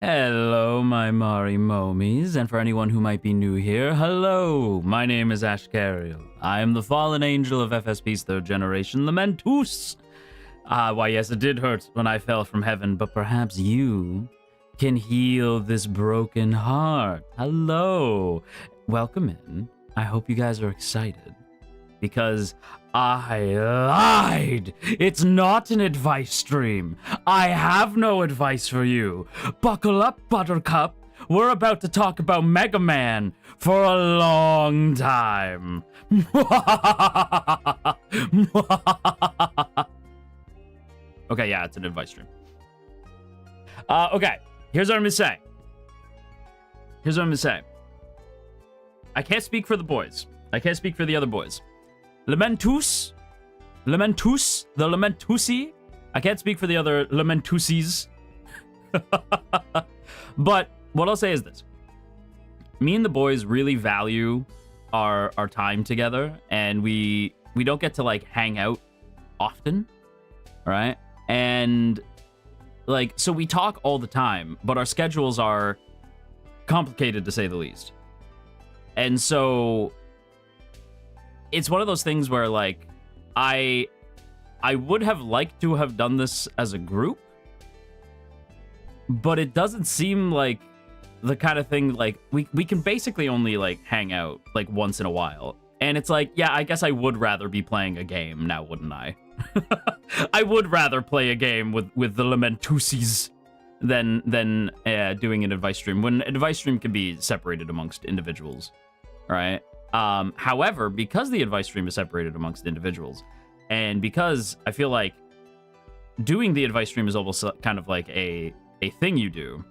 Hello, my Marimomies, and for anyone who might be new here, hello! My name is Ashkariel. I am the fallen angel of FSP's third generation, Lamentus. Why, yes, it did hurt when I fell from heaven, but perhaps you can heal this broken heart. Hello! Welcome in. I hope you guys are excited, because I lied! It's not an advice stream. I have no advice for you. Buckle up, Buttercup. We're about to talk about Mega Man for a long time. Okay, yeah, it's an advice stream. Okay, here's what I'm gonna say. I can't speak for the boys. I can't speak for the other boys. Lamentus, the Lamentusi. I can't speak for the other Lamentusis. But what I'll say is this. Me and the boys really value our time together, and we don't get to, like, hang out often, right? And, like, so we talk all the time, but our schedules are complicated, to say the least. And so it's one of those things where, like, I would have liked to have done this as a group, but it doesn't seem like the kind of thing, like, we can basically only, like, hang out, like, once in a while. And it's like, yeah, I guess I would rather be playing a game now, wouldn't I? I would rather play a game with the Lamentusis than doing an advice stream, when an advice stream can be separated amongst individuals, right? However, because the advice stream is separated amongst individuals, and because I feel like doing the advice stream is almost kind of like a thing you do,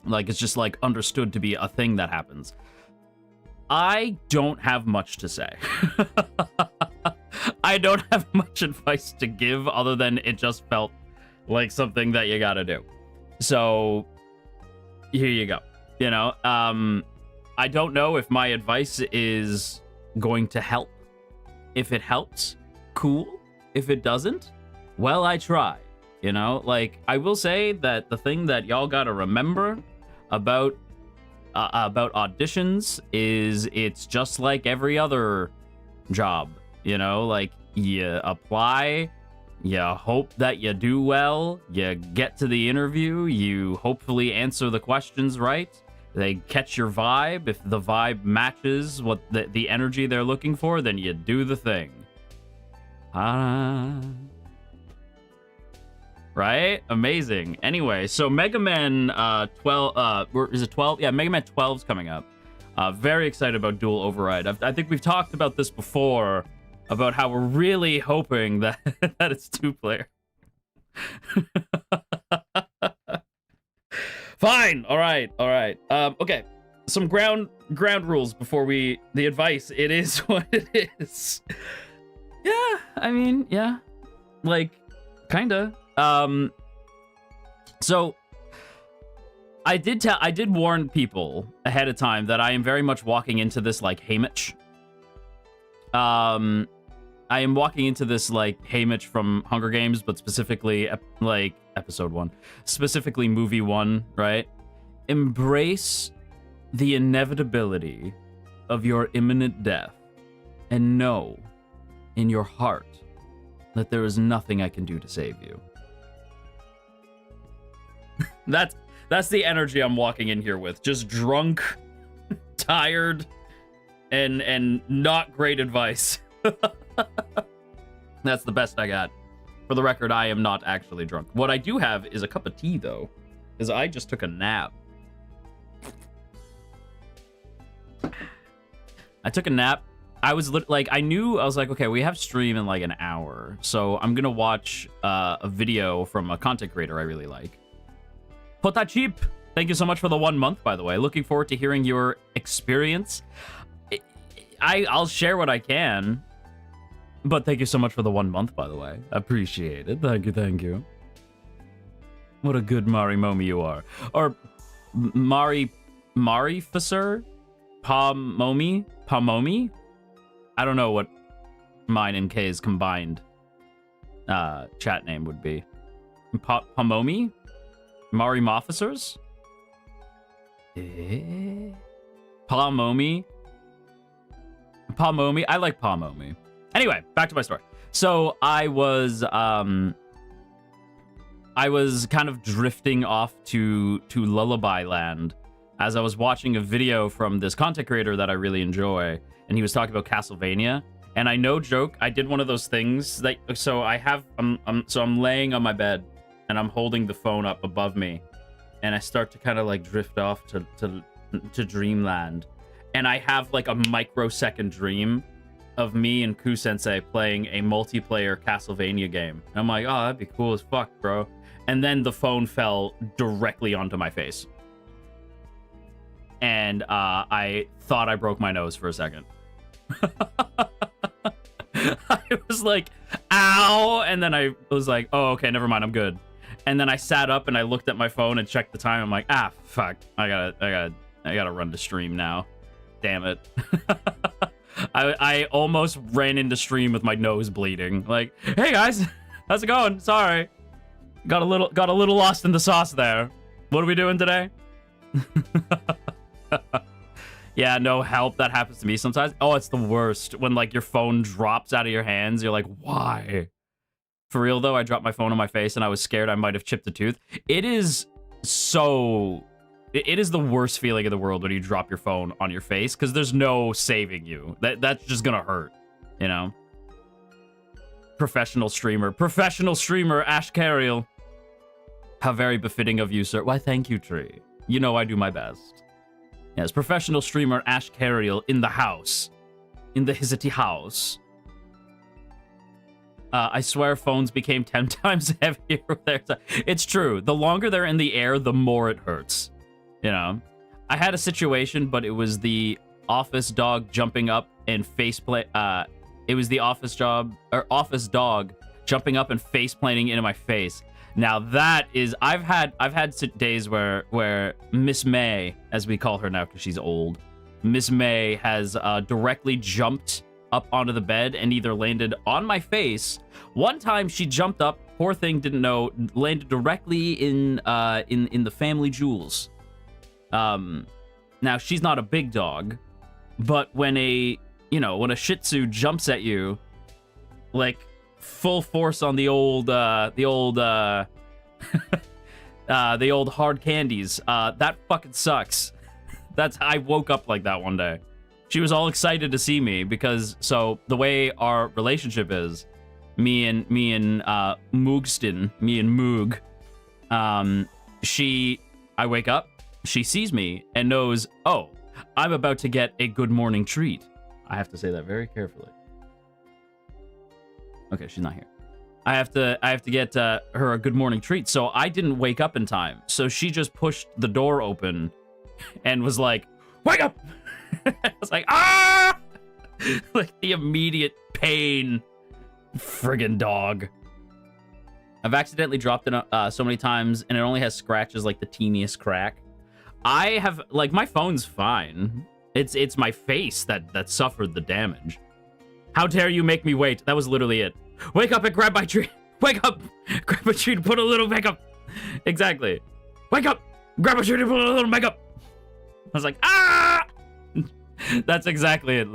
like, it's just, like, understood to be a thing that happens, I don't have much to say. I don't have much advice to give other than it just felt like something that you gotta do. So here you go. You know, I don't know if my advice is going to help. If it helps, cool. If it doesn't, well, I try. You know, like, I will say that the thing that y'all gotta remember about auditions is it's just like every other job. You know, like, you apply, you hope that you do well, you get to the interview, you hopefully answer the questions right. They catch your vibe. If the vibe matches what the energy they're looking for, then you do the thing. Right? Amazing. Anyway, so Mega Man 12, is it 12? Yeah, Mega Man 12's coming up. Very excited about Dual Override. I think we've talked about this before, about how we're really hoping that, that it's 2-player. Fine. All right. Okay. Some ground rules before the advice. It is what it is. Yeah. I mean, yeah. Like, kinda. So I did warn people ahead of time that I am very much walking into this like Haymitch. I am walking into this like Haymitch from Hunger Games, but specifically like episode 1, specifically movie 1, right? Embrace the inevitability of your imminent death and know in your heart that there is nothing I can do to save you. That's the energy I'm walking in here with. Just drunk, tired, and not great advice. That's the best I got. For the record, I am not actually drunk. What I do have is a cup of tea, though, because I just took a nap. I took a nap. I was like, I was like, okay, we have stream in like an hour, so I'm gonna watch a video from a content creator I really like. Potachip, thank you so much for the 1 month, by the way. Looking forward to hearing your experience. I'll share what I can, but thank you so much for the 1 month, by the way. Appreciate it. Thank you. What a good Marimomie you are. Or Marificer? Pamomi? I don't know what mine and K's combined chat name would be. Pamomi? Marim officers? Marimomie? Marimomie? I like Marimomie. Anyway, back to my story. So I was kind of drifting off to Lullaby Land as I was watching a video from this content creator that I really enjoy, and he was talking about Castlevania. And I no joke, I did one of those things that so I'm laying on my bed and I'm holding the phone up above me, and I start to kind of like drift off to dreamland, and I have like a microsecond dream of me and Ku Sensei playing a multiplayer Castlevania game. And I'm like, oh, that'd be cool as fuck, bro. And then the phone fell directly onto my face. And I thought I broke my nose for a second. I was like, ow. And then I was like, oh, okay, never mind, I'm good. And then I sat up and I looked at my phone and checked the time. I'm like, ah, fuck. I gotta run to stream now. Damn it. I almost ran into stream with my nose bleeding. Like, hey guys, how's it going? Sorry, got a little lost in the sauce there. What are we doing today? Yeah, no help. That happens to me sometimes. Oh, it's the worst when like your phone drops out of your hands. You're like, why? For real though, I dropped my phone on my face and I was scared I might have chipped a tooth. It is the worst feeling in the world when you drop your phone on your face, because there's no saving you. That's just gonna hurt, you know? Professional streamer Ashkariel. How very befitting of you, sir. Why, thank you, Tree. You know I do my best. Yes, professional streamer Ashkariel in the house. In the Hizity house. I swear phones became 10 times heavier with their time. It's true. The longer they're in the air, the more it hurts. You know, I had a situation, but it was the office dog jumping up and it was the office dog jumping up and face planting into my face. Now that is, I've had days where Miss May, as we call her now because she's old, Miss May has directly jumped up onto the bed and either landed on my face. One time she jumped up, poor thing didn't know, landed directly in the family jewels. Now she's not a big dog, but when a Shih Tzu jumps at you, like full force on the old hard candies, that fucking sucks. I woke up like that one day. She was all excited to see me because, so the way our relationship is, me and Moogston, me and Moog, I wake up, she sees me and knows, oh, I'm about to get a good morning treat. I have to say that very carefully. Okay, she's not here. I have to get her a good morning treat. So I didn't wake up in time. So she just pushed the door open and was like, wake up! I was like, ah! Like the immediate pain. Friggin' dog. I've accidentally dropped it so many times and it only has scratches like the teeniest crack. I have, like, my phone's fine. It's my face that suffered the damage. How dare you make me wait? That was literally it. Wake up and grab my treat. Wake up! Grab a treat and put a little makeup. Exactly. Wake up! Grab a treat and put a little makeup. I was like, ah! That's exactly it.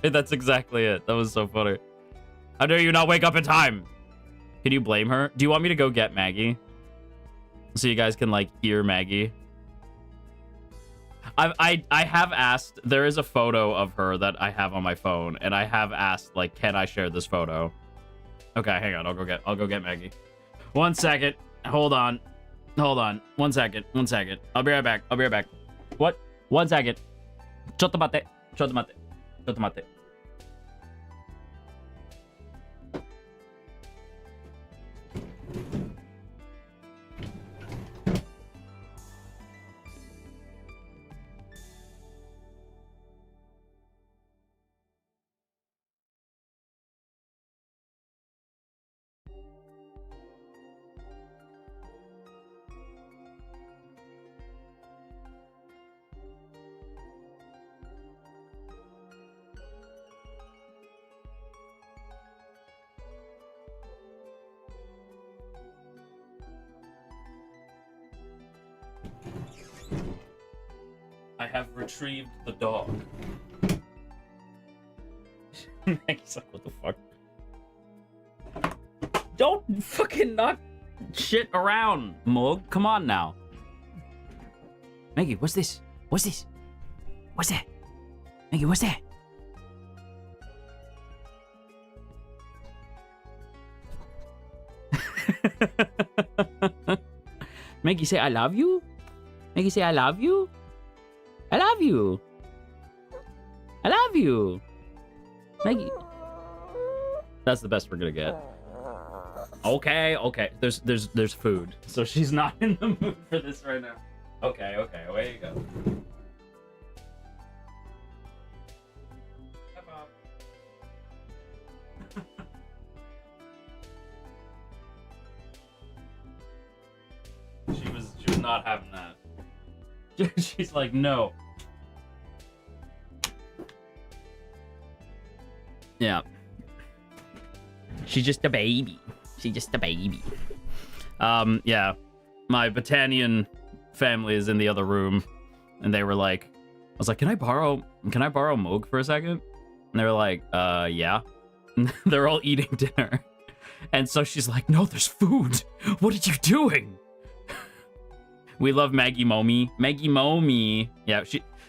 That's exactly it. That was so funny. How dare you not wake up in time? Can you blame her? Do you want me to go get Maggie? So you guys can, like, hear Maggie? I have asked, there is a photo of her that I have on my phone, and I have asked, like, can I share this photo? Okay, hang on, I'll go get Maggie. 1 second. Hold on. 1 second. I'll be right back. What? 1 second. Chottomate. have retrieved the dog. Maggie's like, what the fuck? Don't fucking knock shit around, Mug. Come on now. Maggie, what's this? What's this? What's that? Maggie, what's that? Maggie, say I love you? Maggie, say I love you? I love you. I love you. Maggie. That's the best we're gonna get. Okay, okay. There's food. So she's not in the mood for this right now. Okay, okay, away you go. She was not having that. She's like, no. Yeah. She's just a baby. She's just a baby. Yeah. My Botanian family is in the other room, and they were like, I was like, can I borrow Moog for a second? And they were like, yeah. And they're all eating dinner. And so she's like, no, there's food. What are you doing? We love Maggie Momie. Maggie Momie. Yeah,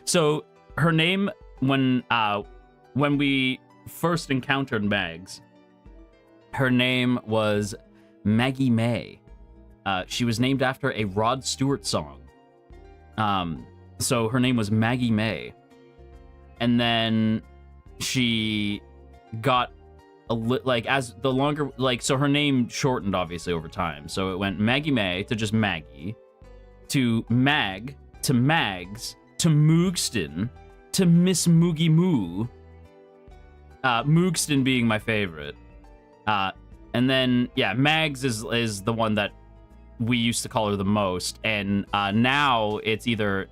so her name when we first encountered Mags, her name was Maggie May. She was named after a Rod Stewart song. So her name was Maggie May. And then she got as the longer, so her name shortened obviously over time. So it went Maggie May to just Maggie, to Mag, to Mags, to Moogston, to Miss Moogie Moo. Moogston being my favorite. And then, yeah, Mags is the one that we used to call her the most. And now it's either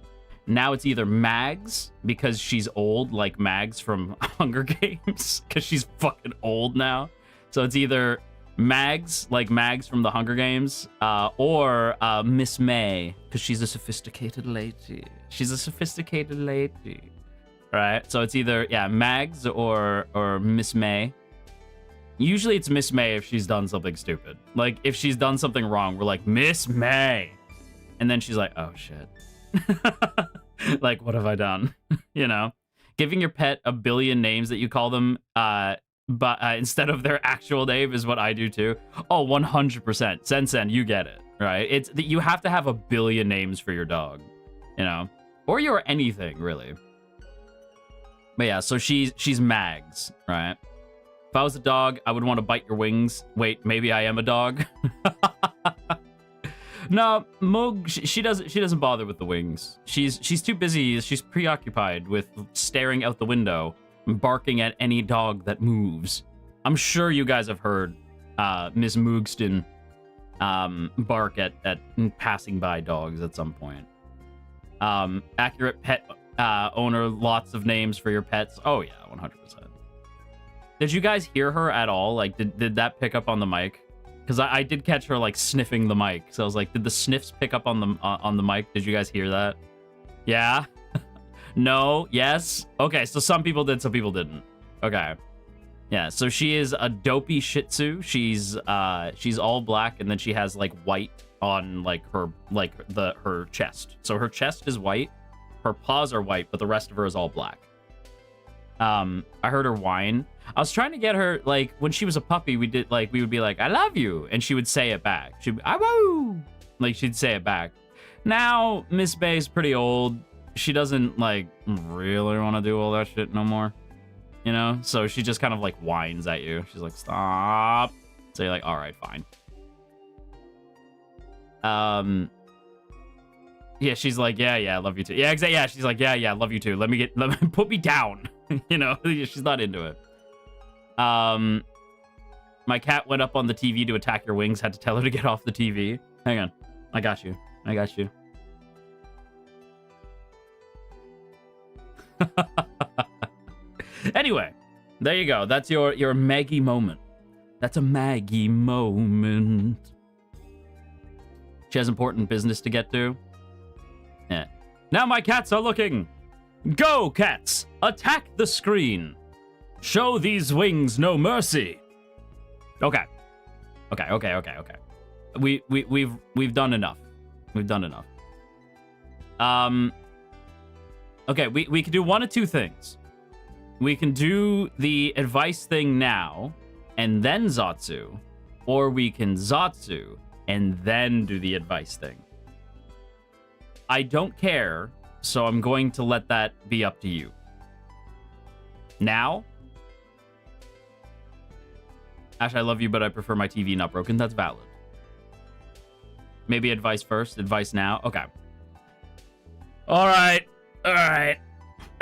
Mags, because she's old, like Mags from Hunger Games, because she's fucking old now. So it's either Mags, like Mags from the Hunger Games, or Miss May, because she's a sophisticated lady. She's a sophisticated lady. Right? So it's either, yeah, Mags or Miss May. Usually it's Miss May if she's done something stupid. Like, if she's done something wrong, we're like, Miss May. And then she's like, oh, shit. Like, what have I done? You know? Giving your pet a billion names that you call them, but instead of their actual name is what I do too. Oh, 100%. Sen, you get it, right? It's that you have to have a billion names for your dog, you know? Or your anything, really. But yeah, so she's Mags, right? If I was a dog, I would want to bite your wings. Wait, maybe I am a dog. No, Moog, she doesn't bother with the wings. She's too busy. She's preoccupied with staring out the window and barking at any dog that moves. I'm sure you guys have heard Miss Moogston bark at passing by dogs at some point. Accurate pet owner, lots of names for your pets. Oh yeah, 100%. Did you guys hear her at all? Like, did that pick up on the mic? Because I did catch her like sniffing the mic. So I was like, did the sniffs pick up on the mic? Did you guys hear that? Yeah? No? Yes? Okay, so some people did, some people didn't. Okay. Yeah, so she is a dopey Shih Tzu. She's all black, and then she has like white on like her chest. So her chest is white, her paws are white, but the rest of her is all black. I heard her whine. I was trying to get her, like, when she was a puppy, we would be like, I love you, and she would say it back. She'd be, "Awoo!" Like, she'd say it back. Now, Miss Bay's pretty old. She doesn't, like, really want to do all that shit no more. You know? So she just kind of, like, whines at you. She's like, stop. So you're like, all right, fine. Yeah, she's like, yeah, I love you too. Yeah, exactly. Yeah, she's like, yeah, I love you too. Let me put me down. You know, she's not into it. My cat went up on the TV to attack your wings. Had to tell her to get off the TV. Hang on. I got you. Anyway, there you go. That's your Maggie moment. That's a Maggie moment. She has important business to get to. Yeah. Now my cats are looking. Go, cats! Attack the screen! Show these wings no mercy! Okay. Okay. We've done enough. We've done enough. Okay, we can do one of two things. We can do the advice thing now, and then Zatsu, or we can Zatsu, and then do the advice thing. I don't care, so I'm going to let that be up to you. Now? Ash, I love you, but I prefer my TV not broken. That's valid. Maybe advice first, advice now. Okay. All right.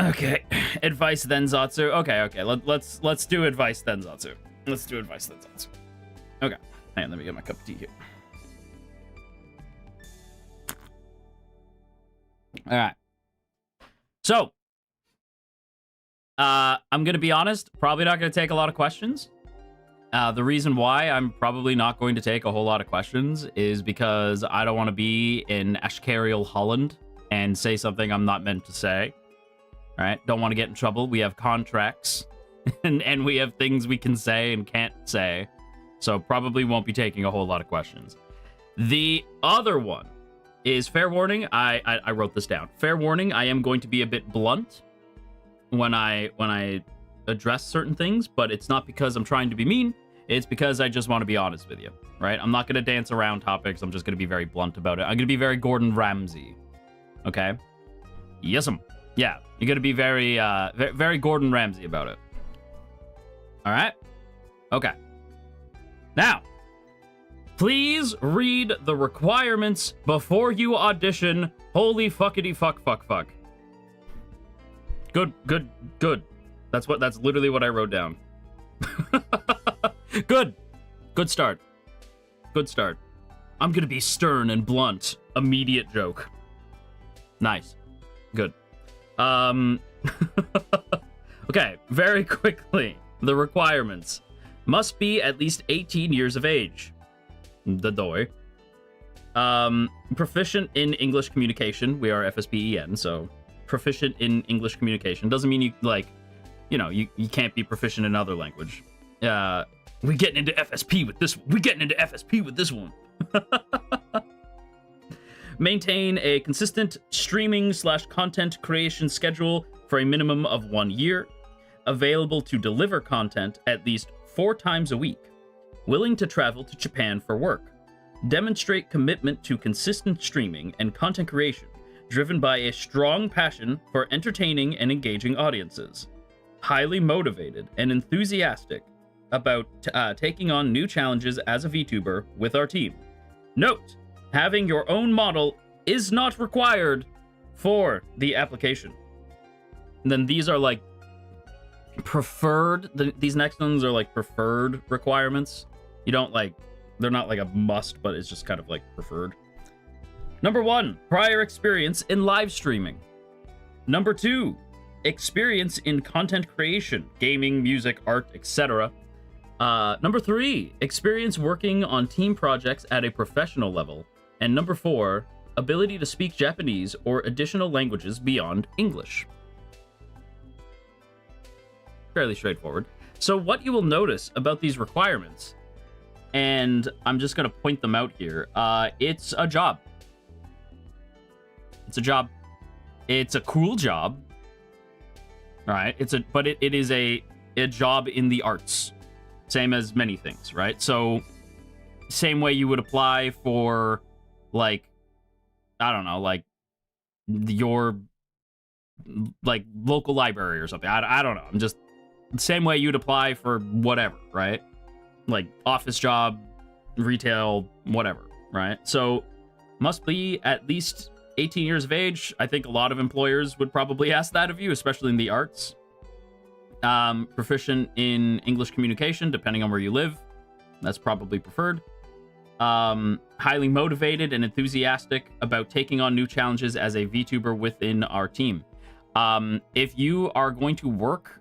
Okay. Advice then Zatsu. Okay. Let's do advice then Zatsu. Let's do advice then Zatsu. Okay. Hang on, let me get my cup of tea here. All right. So, I'm gonna be honest. Probably not gonna take a lot of questions. The reason why I'm probably not going to take a whole lot of questions is because I don't want to be in Ashkariel, Holland, and say something I'm not meant to say. All right? Don't want to get in trouble. We have contracts, and we have things we can say and can't say. So probably won't be taking a whole lot of questions. The other one is fair warning. I wrote this down. Fair warning, I am going to be a bit blunt when I address certain things, but it's not because I'm trying to be mean. It's because I just want to be honest with you, right? I'm not going to dance around topics. I'm just going to be very blunt about it. I'm going to be very Gordon Ramsay, okay? Yes'm. Yeah, you're going to be very, very Gordon Ramsay about it. All right? Okay. Now, please read the requirements before you audition. Holy fuckity fuck. Good. That's literally what I wrote down. Good start. I'm gonna be stern and blunt. Immediate joke. Nice. Good. Okay, very quickly. The requirements. Must be at least 18 years of age. The doy. Proficient in English communication. We are FSPEN, so proficient in English communication. Doesn't mean you, like, you know, you can't be proficient in other language. We're getting into FSP with this. We're getting into FSP with this one. Maintain a consistent streaming/content creation schedule for a minimum of 1 year. Available to deliver content at least 4 times a week. Willing to travel to Japan for work. Demonstrate commitment to consistent streaming and content creation, driven by a strong passion for entertaining and engaging audiences. Highly motivated and enthusiastic about taking on new challenges as a VTuber with our team. Note, having your own model is not required for the application. And then these are like preferred, these next ones are like preferred requirements. You don't like, they're not like a must, but it's just kind of like preferred. Number 1, prior experience in live streaming. Number 2, experience in content creation, gaming, music, art, etc. Number 3, experience working on team projects at a professional level. And number 4, ability to speak Japanese or additional languages beyond English. Fairly straightforward. So what you will notice about these requirements, and I'm just going to point them out here, it's a job. It's a job. It's a cool job. Right? But it is a job in the arts. Same as many things, right? So same way you would apply for, like, I don't know, like your like local library or something. I don't know. I'm just same way you'd apply for whatever, right? Like office job, retail, whatever, right? So must be at least 18 years of age. I think a lot of employers would probably ask that of you, especially in the arts. Proficient in English communication, depending on where you live. That's probably preferred. Highly motivated and enthusiastic about taking on new challenges as a VTuber within our team. If you are going to work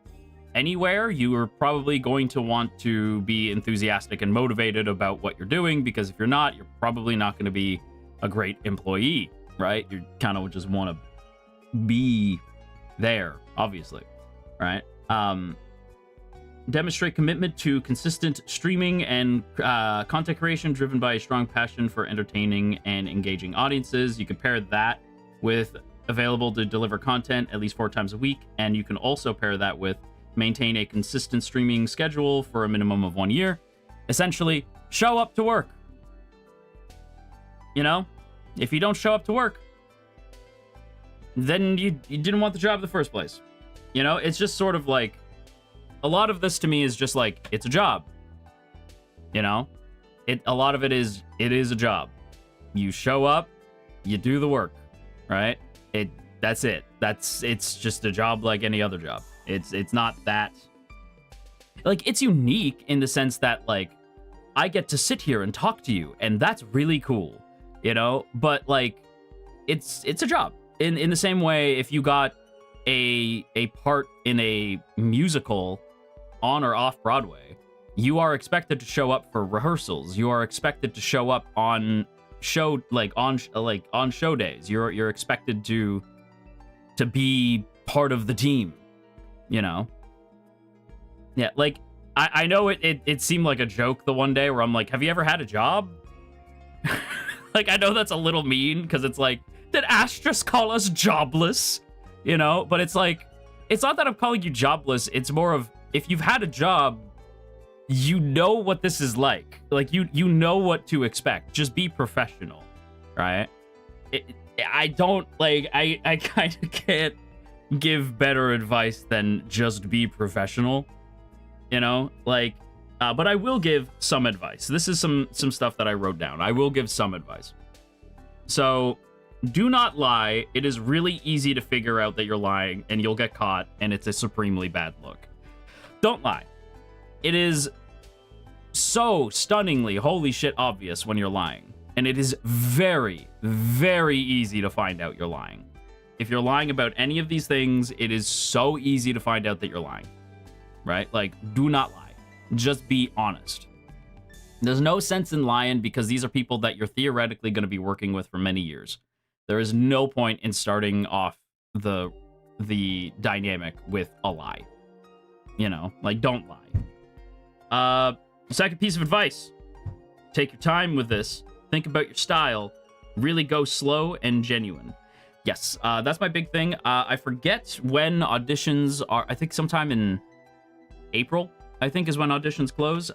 anywhere, you are probably going to want to be enthusiastic and motivated about what you're doing, because if you're not, you're probably not going to be a great employee, right? You kind of just want to be there, obviously, right? Demonstrate commitment to consistent streaming and content creation driven by a strong passion for entertaining and engaging audiences. You can pair that with available to deliver content at least 4 times a week, and you can also pair that with maintain a consistent streaming schedule for a minimum of 1 year. Essentially, show up to work. You know, if you don't show up to work, then you didn't want the job in the first place. You know, it's just sort of like, a lot of this to me is just like, it's a job. You know, a lot of it is a job. You show up, you do the work, right? That's it. It's just a job like any other job. It's not that, like, it's unique in the sense that, like, I get to sit here and talk to you, and that's really cool, you know? But, like, it's a job. In the same way, if you got a part in a musical on or off Broadway, you are expected to show up for rehearsals. You are expected to show up on show, like on show days. You're expected to be part of the team, you know? Yeah, like, I know it seemed like a joke the one day where I'm like, have you ever had a job? Like, I know that's a little mean, because it's like, did Ash just call us jobless? You know? But it's like, it's not that I'm calling you jobless, it's more of, if you've had a job, you know what this is like. Like, you know what to expect. Just be professional, right? I don't, like, I kind of can't give better advice than just be professional, you know? Like, but I will give some advice. This is some stuff that I wrote down. I will give some advice. So, do not lie. It is really easy to figure out that you're lying, and you'll get caught, and it's a supremely bad look. Don't lie. It is so stunningly, holy shit, obvious when you're lying. And it is very, very easy to find out you're lying. If you're lying about any of these things, it is so easy to find out that you're lying. Right? Like, do not lie. Just be honest. There's no sense in lying, because these are people that you're theoretically going to be working with for many years. There is no point in starting off the dynamic with a lie. You know, like, don't lie. Second piece of advice. Take your time with this. Think about your style. Really go slow and genuine. Yes, that's my big thing. I forget when auditions are. I think sometime in April, I think, is when auditions close.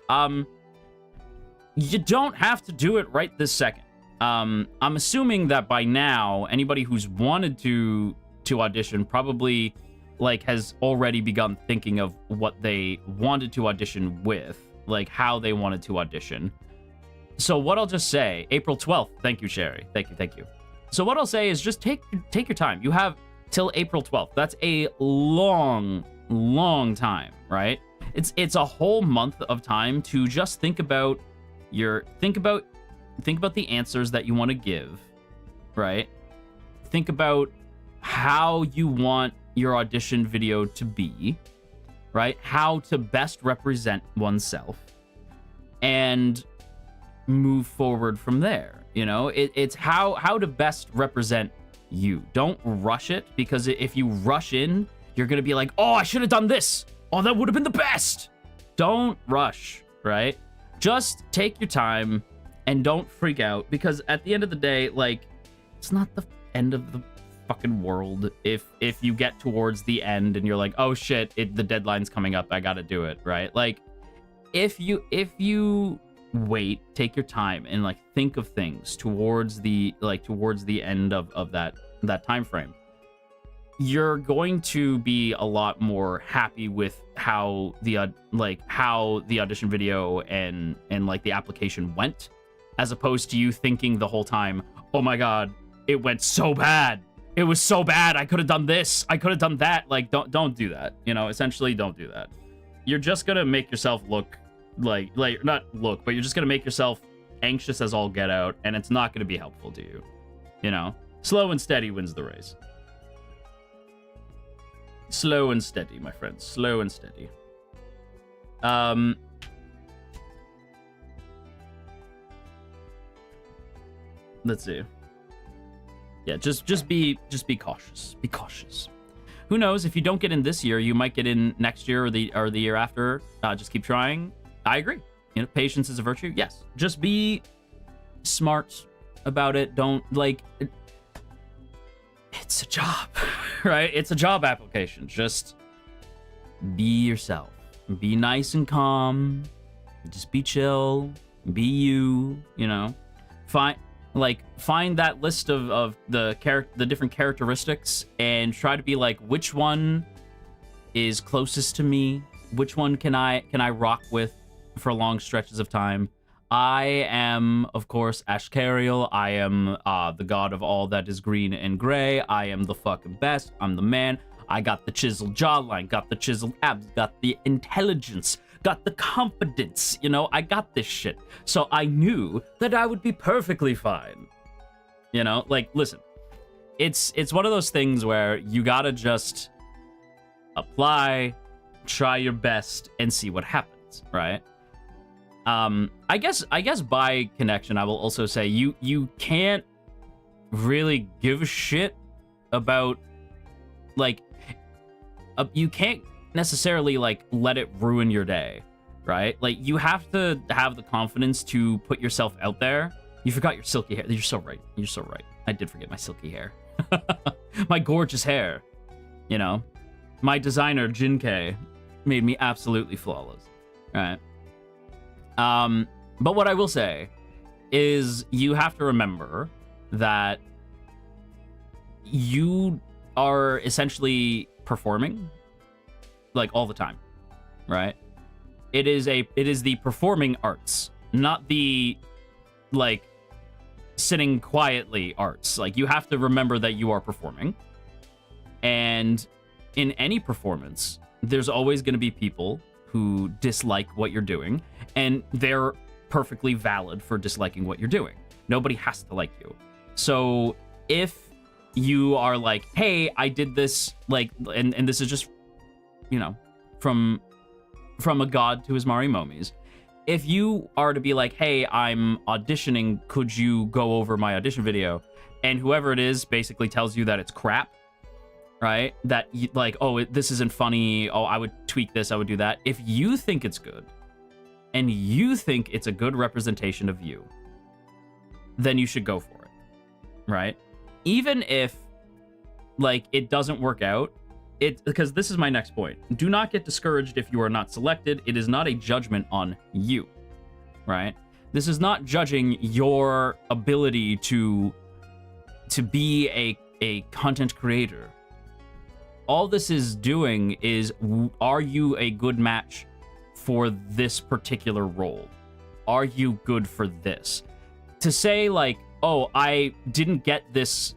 You don't have to do it right this second. I'm assuming that by now, anybody who's wanted to audition probably, like, has already begun thinking of what they wanted to audition with, like, how they wanted to audition. So what I'll just say, April 12th, thank you, Sherry. Thank you. So what I'll say is just take your time. You have till April 12th. That's a long time, right? It's a whole month of time to just think about the answers that you want to give, right? Think about how you want your audition video to be, right? How to best represent oneself, and move forward from there. You know, it's how to best represent you. Don't rush it, because if you rush in, you're gonna be like, oh, I should have done this. Oh, that would have been the best. Don't rush, right? Just take your time and don't freak out, because at the end of the day, like, it's not the end of the fucking world if you get towards the end and you're like, oh shit, the deadline's coming up, I gotta do it, right? Like, if you wait, take your time, and, like, think of things towards the end of that time frame, you're going to be a lot more happy with how the audition video and like the application went, as opposed to you thinking the whole time, oh my god, it went so bad, it was so bad, I could have done this, I could have done that. Like, don't do that, you know? Essentially, don't do that. You're just gonna make yourself look like not look, but you're just gonna make yourself anxious as all get out, and it's not gonna be helpful to you. You know, slow and steady wins the race. Slow and steady, my friends. Slow and steady. Let's see. Yeah, just be cautious. Be cautious. Who knows? If you don't get in this year, you might get in next year or the year after. Just keep trying. I agree. You know, patience is a virtue. Yes. Just be smart about it. Don't like. It's a job, right? It's a job application. Just be yourself. Be nice and calm. Just be chill. Be you. You know, find that list of the different characteristics and try to be like, which one is closest to me? Which one can I rock with for long stretches of time? I am, of course, Ashkariel. I am the god of all that is green and gray. I am the fucking best. I'm the man. I got the chiseled jawline, got the chiseled abs, got the intelligence, got the confidence. You know, I got this shit. So I knew that I would be perfectly fine. You know, like, listen, it's one of those things where you gotta just apply, try your best, and see what happens, right? I guess by connection, I will also say you can't really give a shit about, like, you can't necessarily, like, let it ruin your day, right? Like, you have to have the confidence to put yourself out there. You forgot your silky hair. You're so right. You're so right. I did forget my silky hair. My gorgeous hair. You know? My designer, Jinkei, made me absolutely flawless. Right? But what I will say is you have to remember that you are essentially performing, like, all the time, right? It is the performing arts, not the, like, sitting quietly arts. Like, you have to remember that you are performing, and in any performance, there's always going to be people who dislike what you're doing, and they're perfectly valid for disliking what you're doing. Nobody has to like you. So if you are like, hey, I did this, like, and this is just, you know, from a god to his Marimomies. If you are to be like, hey, I'm auditioning, could you go over my audition video? And whoever it is basically tells you that it's crap, right? That, you, like, oh, this isn't funny. Oh, I would tweak this. I would do that. If you think it's good, and you think it's a good representation of you, then you should go for it, right? Even if, like, it doesn't work out, because this is my next point. Do not get discouraged if you are not selected. It is not a judgment on you, right? This is not judging your ability to be a content creator. All this is doing is, are you a good match for this particular role? Are you good for this? To say, like, oh, I didn't get this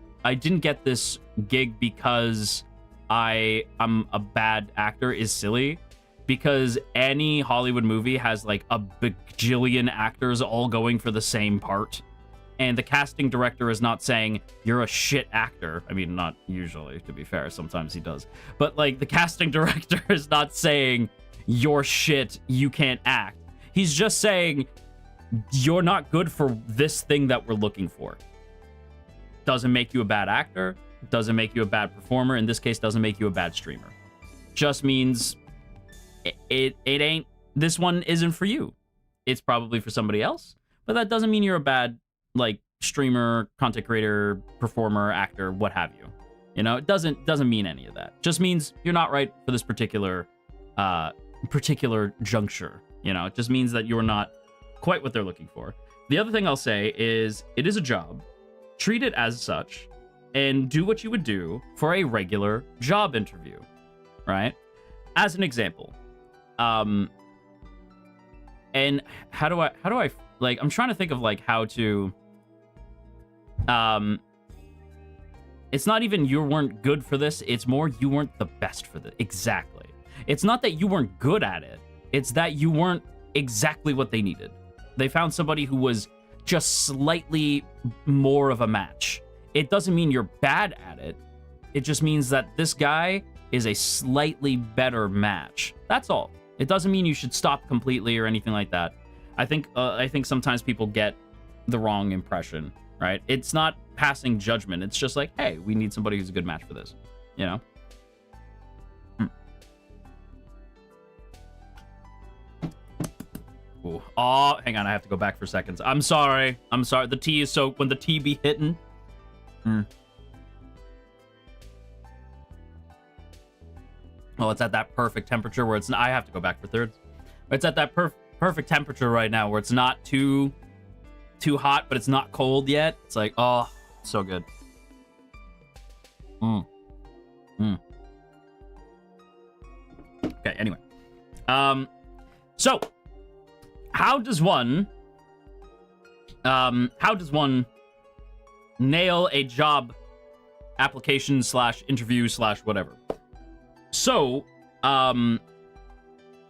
gig because I'm a bad actor is silly, because any Hollywood movie has, like, a bajillion actors all going for the same part, and the casting director is not saying you're a shit actor. I mean, not usually, to be fair. Sometimes he does. But, like, the casting director is not saying you're shit, you can't act. He's just saying you're not good for this thing that we're looking for. Doesn't make you a bad actor. Doesn't make you a bad performer. In this case, doesn't make you a bad streamer. Just means it ain't, this one isn't for you. It's probably for somebody else, but that doesn't mean you're a bad, like, streamer, content creator, performer, actor, what have you. You know, it doesn't mean any of that. Just means you're not right for this particular juncture. You know, it just means that you're not quite what they're looking for. The other thing I'll say is, it is a job. Treat it as such, and do what you would do for a regular job interview, right? As an example, and how do I like, I'm trying to think of, like, how to, it's not even you weren't good for this, it's more you weren't the best for this. Exactly. It's not that you weren't good at it, it's that you weren't exactly what they needed. They found somebody who was just slightly more of a match. It doesn't mean you're bad at it. It just means that this guy is a slightly better match. That's all. It doesn't mean you should stop completely or anything like that. I think sometimes people get the wrong impression, right? It's not passing judgment. It's just like, hey, we need somebody who's a good match for this, you know? Ooh. Oh, hang on. I have to go back for seconds. I'm sorry. The tea is so... When the tea be hitting... Oh, it's at that perfect temperature where it's... I have to go back for thirds. It's at that perfect temperature right now where it's not too hot, but it's not cold yet. It's like, oh, so good. Okay, anyway. So, how does one nail a job application / interview / whatever? So, hang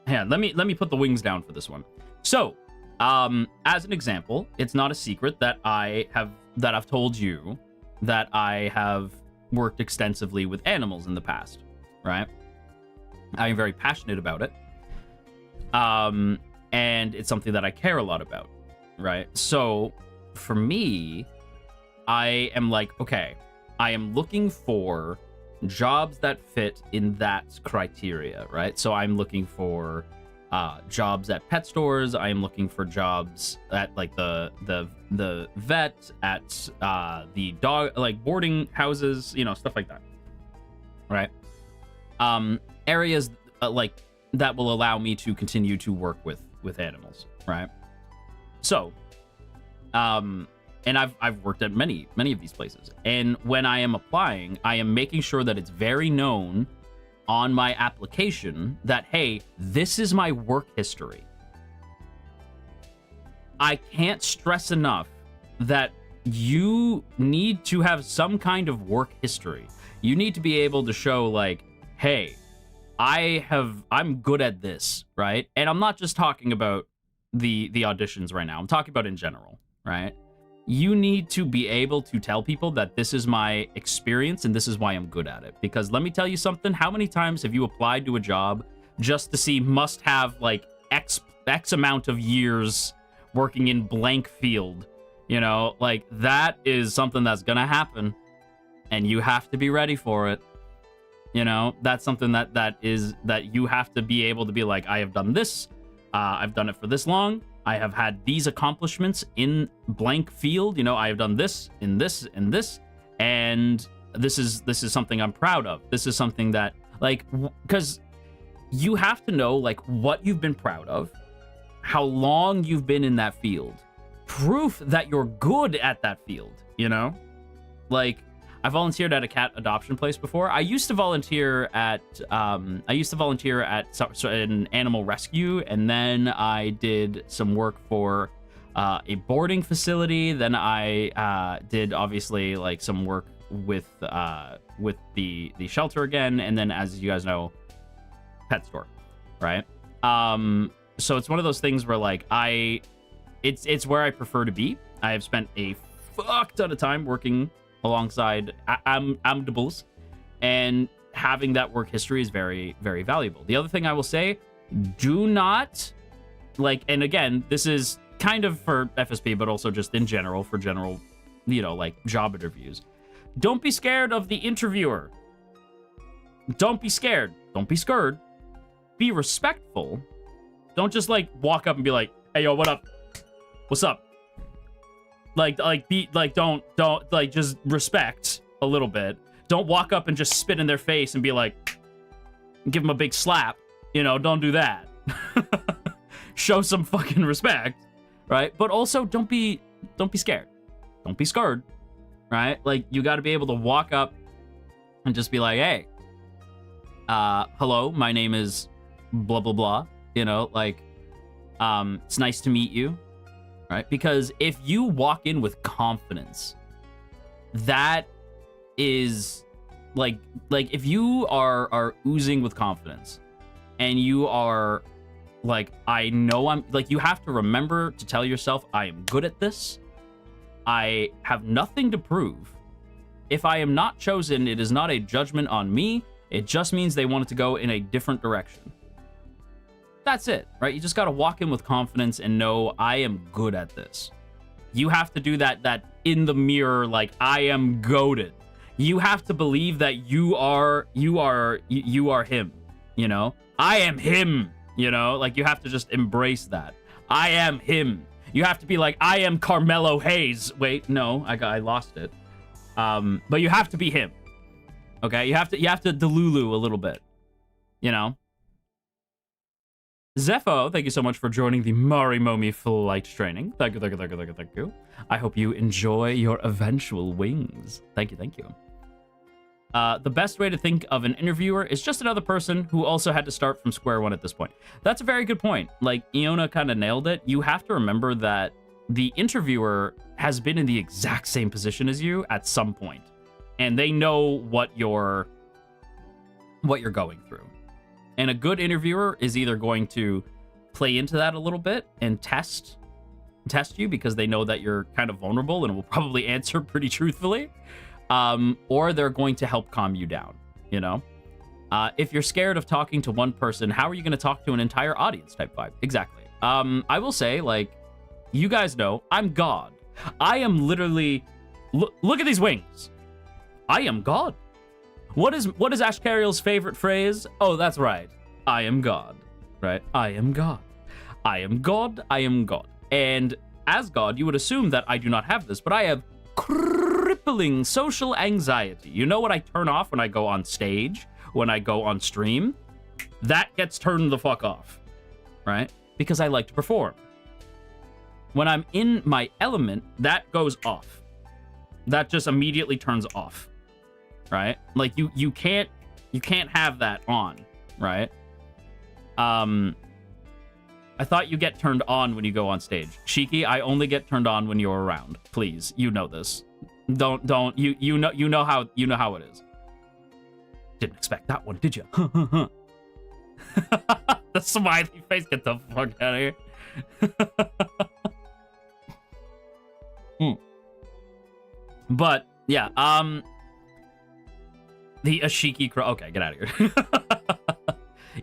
on, let me put the wings down for this one. So, as an example, it's not a secret that I've told you that I have worked extensively with animals in the past, right? I am very passionate about it. And it's something that I care a lot about, right? So, for me, I am like, okay, I am looking for jobs that fit in that criteria, right? So I'm looking for jobs at pet stores. I am looking for jobs at like the vet, at the dog, like boarding houses, you know, stuff like that, right? Areas like that will allow me to continue to work with animals, right? So, and I've worked at many of these places. And when I am applying, I am making sure that it's very known on my application that, hey, this is my work history. I can't stress enough that you need to have some kind of work history. You need to be able to show like, hey, I'm good at this, right? And I'm not just talking about the auditions right now. I'm talking about in general, right? You need to be able to tell people that this is my experience and this is why I'm good at it. Because let me tell you something, how many times have you applied to a job just to see must have like X amount of years working in blank field? You know, like that is something that's gonna happen and you have to be ready for it. You know, that's something that you have to be able to be like, I have done this, I've done it for this long, I have had these accomplishments in blank field. You know, I have done this, in this, and this, and this is something I'm proud of. This is something that, like, because you have to know, like, what you've been proud of, how long you've been in that field, proof that you're good at that field, you know? Like, I volunteered at a cat adoption place before. I used to volunteer at an animal rescue, and then I did some work for a boarding facility. Then I did obviously like some work with the shelter again, and then as you guys know, pet store, right? So it's one of those things where like it's where I prefer to be. I have spent a fuck ton of time working alongside AUDITION, and having that work history is very, very valuable. The other thing I will say, do not, like, and again, this is kind of for FSP, but also just in general, for general, you know, like, job interviews. Don't be scared of the interviewer. Don't be scared. Don't be scared. Be respectful. Don't just, like, walk up and be like, hey, yo, what up? What's up? Don't like, just respect a little bit. Don't walk up and just spit in their face and be like, give them a big slap. You know, don't do that. Show some fucking respect, right? But also don't be scared. Don't be scared, right? Like, you got to be able to walk up and just be like, hey, hello, my name is blah, blah, blah. You know, like, it's nice to meet you. Right? Because if you walk in with confidence, that is like if you are oozing with confidence and you are like, I know I'm like, you have to remember to tell yourself, I am good at this. I have nothing to prove. If I am not chosen, it is not a judgment on me. It just means they wanted to go in a different direction. That's it, right? You just got to walk in with confidence and know I am good at this. You have to do that in the mirror, like, I am goated. You have to believe that you are him, you know? I am him, you know? Like, you have to just embrace that. I am him. You have to be like, I am Carmelo Hayes. Wait, no, I lost it. But you have to be him. Okay, you have to delulu a little bit. You know? Zepho, thank you so much for joining the Marimomie flight training. Thank you. I hope you enjoy your eventual wings. Thank you. The best way to think of an interviewer is just another person who also had to start from square one at this point. That's a very good point. Like, Iona kind of nailed it. You have to remember that the interviewer has been in the exact same position as you at some point, and they know what you're going through. And a good interviewer is either going to play into that a little bit and test you because they know that you're kind of vulnerable and will probably answer pretty truthfully, or they're going to help calm you down, you know? If you're scared of talking to one person, how are you going to talk to an entire audience type vibe? Exactly. I will say, like, you guys know, I'm God. I am literally... Look at these wings. I am God. What is Ashkariel's favorite phrase? Oh, that's right. I am God. Right? I am God. I am God. I am God. And as God, you would assume that I do not have this, but I have crippling social anxiety. You know what I turn off when I go on stage? When I go on stream? That gets turned the fuck off. Right? Because I like to perform. When I'm in my element, that goes off. That just immediately turns off. Right? Like you can't have that on, right? I thought you get turned on when you go on stage. Shiki, I only get turned on when you're around. Please, you know this. Don't you know how it is. Didn't expect that one, did you? The smiley face, get the fuck out of here. But yeah, the Ashiki crow. Okay, get out of here.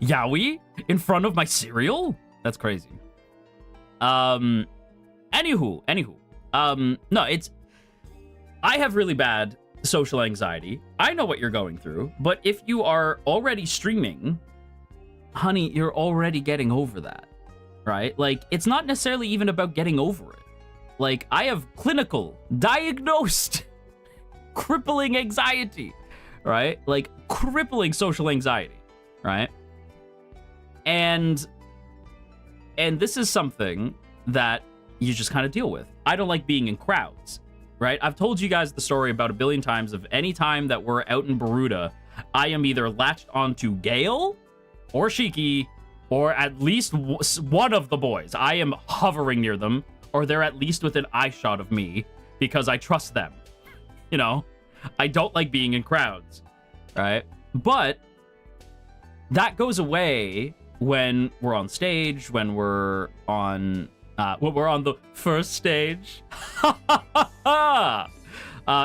Yaoi in front of my cereal? That's crazy. Anywho. No, it's... I have really bad social anxiety. I know what you're going through, but if you are already streaming, honey, you're already getting over that, right? Like, it's not necessarily even about getting over it. Like, I have clinical, diagnosed, crippling anxiety, right? Like, crippling social anxiety, right? And this is something that you just kind of deal with. I don't like being in crowds, right? I've told you guys the story about a billion times of any time that we're out in Baruta, I am either latched onto Gale or Shiki or at least one of the boys. I am hovering near them, or they're at least within eye shot of me because I trust them. You know, I don't like being in crowds, right? But that goes away when we're on stage, when we're on the first stage.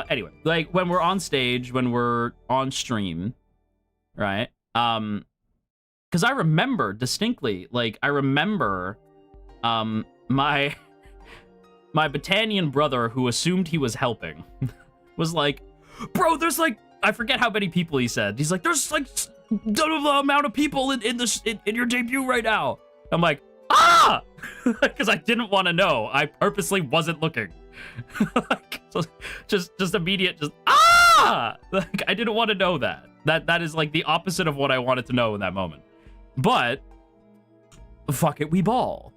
Anyway, like when we're on stage, when we're on stream, right? Because I remember distinctly, like I remember my Battanian brother who assumed he was helping was like, bro, there's like, I forget how many people he said. He's like, there's like the amount of people in your debut right now. I'm like, ah! Because I didn't want to know. I purposely wasn't looking. Like, so just immediate, just ah! Like, I didn't want to know that. That is like the opposite of what I wanted to know in that moment. But fuck it, we ball.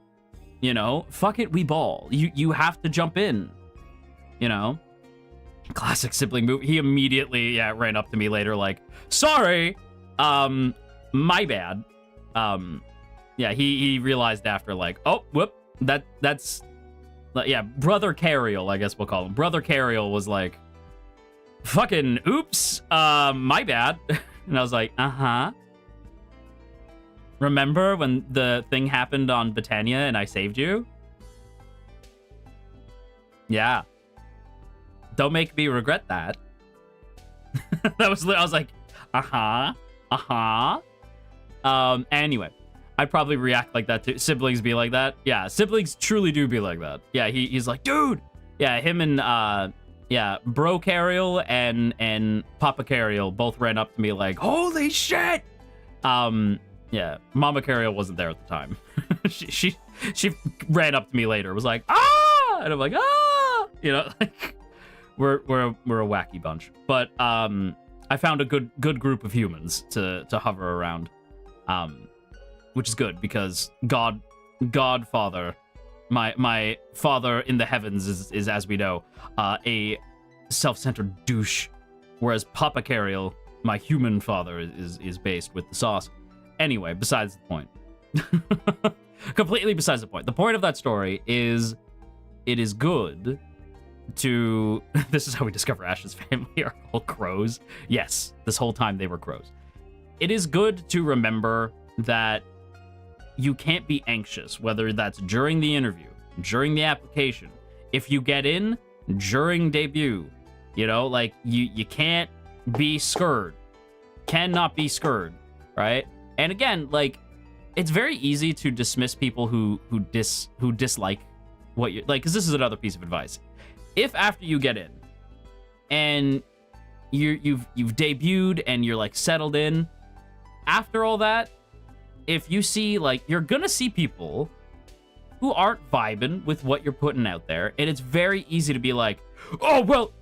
You know, fuck it, we ball. You have to jump in. You know, classic sibling move. He immediately ran up to me later like, sorry, my bad. He realized after like, oh, whoop, that's brother Cariel, I guess we'll call him. Brother Cariel was like, fucking oops, my bad. And I was like, uh-huh. Remember when the thing happened on Britannia and I saved you? Yeah. Don't make me regret that. I was like, uh-huh. Anyway, I'd probably react like that too. Siblings be like that. Yeah, siblings truly do be like that. Yeah, he's like, dude. Yeah, him and Bro Cariel and Papa Cariel both ran up to me like, holy shit. Yeah, Mama Cariel wasn't there at the time. she ran up to me later, was like, ah, and I'm like, ah, you know, like we're a wacky bunch. But I found a good group of humans to hover around, which is good because Godfather, my father in the heavens is as we know, a self-centered douche, whereas Papa Ashkariel, my human father, is based with the sauce. Anyway, besides the point. Completely besides the point. The point of that story is it is good to... This is how we discover Ash's family are all crows. Yes, this whole time they were crows. It is good to remember that you can't be anxious, whether that's during the interview, during the application, if you get in, during debut, you know, like, you can't be scared. Cannot be scared, right? And again, like, it's very easy to dismiss people who dislike what you like, because this is another piece of advice. If after you get in and you've debuted and you're like settled in, after all that, if you see, like, you're gonna see people who aren't vibing with what you're putting out there, and it's very easy to be like, oh well,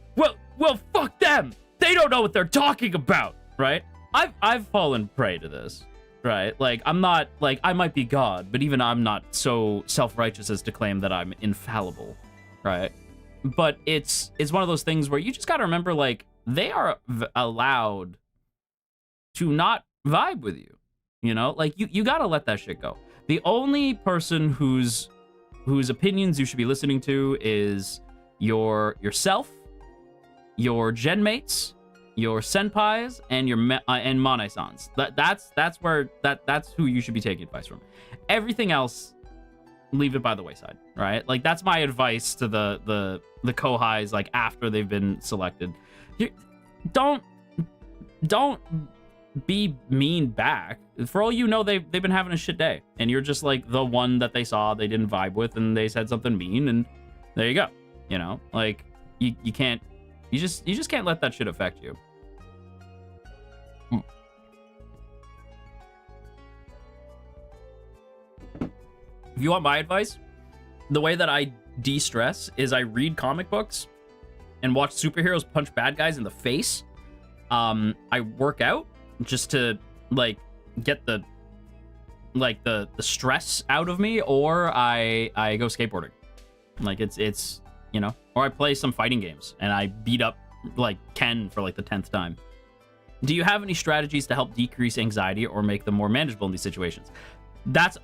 fuck them. They don't know what they're talking about, right? I've fallen prey to this. Right, like, I'm not, like, I might be God, but even I'm not so self-righteous as to claim that I'm infallible, right? But it's one of those things where you just gotta remember, like, they are allowed to not vibe with you, you know? Like, you gotta let that shit go. The only person whose opinions you should be listening to is yourself, your gen mates, your senpais, and your and Mane-sans. That's who you should be taking advice from. Everything else, leave it by the wayside, right? Like, that's my advice to the kohais, like, after they've been selected. Don't be mean back. For all you know, they've been having a shit day, and you're just like the one that they saw they didn't vibe with, and they said something mean, and there you go. You know, like, you can't. You just can't let that shit affect you. If you want my advice, the way that I de-stress is I read comic books and watch superheroes punch bad guys in the face. I work out just to, like, get the stress out of me, or I go skateboarding. Like, it's you know, or I play some fighting games and I beat up, like, Ken for, like, the 10th time. Do you have any strategies to help decrease anxiety or make them more manageable in these situations? That's,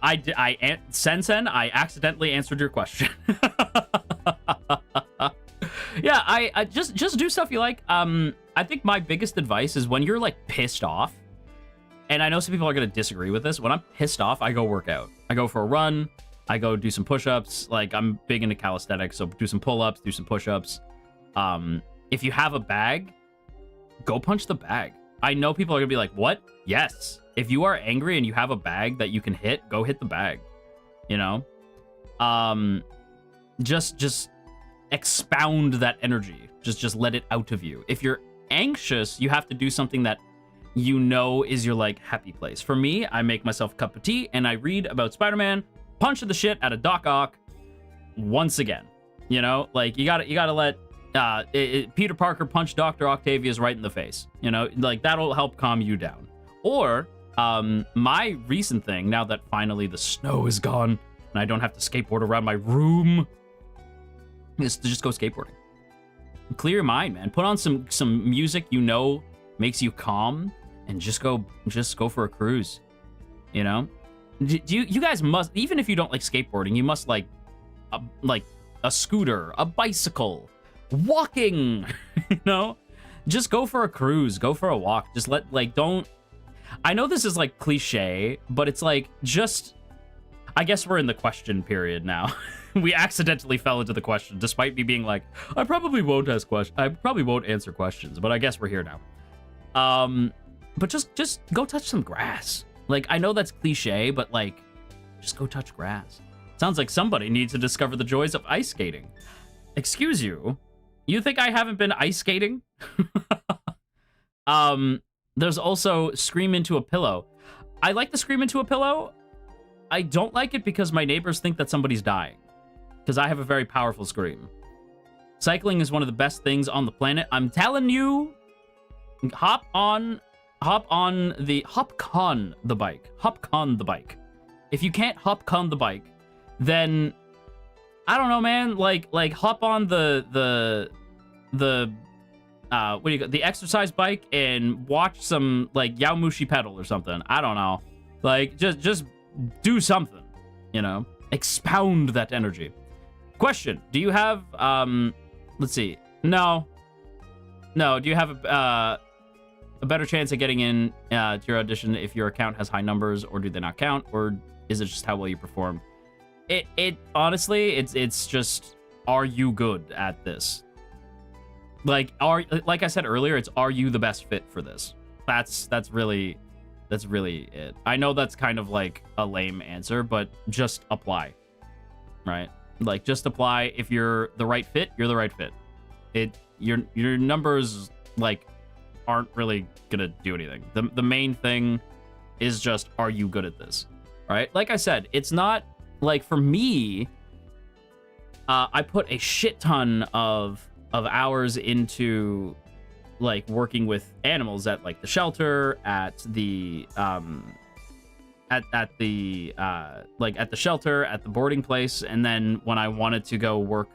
Sen, I accidentally answered your question. Yeah, I just do stuff you like. I think my biggest advice is when you're, like, pissed off, and I know some people are going to disagree with this, when I'm pissed off, I go work out. I go for a run. I go do some push-ups. Like, I'm big into calisthenics, so do some pull-ups, do some push-ups. If you have a bag, go punch the bag. I know people are gonna be like, what? Yes. If you are angry and you have a bag that you can hit, go hit the bag. You know? Just expound that energy. Just let it out of you. If you're anxious, you have to do something that you know is your, like, happy place. For me, I make myself a cup of tea and I read about Spider-Man punching the shit out of Doc Ock once again. You know, like, you gotta let Peter Parker punch Dr. Octavius right in the face. You know, like, that'll help calm you down. Or my recent thing, now that finally the snow is gone and I don't have to skateboard around my room, is to just go skateboarding. Clear your mind, man. Put on some music you know makes you calm, and just go for a cruise. You know? You guys must, even if you don't like skateboarding, you must like a scooter, a bicycle, walking. You know, just go for a cruise, go for a walk. Just don't. I know this is, like, cliche, but it's like, just, I guess we're in the question period now. We accidentally fell into the question, despite me being like, I probably won't answer questions, but I guess we're here now. But just go touch some grass. Like, I know that's cliche, but, like, just go touch grass. Sounds like somebody needs to discover the joys of ice skating. Excuse you? You think I haven't been ice skating? There's also Scream Into a Pillow. I like the Scream Into a Pillow. I don't like it because my neighbors think that somebody's dying. Because I have a very powerful scream. Cycling is one of the best things on the planet. I'm telling you, hop on the bike. If you can't hop on the bike, then I don't know, man. Like hop on the what do you got? The exercise bike and watch some like Yaomushi pedal or something. I don't know. Like just do something, you know? Expound that energy. Question, do you have let's see. No, do you have a better chance of getting in to your audition if your account has high numbers, or do they not count, or is it just how well you perform? It honestly, it's just, are you good at this? Like I said earlier, it's, are you the best fit for this? That's really it. I know that's kind of like a lame answer, but just apply, right? Like, just apply. If you're the right fit, you're the right fit. Your numbers like aren't really gonna do anything. The main thing is just, are you good at this, right? Like I said, it's not like, for me, I put a shit ton of hours into like working with animals at like the shelter, at the shelter, at the boarding place, and then when I wanted to go work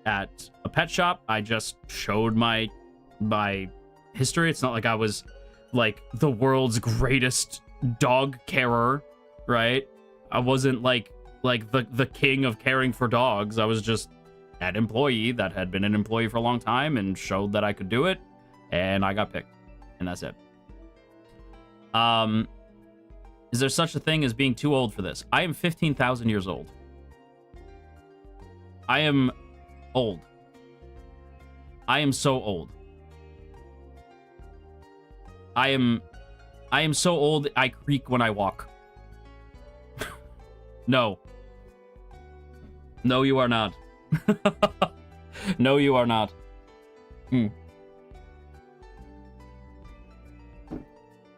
at a pet shop, I just showed my history. It's not like I was like the world's greatest dog carer, right? I wasn't like the king of caring for dogs. I was just an employee that had been an employee for a long time and showed that I could do it, and I got picked, and that's it. Is there such a thing as being too old for this? I am 15,000 years old. I am old. I am so old. I am so old, I creak when I walk. No. No, you are not. No, you are not.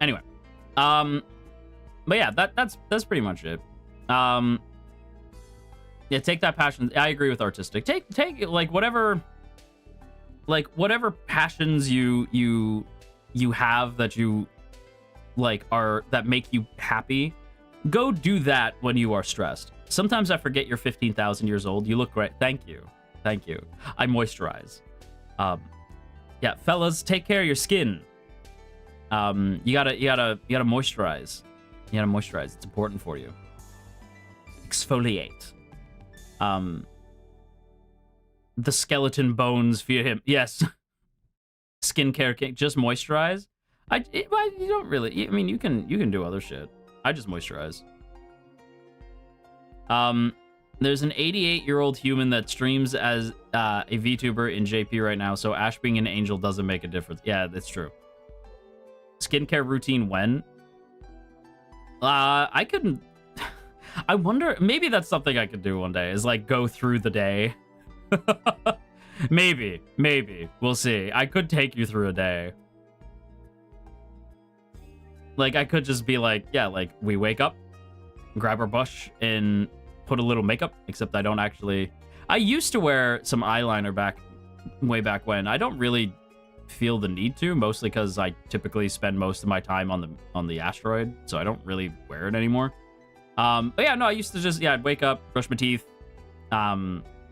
Anyway. But yeah, that's pretty much it. Yeah, take that passion. I agree with artistic. Take like whatever passions you have that you like that make you happy. Go do that when you are stressed. Sometimes I forget you're 15,000 years old. You look great. Thank you. I moisturize. Yeah, fellas, take care of your skin. You gotta moisturize. You gotta moisturize. It's important for you. Exfoliate. The skeleton bones for him. Yes. Skincare king. Just moisturize. You don't really. I mean, you can do other shit. I just moisturize. There's an 88-year-old human that streams as a VTuber in JP right now, so Ash being an angel doesn't make a difference. Yeah, that's true. Skincare routine when? I couldn't. I wonder, maybe that's something I could do one day, is like go through the day. Maybe. We'll see. I could take you through a day. Like, I could just be like, yeah, like, we wake up, grab our brush, and put a little makeup, except I don't actually... I used to wear some eyeliner way back when. I don't really feel the need to, mostly because I typically spend most of my time on the asteroid, so I don't really wear it anymore. But yeah, no, I used to just, I'd wake up, brush my teeth.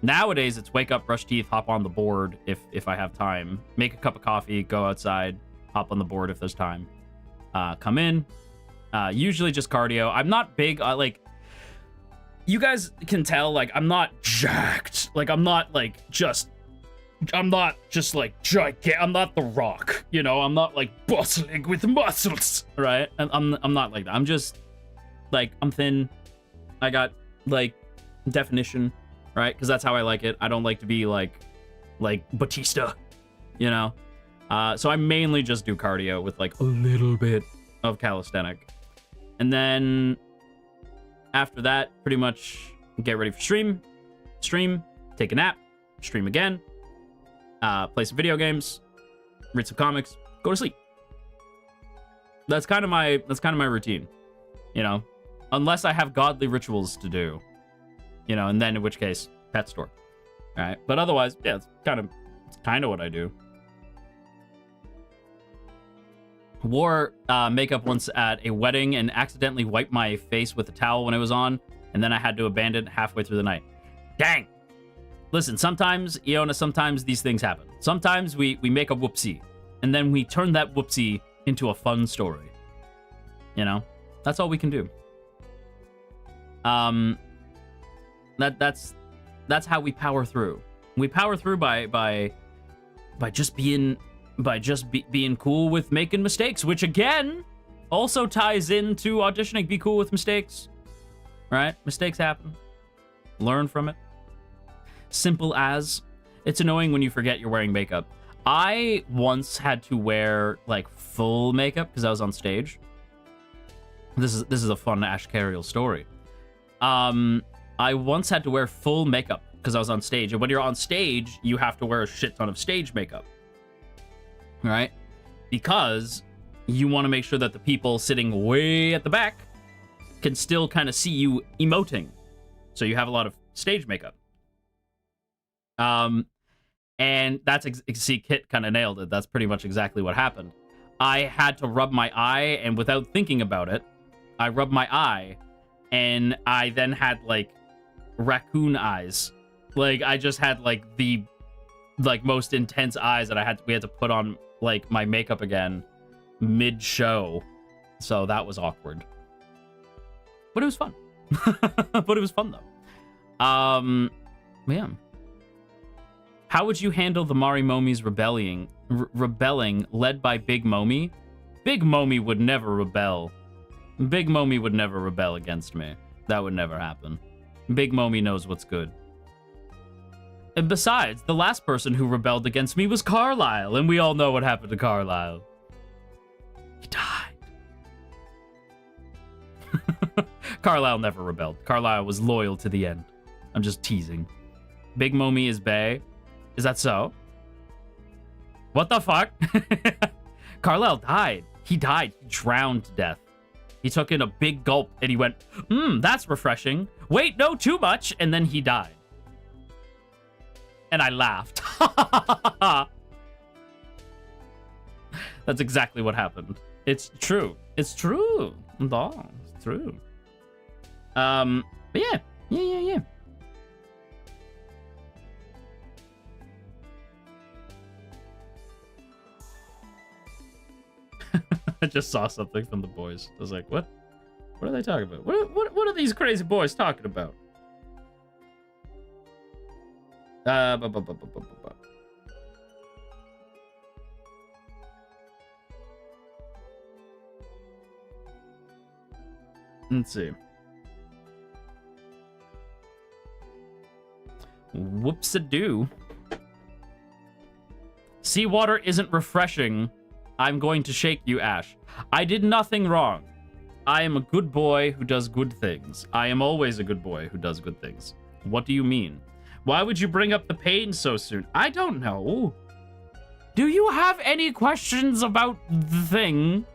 Nowadays, it's wake up, brush teeth, hop on the board if I have time, make a cup of coffee, go outside, hop on the board if there's time. Come in, usually just cardio. I'm not big, like, you guys can tell, like, I'm not jacked. Like, I'm not just like gigantic. I'm not The Rock, you know? I'm not like bustling with muscles, right? I'm not like that. I'm just like, I'm thin. I got like definition, right? Because that's how I like it. I don't like to be like Batista, you know? So I mainly just do cardio with like a little bit of calisthenic. And then after that, pretty much get ready for stream, take a nap, stream again, play some video games, read some comics, go to sleep. That's kind of my routine, you know? Unless I have godly rituals to do. You know, and then in which case, pet store. All right. But otherwise, yeah, it's kind of what I do. Wore makeup once at a wedding and accidentally wiped my face with a towel when it was on, and then I had to abandon it halfway through the night. Dang! Listen, sometimes, Iona, sometimes these things happen. Sometimes we make a whoopsie, and then we turn that whoopsie into a fun story. You know? That's all we can do. That's how we power through. We power through by just being being cool with making mistakes, which again also ties into auditioning. Be cool with mistakes, right? Mistakes happen. Learn from it. Simple as. It's annoying when you forget you're wearing makeup. I once had to wear like full makeup because I was on stage. This is a fun Ashkariel story. I once had to wear full makeup because I was on stage, and when you're on stage, you have to wear a shit ton of stage makeup. Right? Because you want to make sure that the people sitting way at the back can still kind of see you emoting. So you have a lot of stage makeup. And that's, see, Kit kind of nailed it. That's pretty much exactly what happened. I had to rub my eye, and without thinking about it, I rubbed my eye, and I then had, like, raccoon eyes. Like, I just had, like, the, like, most intense eyes that we had to put on, like, my makeup again mid-show. So that was awkward. But it was fun. But it was fun, though. Yeah. How would you handle the Marimomie's rebelling led by Big Momie? Big Momie would never rebel. Big Momie would never rebel against me. That would never happen. Big Momie knows what's good. And besides, the last person who rebelled against me was Carlisle, and we all know what happened to Carlisle. He died. Carlisle never rebelled. Carlisle was loyal to the end. I'm just teasing. Big Momie is bae. Is that so? What the fuck? Carlisle died. He died. He drowned to death. He took in a big gulp and he went, that's refreshing. Wait, no, too much. And then he died. And I laughed. That's exactly what happened. It's true. It's true. Oh, it's true. But yeah. Yeah. I just saw something from the boys. I was like, what? What are they talking about? What are these crazy boys talking about? Let's see. Whoops-a-doo. Seawater isn't refreshing. I'm going to shake you, Ash. I did nothing wrong. I am a good boy who does good things. I am always a good boy who does good things. What do you mean? Why would you bring up the pain so soon? I don't know. Do you have any questions about the thing?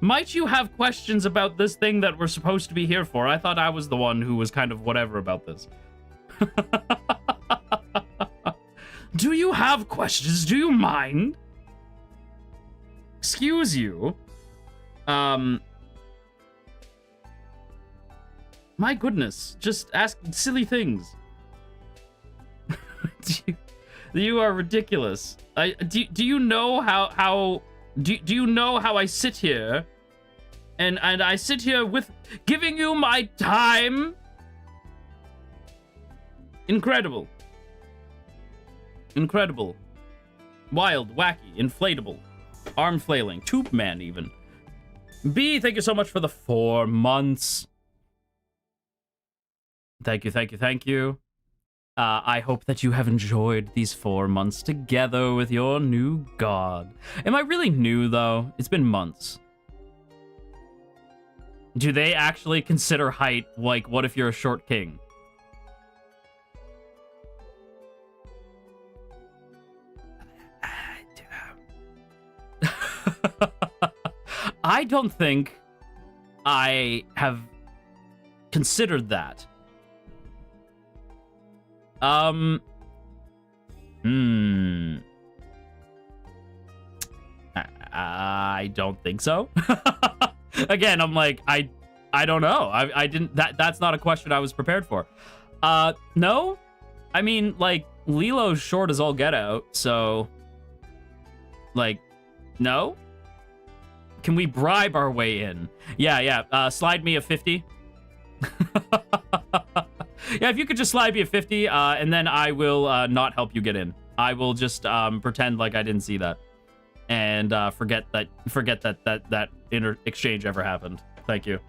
Might you have questions about this thing that we're supposed to be here for? I thought I was the one who was kind of whatever about this. Do you have questions? Do you mind? Excuse you. My goodness, just ask silly things. You are ridiculous. Do you know how do you know how I sit here and I sit here with giving you my time? Incredible. Incredible. Wild, wacky, inflatable. Arm flailing. Tube man, even. B, thank you so much for the 4 months. Thank you. I hope that you have enjoyed these 4 months together with your new god. Am I really new, though? It's been months. Do they actually consider height, like, what if you're a short king? I don't think I have considered that. I don't think so. Again, I'm like, I don't know. I didn't, that's not a question I was prepared for. No? I mean, like, Lilo's short as all get out, so, like, no? Can we bribe our way in? Yeah, slide me a 50. Yeah, if you could just slide me a 50, and then I will not help you get in. I will just pretend like I didn't see that. And forget that exchange ever happened. Thank you.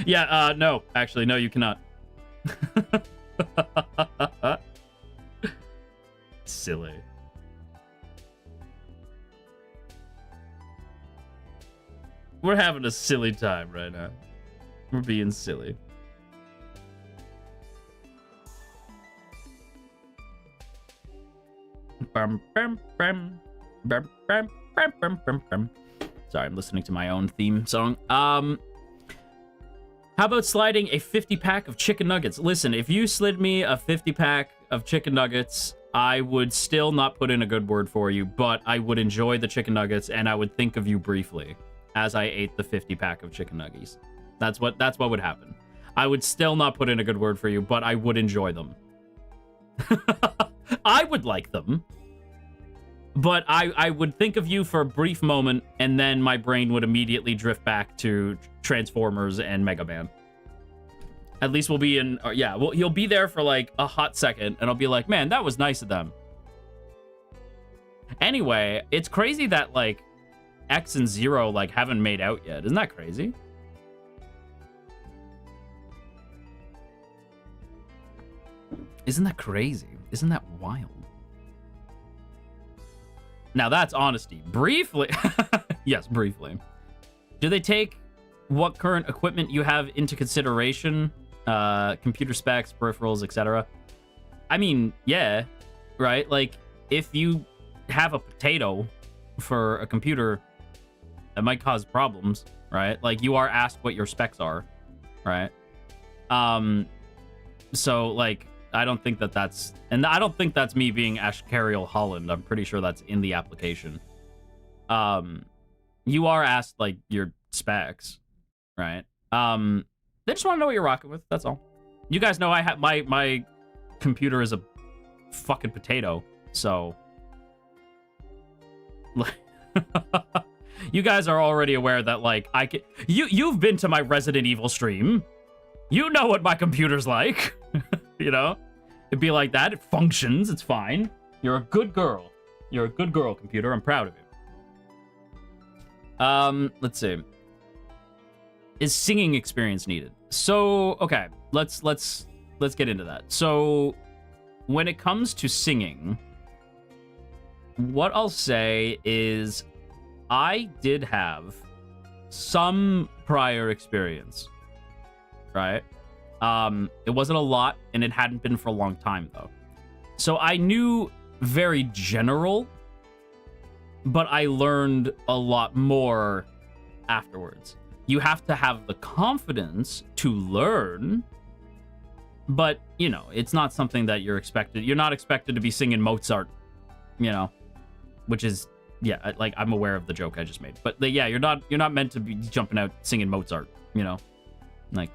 Yeah, no. Actually, no, you cannot. Silly. We're having a silly time right now. We're being silly. Sorry, I'm listening to my own theme song. How about sliding a 50-pack of chicken nuggets? Listen, if you slid me a 50-pack of chicken nuggets, I would still not put in a good word for you, but I would enjoy the chicken nuggets, and I would think of you briefly as I ate the 50-pack of chicken nuggies. That's what would happen. I would still not put in a good word for you, but I would enjoy them. I would like them, but I would think of you for a brief moment, and then my brain would immediately drift back to Transformers and Mega Man. At least we'll be in, yeah, well, you'll be there for like a hot second, and I'll be like, man, that was nice of them. Anyway, it's crazy that like X and Zero like haven't made out yet. Isn't that crazy? Isn't that crazy? Isn't that wild? Now that's honesty. Briefly. Yes, briefly. Do they take what current equipment you have into consideration? Computer specs, peripherals, etc. I mean, yeah, right? Like, if you have a potato for a computer, that might cause problems, right? Like, you are asked what your specs are, right? So, like, I don't think that that's... And I don't think that's me being Ashkariel Holland. I'm pretty sure that's in the application. You are asked, like, your specs, right? They just want to know what you're rocking with. That's all. You guys know I have my computer is a fucking potato, so you guys are already aware that like I can. You've been to my Resident Evil stream. You know what my computer's like. You know, it'd be like that. It functions. It's fine. You're a good girl. You're a good girl, computer. I'm proud of you. Let's see. Is singing experience needed? So, okay, let's get into that. So, when it comes to singing, what I'll say is I did have some prior experience, right? It wasn't a lot, and it hadn't been for a long time, though. So I knew very general, but I learned a lot more afterwards. You have to have the confidence to learn, but, you know, it's not something that you're expected. You're not expected to be singing Mozart, you know, which is, yeah, like, I'm aware of the joke I just made. But, yeah, you're not meant to be jumping out singing Mozart, you know? Like,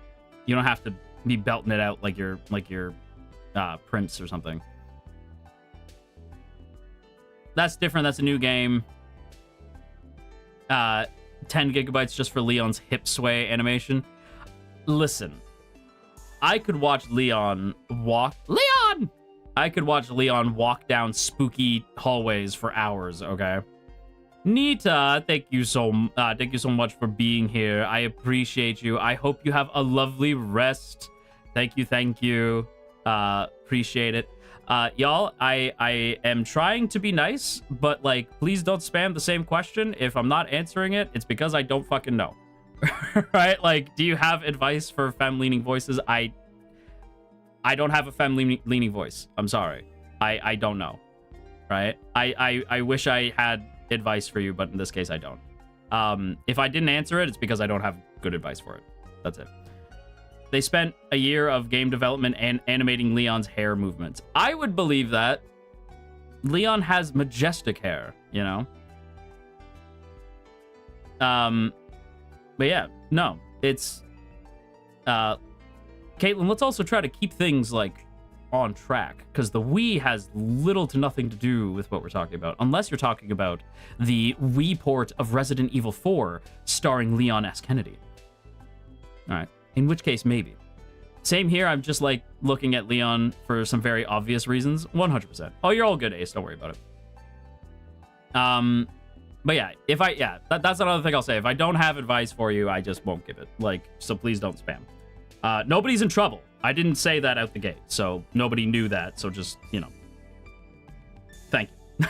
you don't have to be belting it out like you're Prince or something. That's different. That's a new game. 10 gigabytes just for Leon's hip sway animation. Listen, I could watch Leon walk... Leon! I could watch Leon walk down spooky hallways for hours, okay? Nita, thank you so much for being here. I appreciate you. I hope you have a lovely rest. Thank you. Appreciate it. Y'all, I am trying to be nice, but, like, please don't spam the same question. If I'm not answering it, it's because I don't fucking know. Right? Like, do you have advice for femme-leaning voices? I don't have a femme-leaning voice. I'm sorry. I don't know. Right? I wish I had advice for you, but in this case, I don't. If I didn't answer it, it's because I don't have good advice for it. That's it. They spent a year of game development and animating Leon's hair movements. I would believe that. Leon has majestic hair, you know? But yeah, no. It's... Caitlin, let's also try to keep things, like, on track, because the Wii has little to nothing to do with what we're talking about, unless you're talking about the Wii port of Resident Evil 4 starring Leon S. Kennedy. Alright, in which case, maybe. Same here, I'm just, like, looking at Leon for some very obvious reasons. 100%. Oh, you're all good, Ace, don't worry about it. But yeah, that's another thing I'll say. If I don't have advice for you, I just won't give it. Like, so please don't spam. Nobody's in trouble. I didn't say that out the gate, so nobody knew that, so just, you know. Thank you.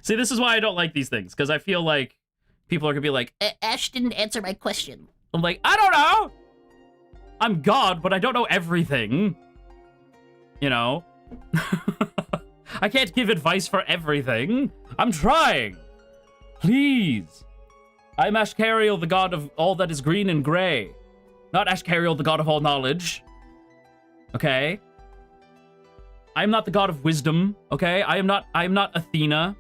See, this is why I don't like these things, because I feel like people are going to be like, Ash didn't answer my question. I'm like, I don't know! I'm God, but I don't know everything. You know? I can't give advice for everything. I'm trying. Please. I'm Ashkariel, the god of all that is green and gray. Not Ashkariel, the god of all knowledge. Okay? I am not the god of wisdom. Okay? I am not Athena.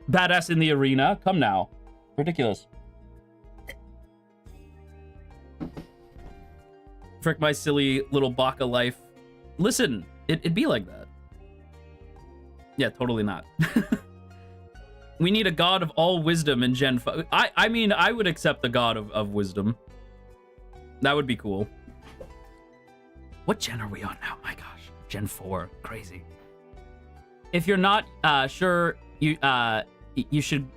Badass in the arena. Come now. Ridiculous. Frick my silly little baka life. Listen, it'd be like that. Yeah, totally not. We need a god of all wisdom in Gen 5. I mean, I would accept the god of wisdom. That would be cool. What gen are we on now? My gosh. Gen 4. Crazy. If you're not sure, you should...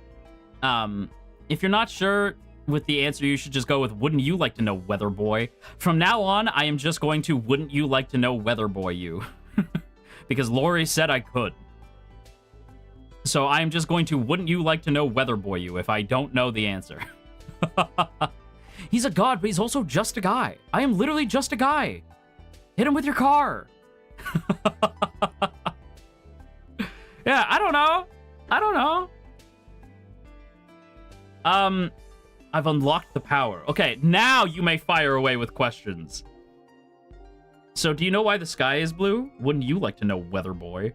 if you're not sure with the answer, you should just go with, wouldn't you like to know, Weather Boy? From now on, I am just going to, wouldn't you like to know, Weather Boy you? Because Lori said I could. So I am just going to, wouldn't you like to know, Weather Boy you, if I don't know the answer. He's a god, but he's also just a guy. I am literally just a guy. Hit him with your car. Yeah, I don't know. I don't know. I've unlocked the power. Okay, now you may fire away with questions. So, do you know why the sky is blue? Wouldn't you like to know, Weather Boy?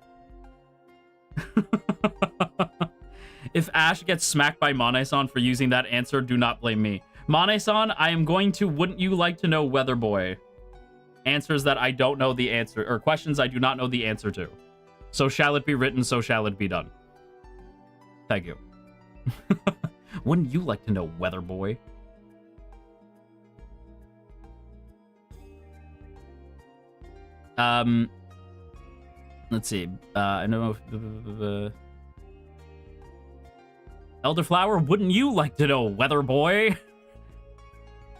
If Ash gets smacked by Mane-san for using that answer, do not blame me. Mane-san, I am going to, wouldn't you like to know, Weather Boy? Answers that I don't know the answer, or questions I do not know the answer to. So shall it be written, so shall it be done. Thank you. Wouldn't you like to know, Weather Boy? Let's see. I know. Elderflower, wouldn't you like to know, Weather Boy?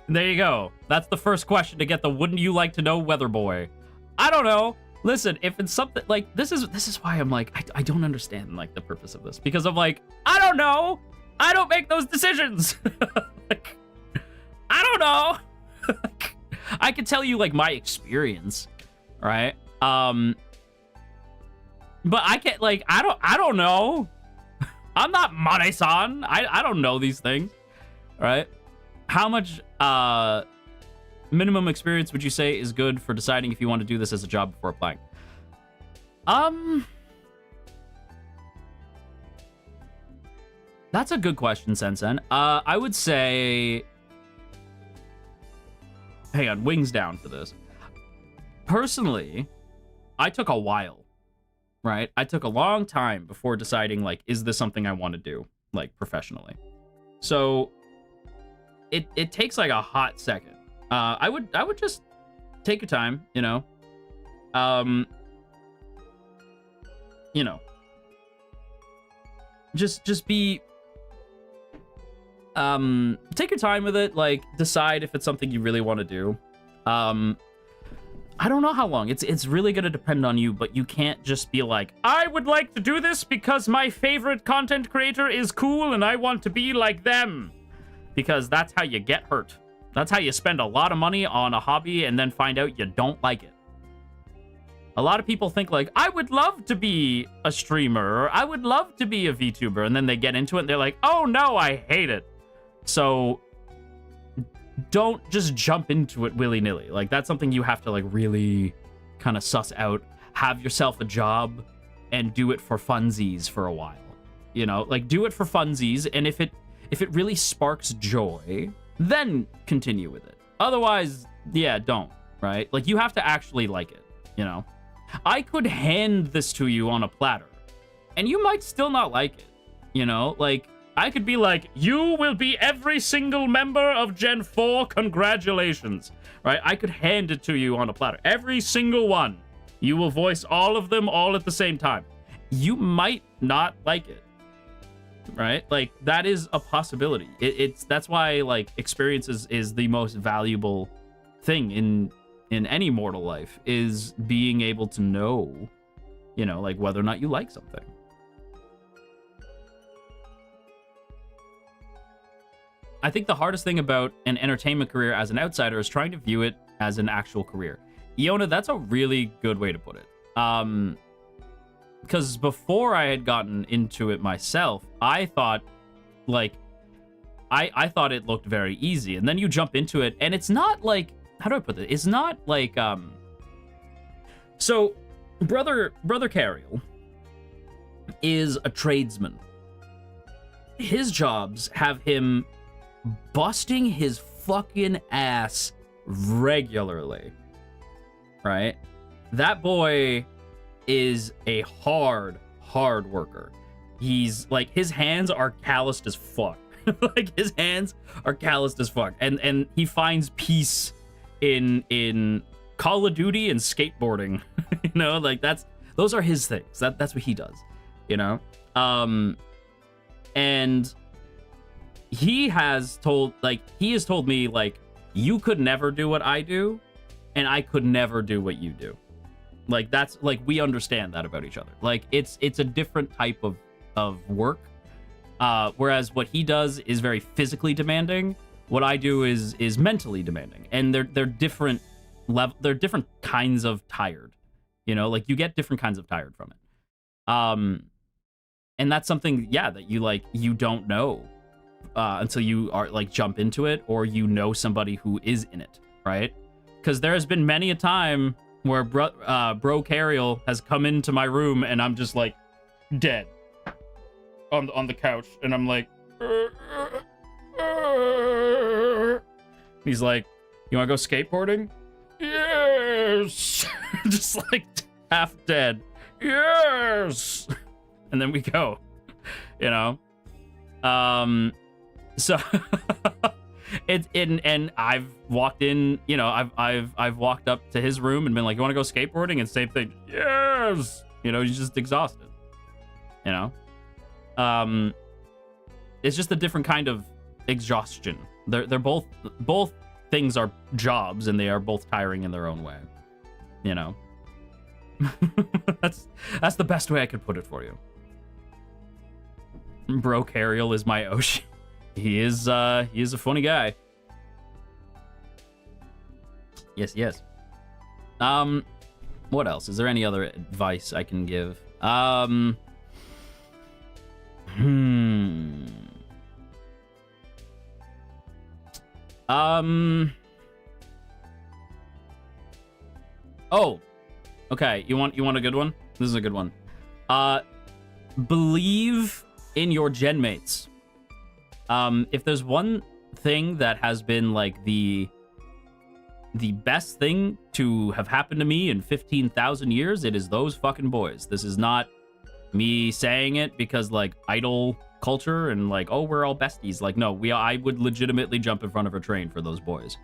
There you go. That's the first question to get the wouldn't you like to know, Weather Boy. I don't know. Listen, if it's something like this is why I'm like I don't understand like the purpose of this, because I'm like, I don't know. I don't make those decisions. Like, I don't know. I can tell you like my experience, right? But I can't like I don't know. I'm not Mane-san. I don't know these things. Right? How much minimum experience would you say is good for deciding if you want to do this as a job before applying? That's a good question, Sensen. I would say... Hang on, wings down for this. Personally, I took a while, right? I took a long time before deciding, like, is this something I want to do, like, professionally? So, it takes, like, a hot second. I would just take your time, you know? You know. Just be... take your time with it, like, decide if it's something you really want to do. I don't know how long. It's really gonna depend on you, but you can't just be like, I would like to do this because my favorite content creator is cool and I want to be like them. Because that's how you get hurt. That's how you spend a lot of money on a hobby and then find out you don't like it. A lot of people think like, I would love to be a streamer, or I would love to be a VTuber, and then they get into it and they're like, oh no, I hate it. So don't just jump into it willy-nilly. Like, that's something you have to like really kind of suss out, have yourself a job, and do it for funsies for a while. You know, like, do it for funsies, and if it really sparks joy, then continue with it. Otherwise, yeah, don't, right? Like, you have to actually like it, you know? I could hand this to you on a platter, and you might still not like it, you know? Like, I could be like, you will be every single member of Gen 4, congratulations, right? I could hand it to you on a platter. Every single one. You will voice all of them all at the same time. You might not like it, right? Like, that is a possibility. That's why, like, experience is the most valuable thing in any mortal life, is being able to know, you know, like, whether or not you like something. I think the hardest thing about an entertainment career as an outsider is trying to view it as an actual career. Iona, that's a really good way to put it. Because before I had gotten into it myself, I thought, like, I thought it looked very easy. And then you jump into it, and it's not like, how do I put it? It's not like, so Brother Ashkariel is a tradesman. His jobs have him busting his fucking ass regularly, right? That boy is a hard worker. He's like, his hands are calloused as fuck. Like, his hands are calloused as fuck, and he finds peace in Call of Duty and skateboarding. You know, like, those are his things. That's what he does, you know? And he has told me, like, you could never do what I do, and I could never do what you do. Like, that's, like, we understand that about each other. Like, it's a different type of work. Whereas what he does is very physically demanding. What I do is mentally demanding, and they're different level. They're different kinds of tired. You know, like, you get different kinds of tired from it. And that's something, yeah, that you don't know until you are, like, jump into it, or you know somebody who is in it, right? Because there has been many a time where bro Ashkariel has come into my room, and I'm just like dead on the couch, and I'm like, he's like, you want to go skateboarding? Yes. Just like half dead. Yes. And then we go, you know. So and I've walked in, you know, I've walked up to his room and been like, you want to go skateboarding? And same thing. Yes. You know, he's just exhausted, you know. It's just a different kind of exhaustion. They're both things are jobs, and they are both tiring in their own way, you know. That's the best way I could put it for you. Bro Ashkariel is my Oshi. He is a funny guy. Yes. What else? Is there any other advice I can give? Oh, okay. You want a good one? This is a good one. Believe in your gen mates. If there's one thing that has been like the best thing to have happened to me in 15,000 years, it is those fucking boys. This is not me saying it because, like, idol culture and like, oh, we're all besties. Like, no, I would legitimately jump in front of a train for those boys,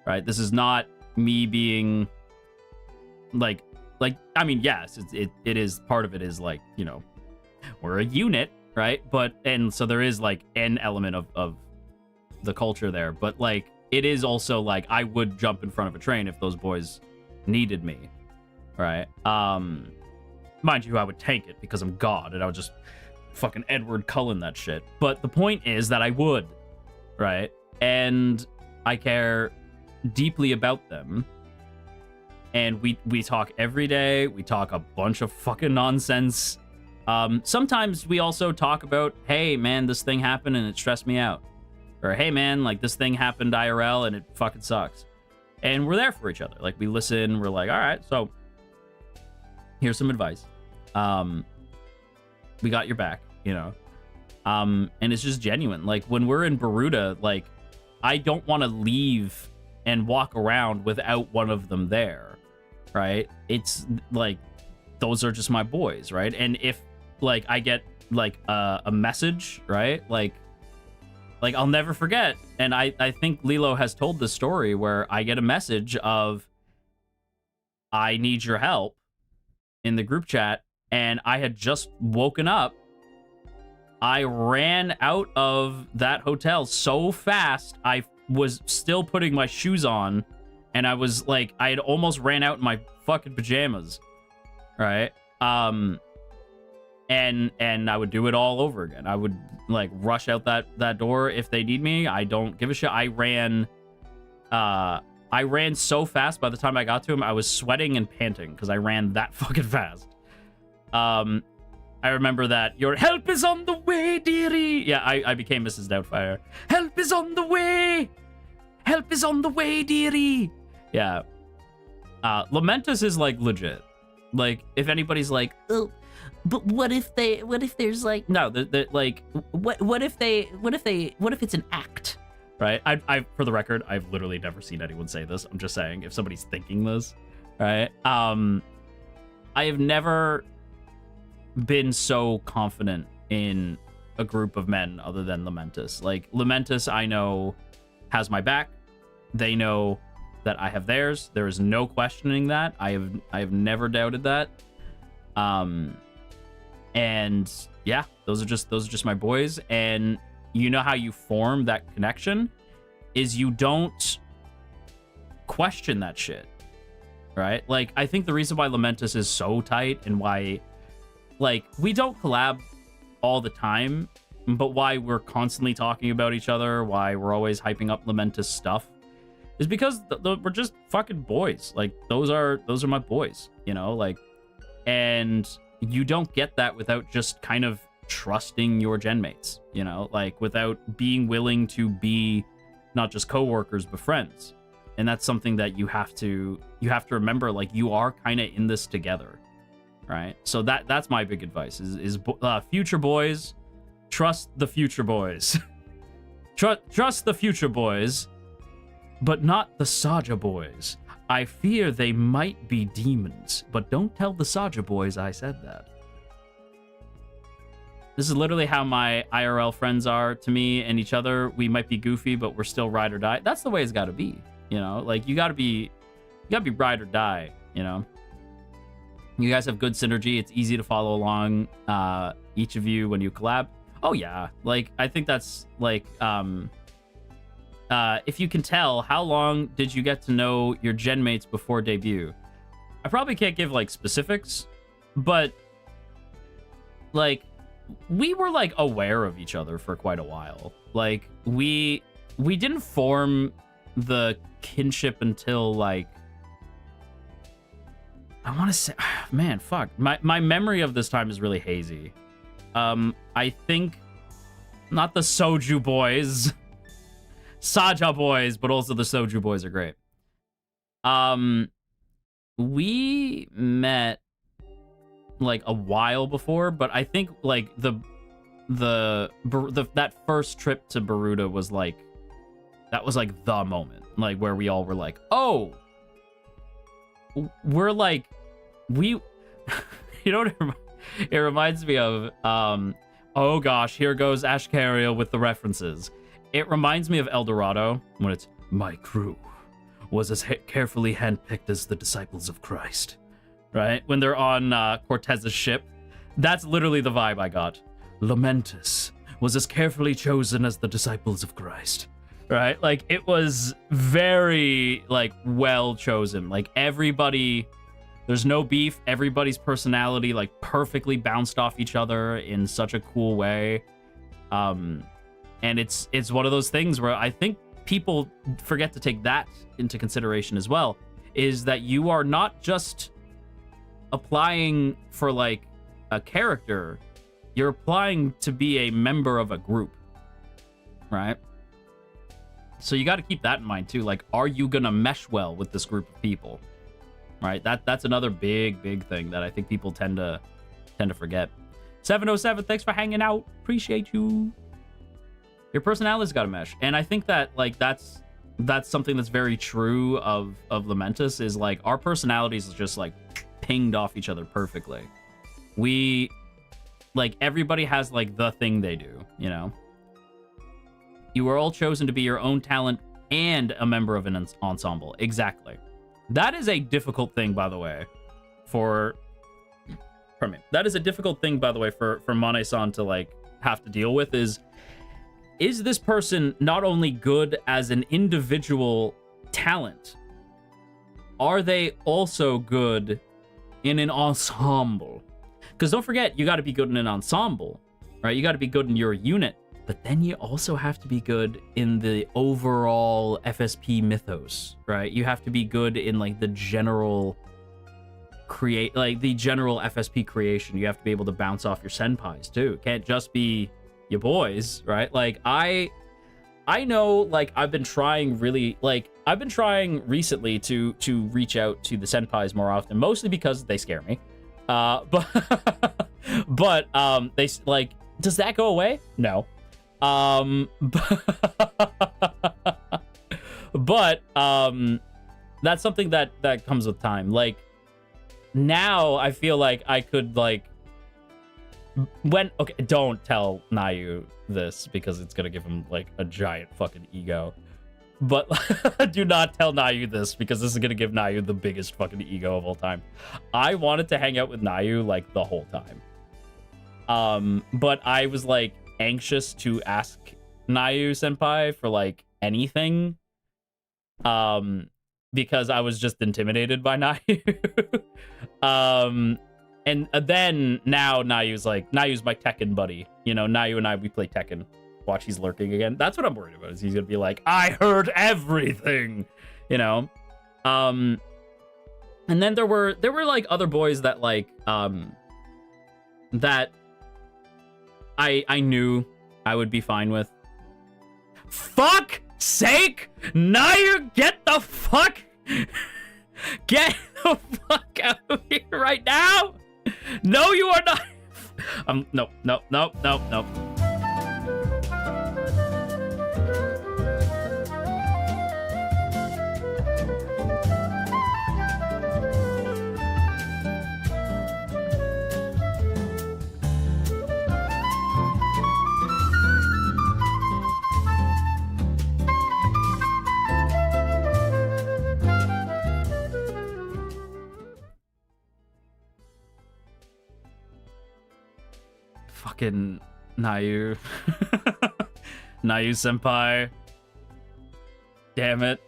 right? This is not me being like, I mean, yes, it is, part of it is like, you know, we're a unit, right? But, and so there is like an element of the culture there, but like, it is also like, I would jump in front of a train if those boys needed me, right? Mind you, I would tank it because I'm God, and I would just fucking Edward Cullen that shit. But the point is that I would, right? And I care deeply about them. and we talk every day. We talk a bunch of fucking nonsense. Sometimes we also talk about, hey man, this thing happened and it stressed me out, or hey man, like this thing happened IRL and it fucking sucks. And we're there for each other. Like we listen. We're like, all right, so here's some advice. We got your back, you know. And it's just genuine. Like when we're in Baruta, like I don't want to leave and walk around without one of them there, right? It's like those are just my boys, right? And if like I get like a message, right? Like I'll never forget. And I think Lilo has told this story where I get a message of, I need your help, in the group chat, and I had just woken up. I ran out of that hotel so fast, I was still putting my shoes on, and I was like, I had almost ran out in my fucking pajamas, right? And I would do it all over again. I would like rush out that door if they need me. I don't give a shit. I ran so fast. By the time I got to him, I was sweating and panting because I ran that fucking fast. I remember that your help is on the way, dearie. Yeah, I became Mrs. Doubtfire. Help is on the way. Help is on the way, dearie. Yeah. Lamentus is like legit. Like if anybody's like, Oh, but what if there's like no, like what if it's an act? right? I for the record, I've literally never seen anyone say this. I'm just saying if somebody's thinking this, right? I have never been so confident in a group of men other than Lamentus. Like Lamentus, I know has my back. They know that I have theirs. There is no questioning that. I have never doubted that. And yeah, those are just my boys. And you know how you form that connection is you don't question that shit, right? Like I think the reason why Lamentus is so tight and why like we don't collab all the time, but why we're constantly talking about each other, why we're always hyping up Lamentus stuff, is because we're just fucking boys. Like those are my boys, you know, like, and you don't get that without just kind of trusting your gen mates, you know, like without being willing to be not just coworkers but friends. And that's something that you have to remember, like you are kind of in this together, right? So that's my big advice is future boys, trust the future boys. Trust the future boys, but not the Saja boys. I fear they might be demons, but don't tell the Saja boys I said that. This is literally how my IRL friends are to me and each other. We might be goofy, but we're still ride or die. That's the way it's got to be, you know? Like, you gotta be ride or die, you know? You guys have good synergy. It's easy to follow along, each of you when you collab. Oh, yeah. Like, I think that's, like, if you can tell, how long did you get to know your gen mates before debut? I probably can't give, like, specifics, but, like, we were, like, aware of each other for quite a while. Like, we didn't form the kinship until, like, I want to say, man, fuck. My memory of this time is really hazy. I think not the Soju boys, Saja boys, but also the Soju boys are great. We met like a while before, but I think like that first trip to Baruta was like, that was like the moment, like where we all were like, oh, we're like, you know what it reminds me of? Oh gosh, here goes Ashkariel with the references. It reminds me of El Dorado when it's, my crew was as carefully handpicked as the disciples of Christ, right? When they're on Cortez's ship. That's literally the vibe I got. Lamentus was as carefully chosen as the disciples of Christ, right? Like, it was very, like, well chosen. Like, everybody, there's no beef. Everybody's personality, like, perfectly bounced off each other in such a cool way. And it's one of those things where I think people forget to take that into consideration as well. is that you are not just applying for like a character, you're applying to be a member of a group, right? So you got to keep that in mind too. Like, are you gonna mesh well with this group of people, right? That's another big thing that I think people tend to forget. 707, thanks for hanging out. Appreciate you. Your personality's got to mesh, and I think that like that's something that's very true of Lamentus, is like our personalities is just like pinged off each other perfectly. We like everybody has like the thing they do, you know. You were all chosen to be your own talent and a member of an ensemble. Exactly. That is a difficult thing, by the way, for that is a difficult thing, by the way, for Mane-san to like have to deal with. Is this person not only good as an individual talent, are they also good in an ensemble? Because don't forget, you got to be good in an ensemble, right? You got to be good in your unit, but then you also have to be good in the overall FSP mythos, right? You have to be good in like the general general FSP creation. You have to be able to bounce off your senpais too. It can't just be your boys, right? Like I know, like I've been trying recently to reach out to the senpais more often, mostly because they scare me. But they like, does that go away? No. But that's something that comes with time. Like now I feel like I could like okay, don't tell Nayu this because it's gonna give him like a giant fucking ego. But do not tell Nayu this because this is gonna give Nayu the biggest fucking ego of all time. I wanted to hang out with Nayu like the whole time. But I was like anxious to ask Nayu senpai for like anything. Because I was just intimidated by Nayu. And then now Nayu's my Tekken buddy. You know, Nayu and I, we play Tekken. Watch, he's lurking again. That's what I'm worried about, is he's gonna be like, I heard everything, you know? And then there were like other boys that like, that I knew I would be fine with. Fuck sake! Nayu, get the fuck out of here right now! No, you are not. No. Fucking Nayu. Nayu senpai. Damn it.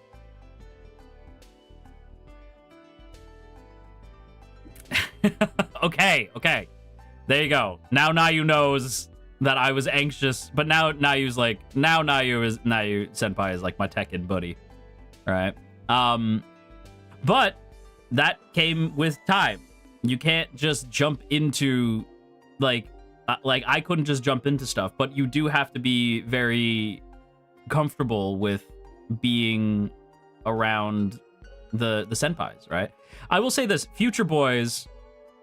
Okay. There you go. Now Nayu knows that I was anxious, but now Nayu senpai is like my Tekken buddy. Right? But that came with time. You can't just jump into like I couldn't just jump into stuff, but you do have to be very comfortable with being around the senpais, right? I will say this, future boys,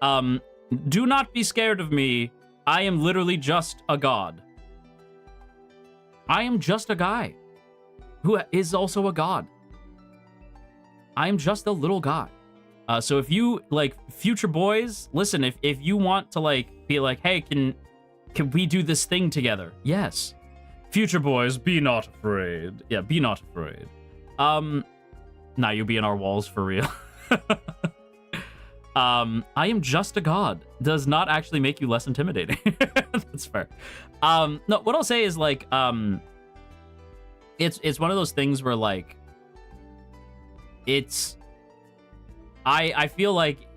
do not be scared of me. I am literally just a god. I am just a guy who is also a god. I am just a little guy. So if you like future boys, listen, if you want to like be like, hey, can we do this thing together? Yes. Future boys, be not afraid. Yeah, be not afraid. Now you be in our walls for real. I am just a god does not actually make you less intimidating. That's fair. No, what I'll say is like, it's one of those things where like, I feel like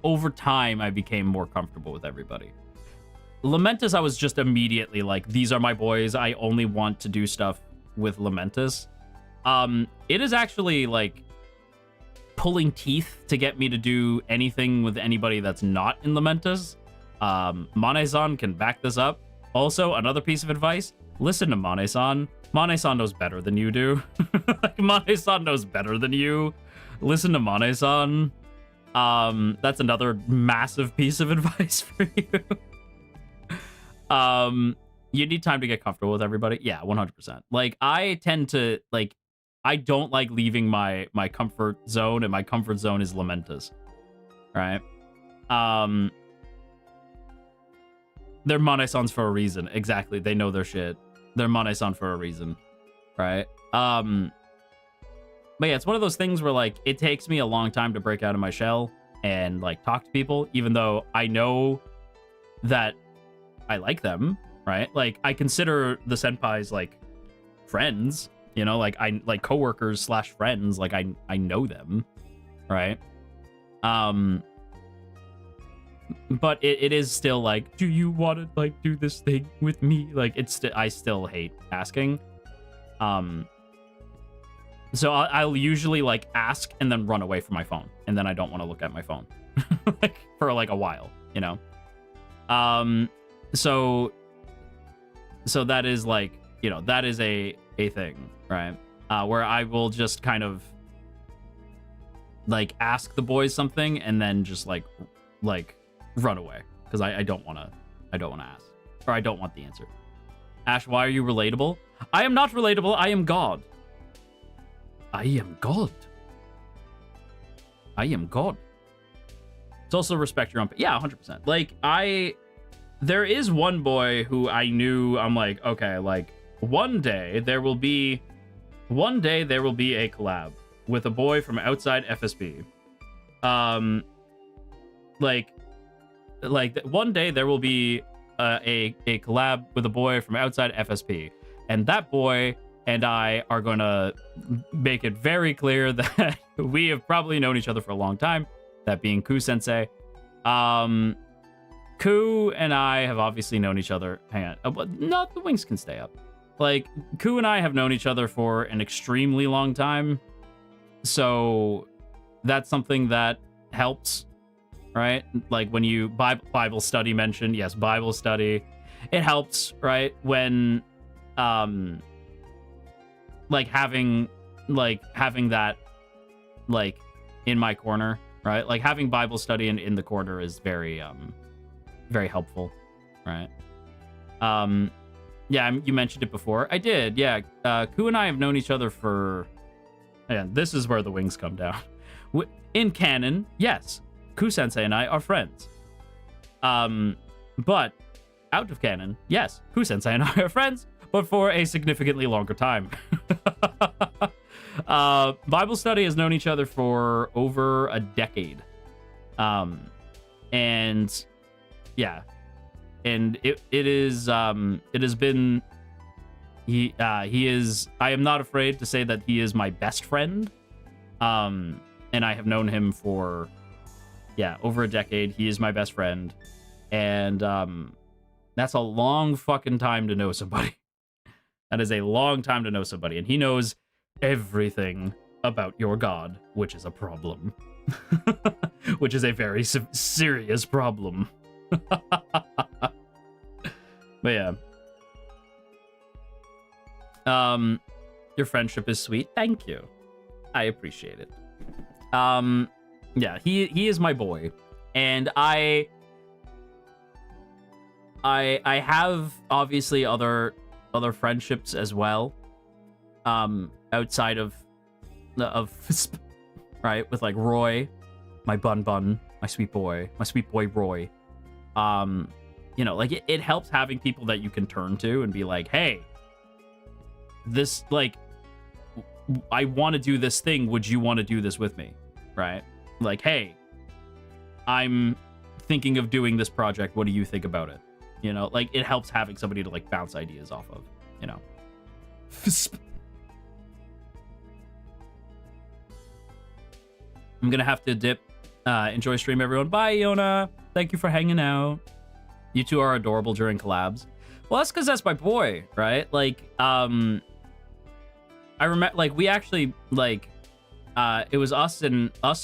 over time I became more comfortable with everybody. Lamentus, I was just immediately like, these are my boys. I only want to do stuff with Lamentus. It is actually like, pulling teeth to get me to do anything with anybody that's not in Lamentus. Mane-san can back this up. Also, another piece of advice, listen to Mane-san. Mane-san knows better than you do. Like, Mane-san knows better than you. Listen to Mane-san. That's another massive piece of advice for you. You need time to get comfortable with everybody. Yeah, 100%. Like, I tend to, like, I don't like leaving my comfort zone, and my comfort zone is Lamentus. Right? They're Mane-sans for a reason. Exactly. They know their shit. They're Mane-san for a reason. Right? But yeah, it's one of those things where, like, it takes me a long time to break out of my shell and, like, talk to people, even though I know that I like them, right? Like, I consider the senpais, like, friends, you know? Like, I like coworkers / friends. Like, I know them, right? But it is still, like, do you want to, like, do this thing with me? Like, it's I still hate asking. So I'll usually, like, ask and then run away from my phone, and then I don't want to look at my phone like for like a while, you know. So that is, like, you know, that is a thing, right? Where I will just kind of, like, ask the boys something and then just like run away because I don't want to ask, or I don't want the answer. Ash, why are you relatable? I am not relatable. I am God. I am God. I am God. It's also respect your own. Yeah, 100%. Like, there is one boy who I knew, I'm like, okay, like, one day there will be a collab with a boy from outside FSB. Like one day there will be a collab with a boy from outside FSP, and that boy and I are going to make it very clear that we have probably known each other for a long time, that being Ku-sensei. Ku and I have obviously known each other. Hang on. No, the wings can stay up. Like, Ku and I have known each other for an extremely long time. So that's something that helps, right? Like, when you Bible study mentioned, yes, Bible study, it helps, right? When, like, having that, like, in my corner, right? Like, having Bible study in the corner is very, very helpful, right? Yeah, you mentioned it before. I did, yeah. Ku and I have known each other for... And this is where the wings come down. In canon, yes, Ku-sensei and I are friends. But out of canon, yes, Ku-sensei and I are friends, but for a significantly longer time. Bible study has known each other for over a decade. And yeah, and it has been, he is, I am not afraid to say that he is my best friend. And I have known him for, yeah, over a decade. He is my best friend. And that's a long fucking time to know somebody. That is a long time to know somebody. And he knows everything about your god, which is a problem. Which is a very serious problem. But yeah. Your friendship is sweet. Thank you. I appreciate it. Yeah, he is my boy. And I have obviously other friendships as well. Outside of right, with, like, Roy, my bun, my sweet boy Roy. You know, like, it helps having people that you can turn to and be like, hey, this, like, I want to do this thing. Would you want to do this with me? Right? Like, hey, I'm thinking of doing this project. What do you think about it? You know, like, it helps having somebody to, like, bounce ideas off of, you know. I'm gonna have to dip. Enjoy stream, everyone. Bye, Iona. Thank you for hanging out. You two are adorable during collabs. Well, that's because that's my boy, right? Like, I remember, like, we actually, like, it was us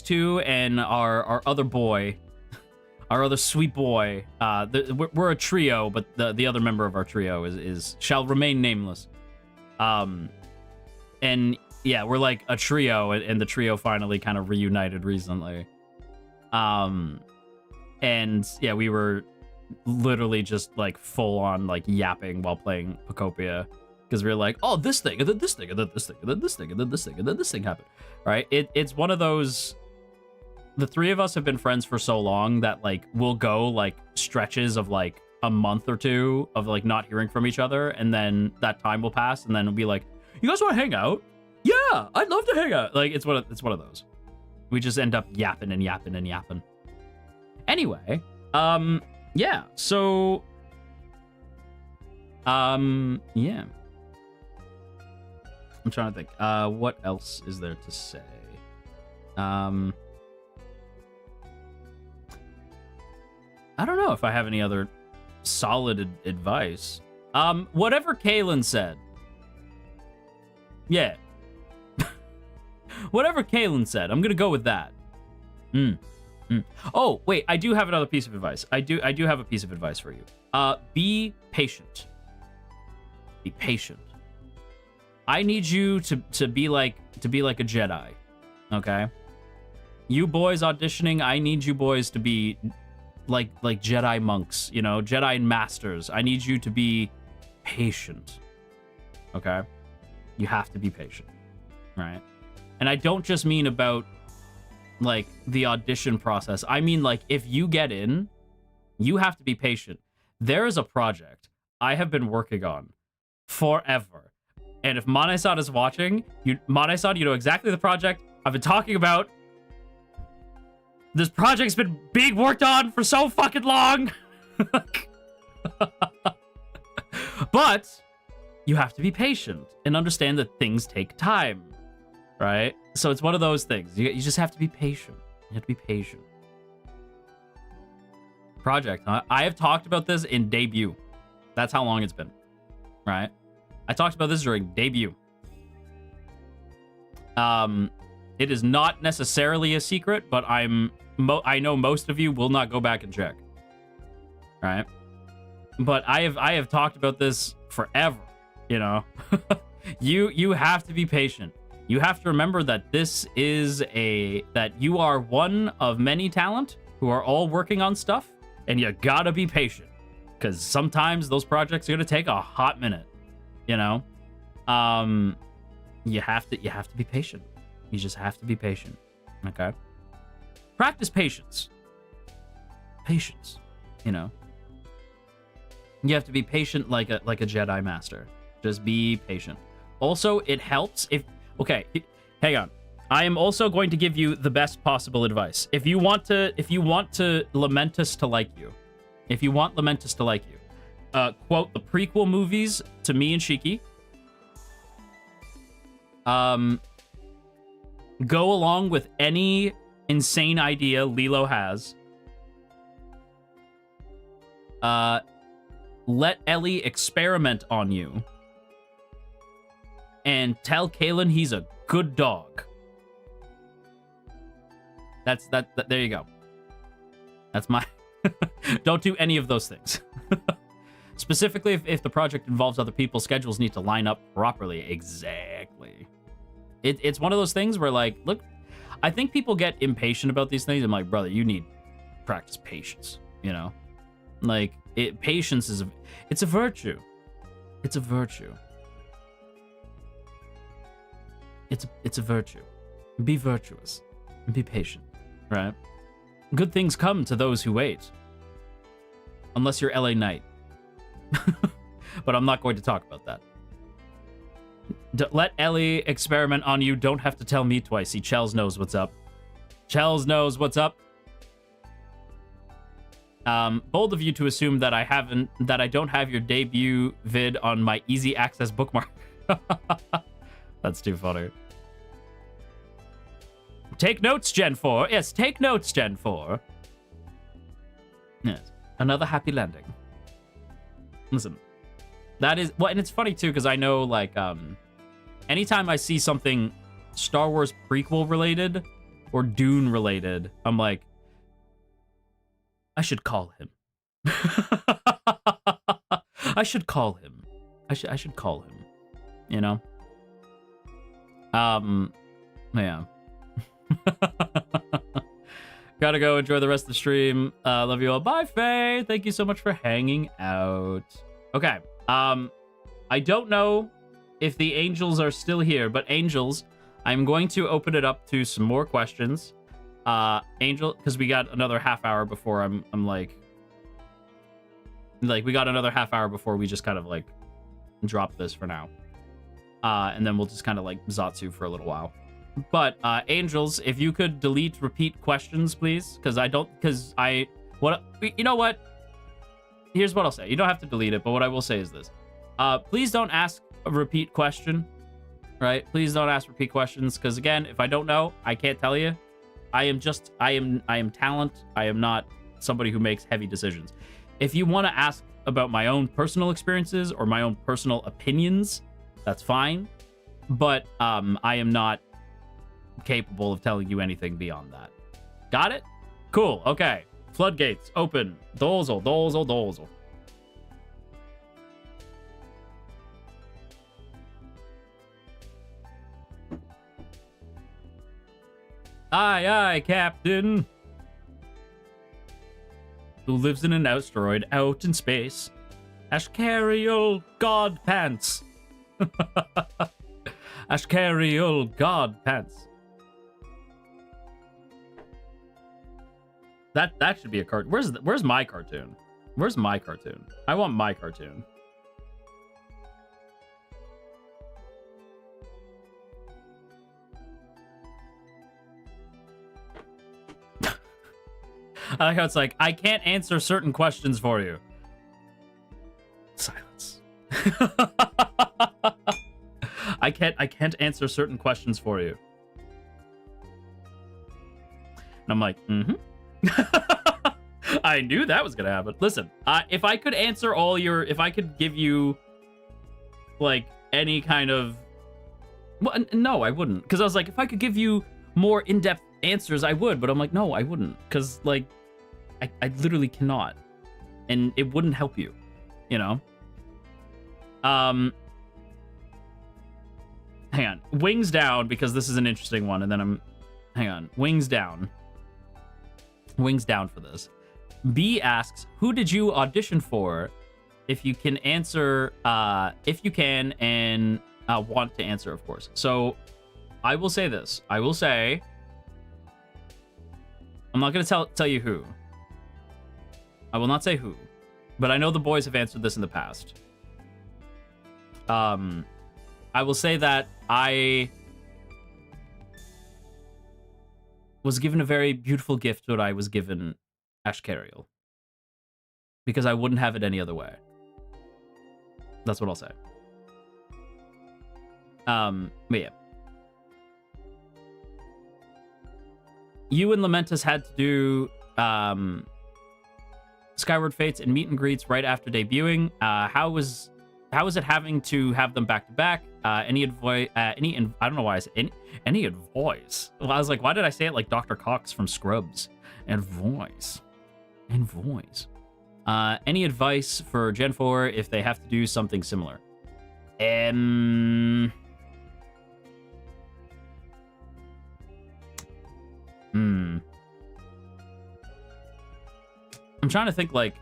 two and our other boy, our other sweet boy. We're a trio, but the other member of our trio is shall remain nameless. And yeah, we're like a trio, and the trio finally kind of reunited recently. And yeah, we were literally just like full on like yapping while playing Pocopia, because we were like, oh, this thing, and then this thing, and then this thing, and then this thing, and then this thing, and then this thing happened, right? It's one of those. The three of us have been friends for so long that like we'll go like stretches of like a month or two of like not hearing from each other, and then that time will pass, and then it'll be like, you guys want to hang out? Yeah, I'd love to hang out. Like it's one of those. We just end up yapping and yapping and yapping. Anyway, yeah. So, yeah. I'm trying to think. What else is there to say? I don't know if I have any other solid advice. Whatever Kaylin said. Yeah. Whatever Kaylin said, I'm gonna go with that. Oh, wait, I do have another piece of advice. I do have a piece of advice for you. Be patient. Be patient. I need you to be like a Jedi. Okay? You boys auditioning, I need you boys to be like Jedi monks, you know, Jedi masters. I need you to be patient. Okay? You have to be patient. Right? And I don't just mean about like the audition process. I mean, like, if you get in, you have to be patient. There is a project I have been working on forever. And if Mane-san is watching, Mane-san, you know exactly the project I've been talking about. This project's been being worked on for so fucking long. But you have to be patient and understand that things take time. Right? So it's one of those things. You just have to be patient. You have to be patient. Project, huh? I have talked about this in debut. That's how long it's been. Right? I talked about this during debut. It is not necessarily a secret, but I know most of you will not go back and check. Right? But I have talked about this forever, you know. You have to be patient. You have to remember that this is that you are one of many talent who are all working on stuff, and you gotta be patient, because sometimes those projects are gonna take a hot minute, you know. You have to be patient. You just have to be patient. Okay. Practice patience. Patience, you know. You have to be patient like a Jedi master. Just be patient. Also, it helps if. Okay, hang on. I am also going to give you the best possible advice. If you want Lamentus to like you, quote the prequel movies to me and Shiki. Go along with any insane idea Lilo has. Let Ellie experiment on you. And tell Kaylin he's a good dog. That's that. There you go. That's my. Don't do any of those things. Specifically, if the project involves other people, schedules need to line up properly. Exactly. It's one of those things where, like, look, I think people get impatient about these things. I'm like, brother, you need to practice patience. You know, like patience is it's a virtue. It's a virtue. It's a virtue. Be virtuous. Be patient, right? Good things come to those who wait. Unless you're LA Knight. But I'm not going to talk about that. Let Ellie experiment on you. Don't have to tell me twice. See, Chels knows what's up. Chels knows what's up. Bold of you to assume that I don't have your debut vid on my easy access bookmark. That's too funny. Take notes, Gen 4. Yes, take notes, Gen 4. Yes. Another happy landing. Listen. That is... Well, and it's funny, too, because I know, like, anytime I see something Star Wars prequel related or Dune related, I'm like, I should call him. I should call him. I should call him. You know? Yeah. Gotta go enjoy the rest of the stream. Love you all. Bye, Faye. Thank you so much for hanging out. Okay. I don't know if the angels are still here, but angels, I'm going to open it up to some more questions. Angel, because we got another half hour before I'm like we got another half hour before we just kind of like drop this for now. And then we'll just kind of like Zatsu for a little while. But angels, if you could delete repeat questions, please, because you know what? Here's what I'll say. You don't have to delete it, but what I will say is this. Please don't ask a repeat question, right? Please don't ask repeat questions, because again, if I don't know, I can't tell you. I am talent. I am not somebody who makes heavy decisions. If you want to ask about my own personal experiences or my own personal opinions, that's fine. But I am not capable of telling you anything beyond that. Got it? Cool. Okay. Floodgates open. Dozo. Aye, aye, Captain. Who lives in an asteroid out in space. Ashkariel God Pants. Ashkariel God Pants. That should be a card. Where's my cartoon? Where's my cartoon? I want my cartoon. I like how it's like, I can't answer certain questions for you. Silence. I can't answer certain questions for you. And I'm like, I knew that was gonna happen. Listen, if I could answer if I could give you like any kind of, well, no, I wouldn't, because I was like, if I could give you more in-depth answers, I would, but I'm like, no, I wouldn't, because like, I literally cannot, and it wouldn't help you, you know. Hang on, wings down, because this is an interesting one, and then hang on, wings down for this. B asks, who did you audition for? If you can answer, if you can, and want to answer, of course. So I will say this. I will say, I'm not going to tell you who. I will not say who, but I know the boys have answered this in the past. I will say that I was given a very beautiful gift when I was given Ashkariel, because I wouldn't have it any other way. That's what I'll say. But yeah. You and Lamentus had to do Skyward Fates and meet and greets right after debuting. How was it having to have them back to back? Any advice? I don't know why I said any advice. Well, I was like, why did I say it like Dr. Cox from Scrubs? And voice. Any advice for Gen 4 if they have to do something similar? I'm trying to think like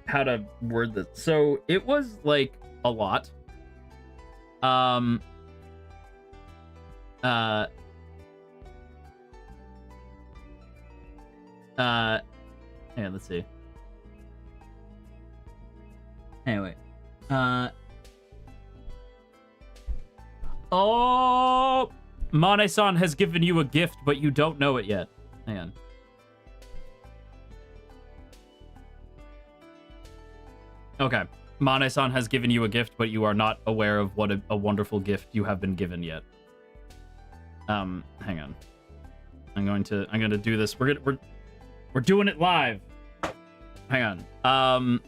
how to word this. So it was like a lot. Yeah, let's see. Anyway, oh, Mane-san has given you a gift, but you don't know it yet. Hang on. Okay. Mane-san has given you a gift, but you are not aware of what a wonderful gift you have been given yet. Hang on. I'm gonna do this. We're doing it live. Hang on.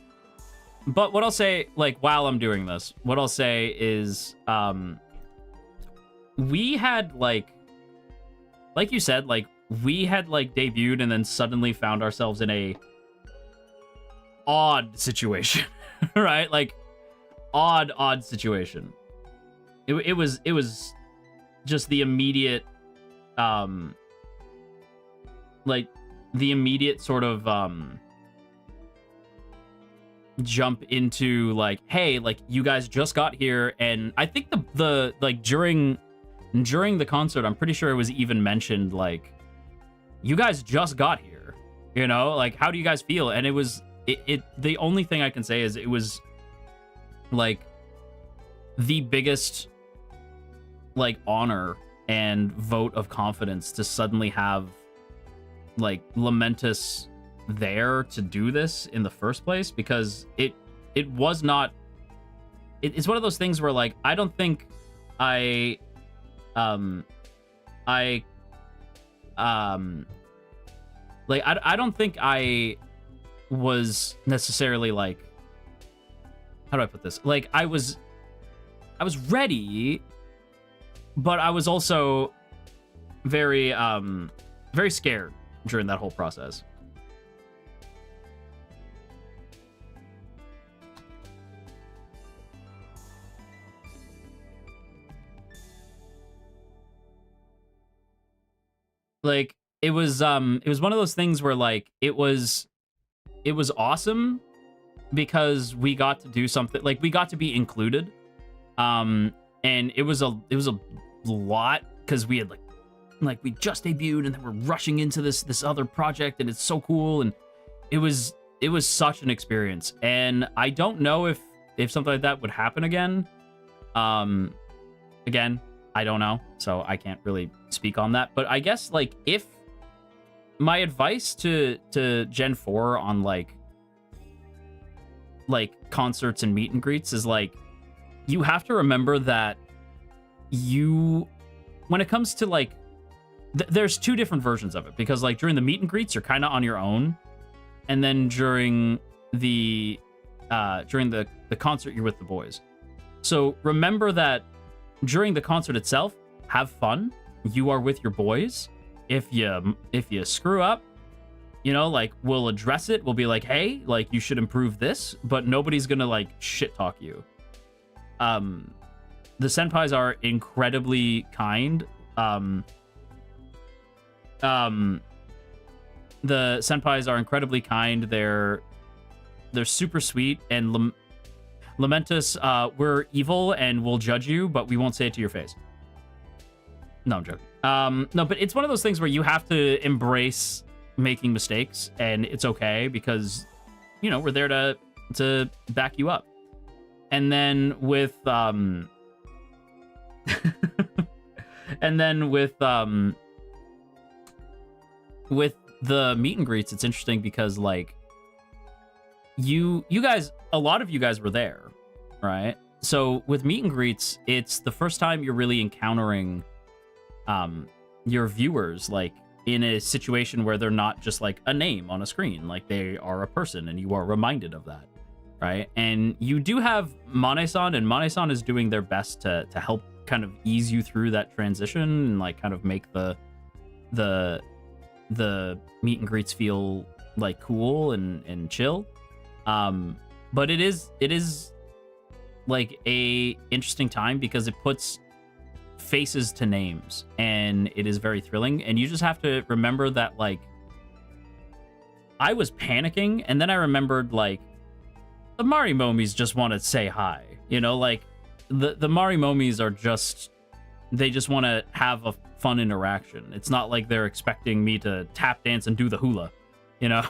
But what I'll say, like, while I'm doing this, what I'll say is, we had like you said, like we had like debuted and then suddenly found ourselves in a odd situation, right? Like odd situation. It was just the immediate like the immediate sort of jump into like, hey, like you guys just got here. And I think the like during the concert, I'm pretty sure it was even mentioned like, you guys just got here, you know, like how do you guys feel? And it was the only thing I can say is it was like the biggest like honor and vote of confidence to suddenly have like Lamentus there to do this in the first place, because it was not it's one of those things where like I don't think I don't think I was necessarily like, how do I put this? Like I was ready, but I was also very very scared during that whole process. Like it was one of those things where like it was awesome because we got to do something, like we got to be included, and it was a lot because we had like we just debuted and then we're rushing into this other project and it's so cool, and it was such an experience. And I don't know if something like that would happen again. Again, I don't know, so I can't really speak on that. But I guess like if my advice to Gen 4 on like concerts and meet and greets is like, you have to remember that when it comes to like there's two different versions of it, because like during the meet and greets you're kind of on your own, and then during the concert you're with the boys. So remember that during the concert itself, have fun. You are with your boys. If you screw up, you know, like we'll address it. We'll be like, hey, like you should improve this, but nobody's gonna like shit talk you. The senpais are incredibly kind. The senpais are incredibly kind. They're super sweet, and Lamentus, we're evil and we'll judge you, but we won't say it to your face. No, I'm joking. No, but it's one of those things where you have to embrace making mistakes, and it's okay because, you know, we're there to back you up. And then with and then with the meet and greets, it's interesting because like you guys, a lot of you guys were there, right? So with meet and greets, it's the first time you're really encountering your viewers like in a situation where they're not just like a name on a screen, like they are a person, and you are reminded of that, right? And you do have Mane-san, and Mane-san is doing their best to help kind of ease you through that transition and like kind of make the meet and greets feel like cool and chill. But it is like a interesting time because it puts faces to names, and it is very thrilling. And you just have to remember that like I was panicking, and then I remembered like the Marimomies just want to say hi, you know, like the Marimomies are just, they just want to have a fun interaction. It's not like they're expecting me to tap dance and do the hula, you know.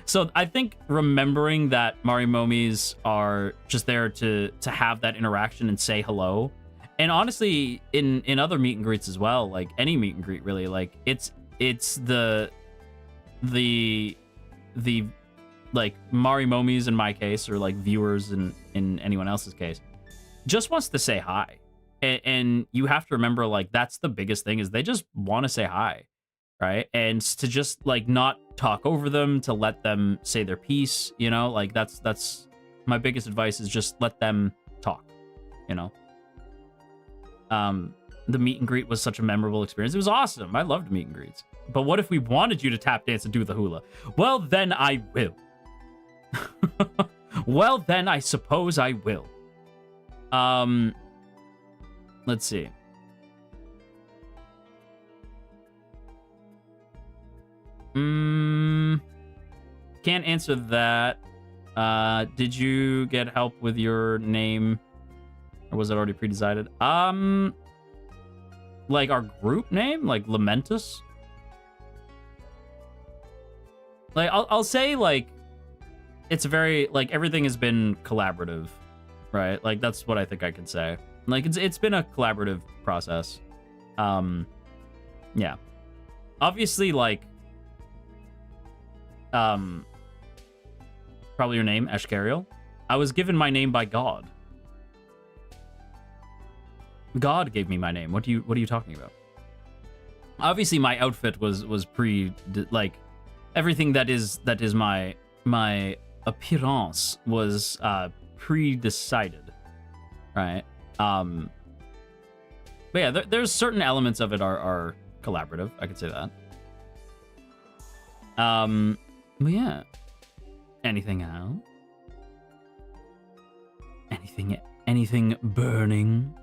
So I think remembering that Marimomies are just there to have that interaction and say hello. And honestly, in other meet and greets as well, like any meet and greet really, like it's the like Marimomies in my case, or like viewers in anyone else's case, just wants to say hi. And you have to remember, like, that's the biggest thing, is they just want to say hi, right? And to just like not talk over them, to let them say their piece, you know, like that's my biggest advice, is just let them talk, you know. the meet and greet was such a memorable experience. It was awesome. I loved meet and greets. But what if we wanted you to tap dance and do the hula? Well, then I will. Well, then I suppose I will. Let's see. Can't answer that. Did you get help with your name? Or was it already pre-decided? Like our group name? Like Lamentus? Like, I'll say, like, it's very, like, everything has been collaborative, right? Like, that's what I think I could say. Like, it's been a collaborative process. Yeah. Obviously, like, probably your name, Ashkariel. I was given my name by God. God gave me my name. What are you talking about? Obviously, my outfit was like everything that is my appearance was pre-decided, right? But yeah, there's certain elements of it are collaborative. I could say that. But yeah. Anything else? Anything burning?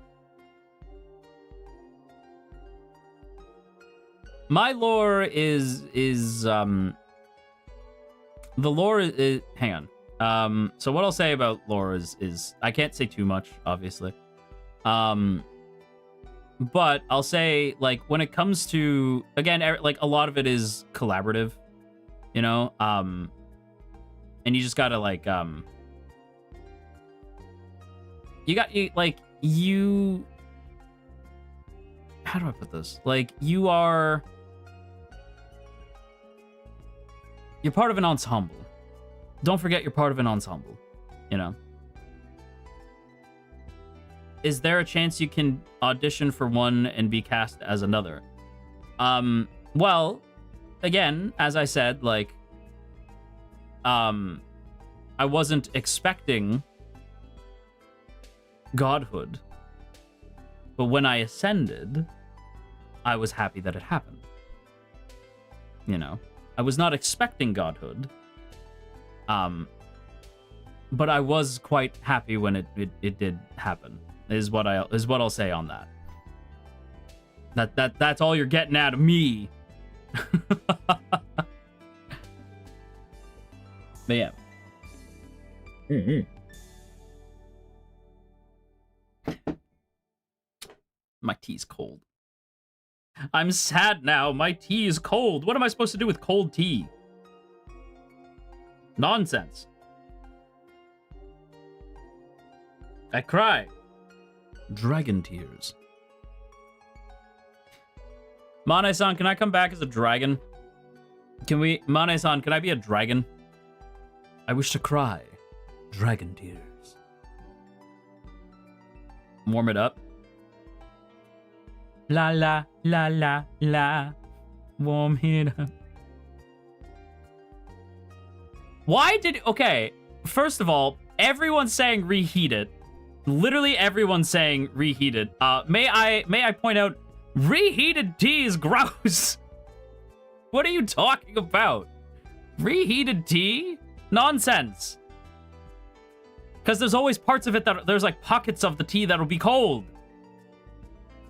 My lore is the lore is hang on. So what I'll say about lore is I can't say too much, obviously. But I'll say, like, when it comes to, again, like, a lot of it is collaborative, you know? And you just gotta, like, how do I put this? Like, you're part of an ensemble. Don't forget you're part of an ensemble, you know? Is there a chance you can audition for one and be cast as another? Well, again, as I said, like, I wasn't expecting godhood, but when I ascended, I was happy that it happened. You know? I was not expecting godhood, but I was quite happy when it did happen. Is what I'll say on that. That's all you're getting out of me. But yeah. My tea's cold. I'm sad now. My tea is cold. What am I supposed to do with cold tea? Nonsense. I cry. Dragon tears. Mane-san, can I come back as a dragon? Mane-san, can I be a dragon? I wish to cry. Dragon tears. Warm it up. La la la la la. Warm it up. Why did... Okay, first of all, everyone's saying reheat it. Literally everyone's saying reheat it. May I point out, reheated tea is gross. What are you talking about? Reheated tea? Nonsense. Because there's always parts of it that there's like pockets of the tea that'll be cold.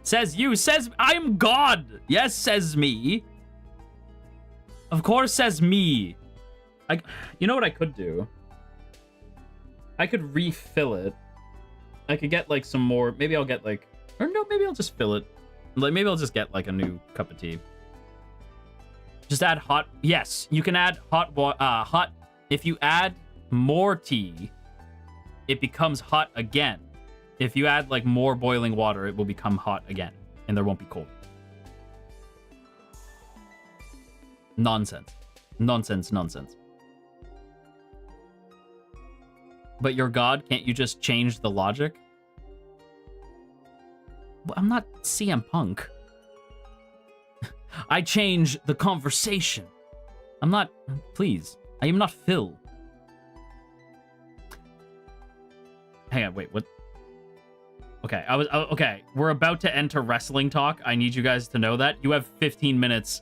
Says you. Says I'm God. Yes, says me. Of course, says me. You know what I could do? I could refill it. I could get like some more. Maybe I'll get like, or no, maybe I'll just fill it. Like maybe I'll just get like a new cup of tea. Just add hot. Yes, you can add hot water. Hot. If you add more tea, it becomes hot again. If you add like more boiling water, it will become hot again, and there won't be cold. Nonsense. Nonsense. Nonsense. But you're God, can't you just change the logic? Well, I'm not CM Punk. I change the conversation. I'm not... Please. I am not Phil. Hang on, wait, what? Okay, okay. We're about to enter wrestling talk. I need you guys to know that. You have 15 minutes.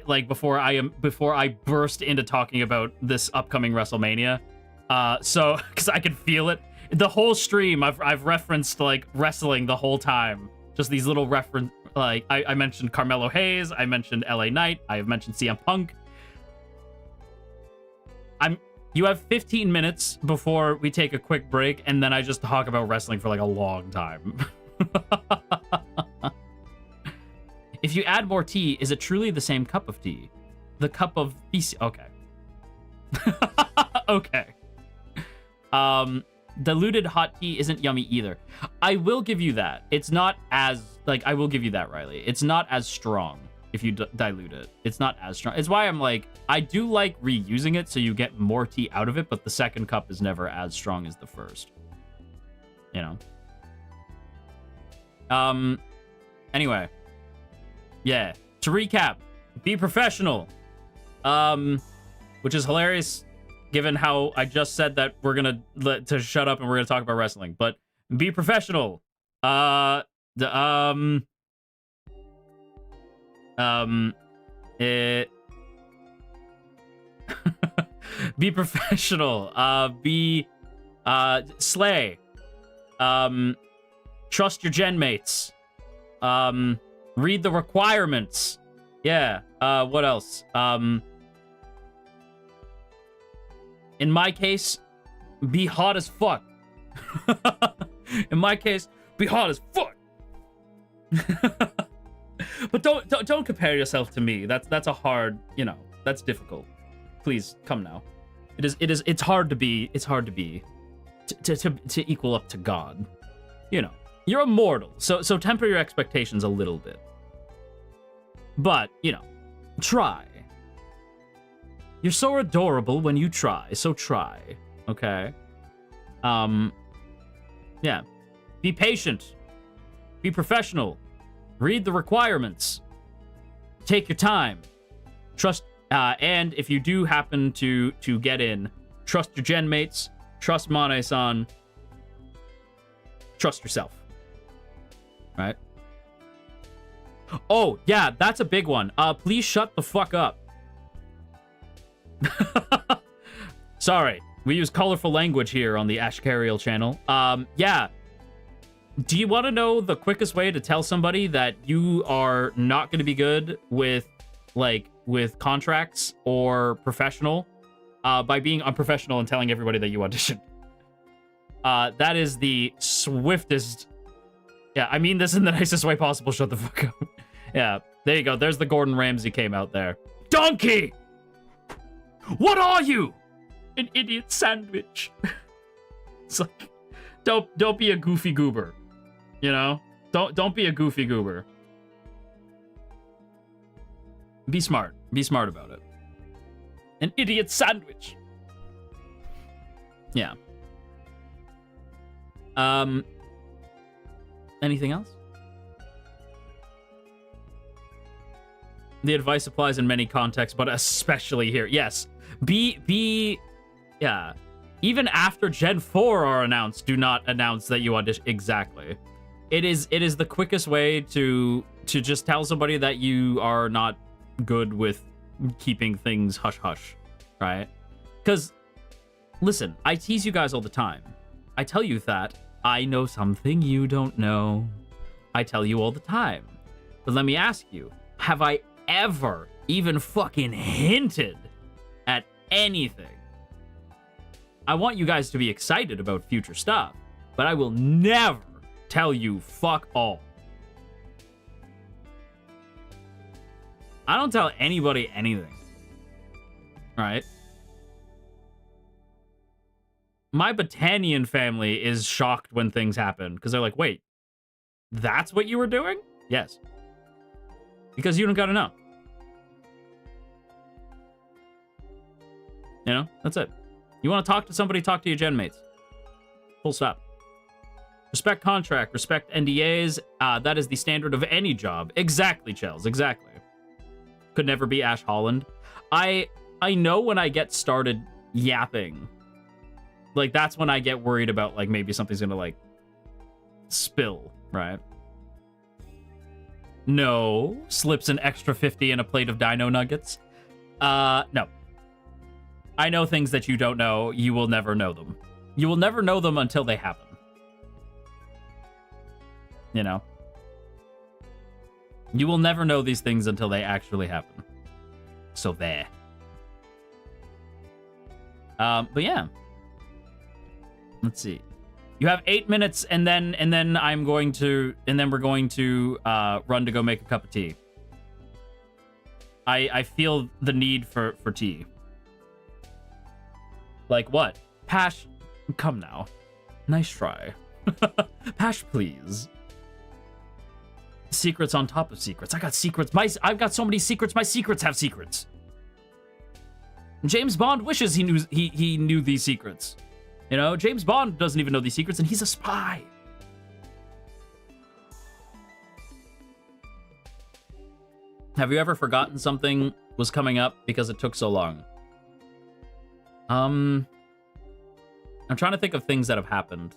Before I burst into talking about this upcoming WrestleMania. So, because I can feel it. The whole stream, I've referenced, like, wrestling the whole time. Just these little reference, like, I mentioned Carmelo Hayes, I mentioned LA Knight, I have mentioned CM Punk. You have 15 minutes before we take a quick break, and then I just talk about wrestling for, like, a long time. If you add more tea, is it truly the same cup of tea? The cup of BC. Okay. Okay. Diluted hot tea isn't yummy either. I will give you that. It's not as, like, I will give you that, Riley. It's not as strong if you dilute it. It's not as strong. It's why I'm like, I do like reusing it so you get more tea out of it, but the second cup is never as strong as the first. You know? Anyway. Yeah. To recap, be professional. Which is hilarious given how I just said that we're gonna to shut up and we're gonna talk about wrestling. But be professional. Be professional. Slay. Trust your gen mates. Read the requirements. Yeah. What else? In my case, be hot as fuck. In my case, be hot as fuck. But don't compare yourself to me. That's a hard, you know, that's difficult. Please come now. It's hard to be to equal up to God. You know, you're immortal. So temper your expectations a little bit. But, you know, try. You're so adorable when you try, so try. Okay? Yeah. Be patient. Be professional. Read the requirements. Take your time. Trust, and if you do happen to get in, trust your gen mates, trust Mane-san, trust yourself. Right? Oh, yeah, that's a big one. Please shut the fuck up. Sorry, we use colorful language here on the Ashkariel channel. Yeah. Do you want to know the quickest way to tell somebody that you are not going to be good with contracts or professional? By being unprofessional and telling everybody that you auditioned. That is the swiftest... Yeah, I mean this in the nicest way possible. Shut the fuck up. Yeah, there you go. There's the Gordon Ramsay came out there. Donkey! What are you? An idiot sandwich. It's like, don't be a goofy goober. You know? Don't be a goofy goober. Be smart. Be smart about it. An idiot sandwich. Yeah. Anything else? The advice applies in many contexts, but especially here. Yes. Yeah. Even after Gen 4 are announced, do not announce that you audition. Exactly. It is the quickest way to just tell somebody that you are not good with keeping things hush-hush, right? Because, listen, I tease you guys all the time. I tell you that I know something you don't know. I tell you all the time. But let me ask you, have I ever even fucking hinted at anything? I want you guys to be excited about future stuff, but I will never tell you fuck all. I don't tell anybody anything. Right? My Botanian family is shocked when things happen because they're like, wait, that's what you were doing? Yes. Because you don't gotta know. You know, that's it. You want to talk to somebody, talk to your gen mates. Full stop. Respect contract, respect NDAs. That is the standard of any job. Exactly, Chels, exactly. Could never be Ash Holland. I know when I get started yapping, like, that's when I get worried about, like, maybe something's gonna, like, spill, right? No. Slips an extra 50 in a plate of dino nuggets. No. I know things that you don't know. You will never know them. You will never know them until they happen. You know? You will never know these things until they actually happen. So there. But yeah. Let's see. You have 8 minutes, and then we're going to run to go make a cup of tea. I feel the need for tea. Like what? Pash, come now. Nice try. Pash, please. Secrets on top of secrets. I got secrets. I've got so many secrets. My secrets have secrets. James Bond wishes he knew these secrets. You know, James Bond doesn't even know these secrets, and he's a spy. Have you ever forgotten something was coming up because it took so long? I'm trying to think of things that have happened.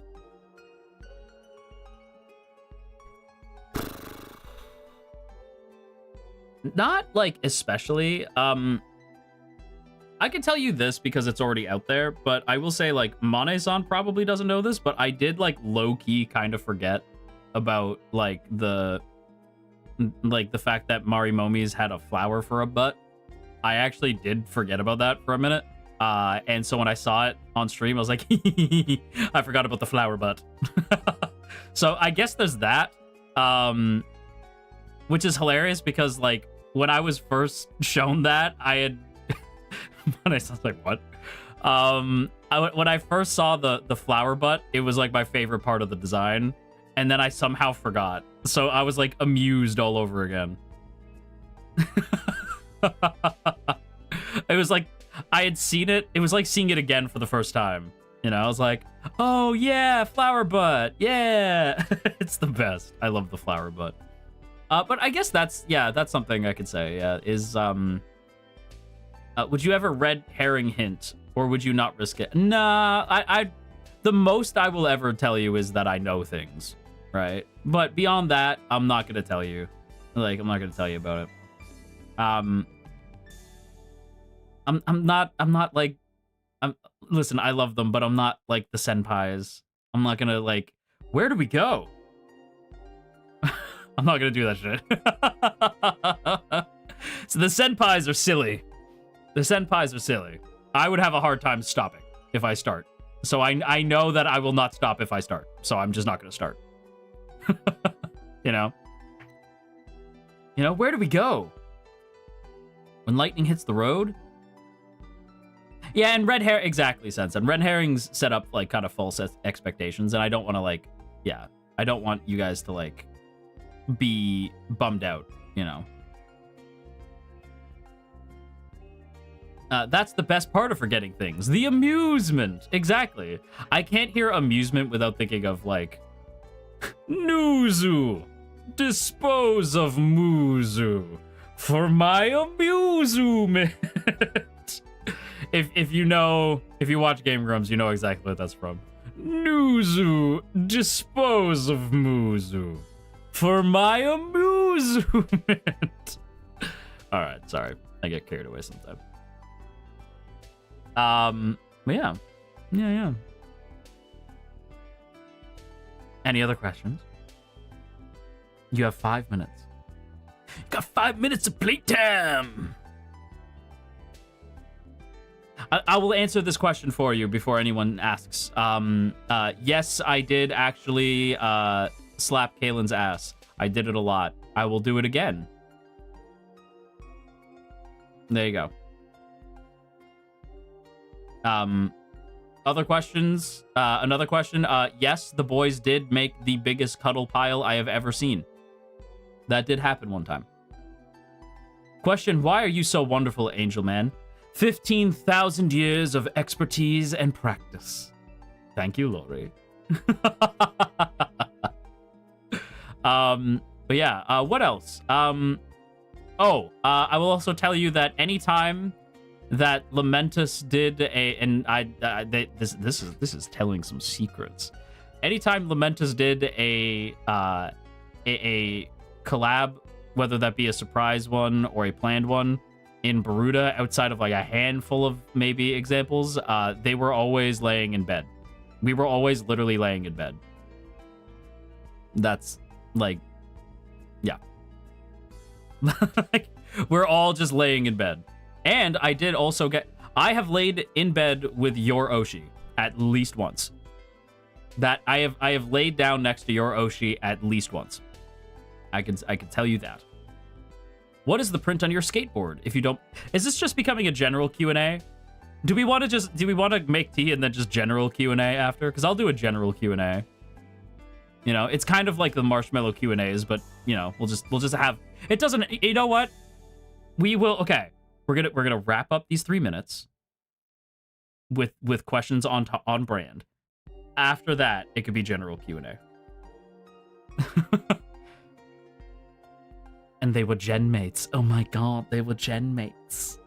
Not, like, especially. I can tell you this because it's already out there, but I will say, like, Mane-san probably doesn't know this, but I did, like, low-key kind of forget about, like, the fact that Marimomie's had a flower for a butt. I actually did forget about that for a minute. And so when I saw it on stream, I was like, I forgot about the flower butt. So I guess there's that. Which is hilarious because, like, when I was first shown that, I had... I was like, what? When I first saw the flower butt, it was, like, my favorite part of the design. And then I somehow forgot. So I was, like, amused all over again. It was like, I had seen it. It was like seeing it again for the first time. You know, I was like, oh, yeah, flower butt. Yeah. It's the best. I love the flower butt. But I guess that's something I could say. Yeah, is, would you ever red herring hint, or would you not risk it? Nah, the most I will ever tell you is that I know things, right? But beyond that, I'm not gonna tell you. Like, I'm not gonna tell you about it. Listen, I love them, but I'm not like the senpais. I'm not gonna, like, where do we go? I'm not gonna do that shit. So the senpais are silly. The senpais are silly. I would have a hard time stopping if I start. So I know that I will not stop if I start. So I'm just not gonna start. You know? You know, where do we go? When lightning hits the road? Yeah, and red hair, exactly, Sense. And red herrings set up, like, kind of false expectations, and I don't want to, like, yeah, I don't want you guys to, like, be bummed out, you know? That's the best part of forgetting things. The amusement. Exactly. I can't hear amusement without thinking of, like, Nuzu. Dispose of Muzu. For my amusement. If you watch Game Grumps, you know exactly what that's from. Nuzu. Dispose of Muzu. For my amusement. Alright, sorry. I get carried away sometimes. But yeah. Yeah. Any other questions? You have 5 minutes. You got 5 minutes of playtime! I will answer this question for you before anyone asks. Yes, I did actually slap Kaylin's ass. I did it a lot. I will do it again. There you go. Other questions? Another question. Yes, the boys did make the biggest cuddle pile I have ever seen. That did happen one time. Question, why are you so wonderful, Angel Man? 15,000 years of expertise and practice. Thank you, Lori. But yeah, what else? I will also tell you that anytime that Lamentus did this is telling some secrets. anytime Lamentus did a collab, whether that be a surprise one or a planned one in Baruta, outside of like a handful of maybe examples, they were always laying in bed. We were always literally laying in bed. That's like, yeah. Like, we're all just laying in bed. And I did also I have laid in bed with your Oshi at least once. That I have laid down next to your Oshi at least once. I can tell you that. What is the print on your skateboard? If you don't, is this just becoming a general Q&A? Do we want to make tea and then just general Q&A after? Because I'll do a general Q&A. You know, it's kind of like the marshmallow Q&As, but you know, we'll just have. It doesn't. You know what? We will. Okay, we're gonna wrap up these 3 minutes with questions on brand. After that, it could be general Q&A. And they were gen mates. Oh my god, they were gen mates.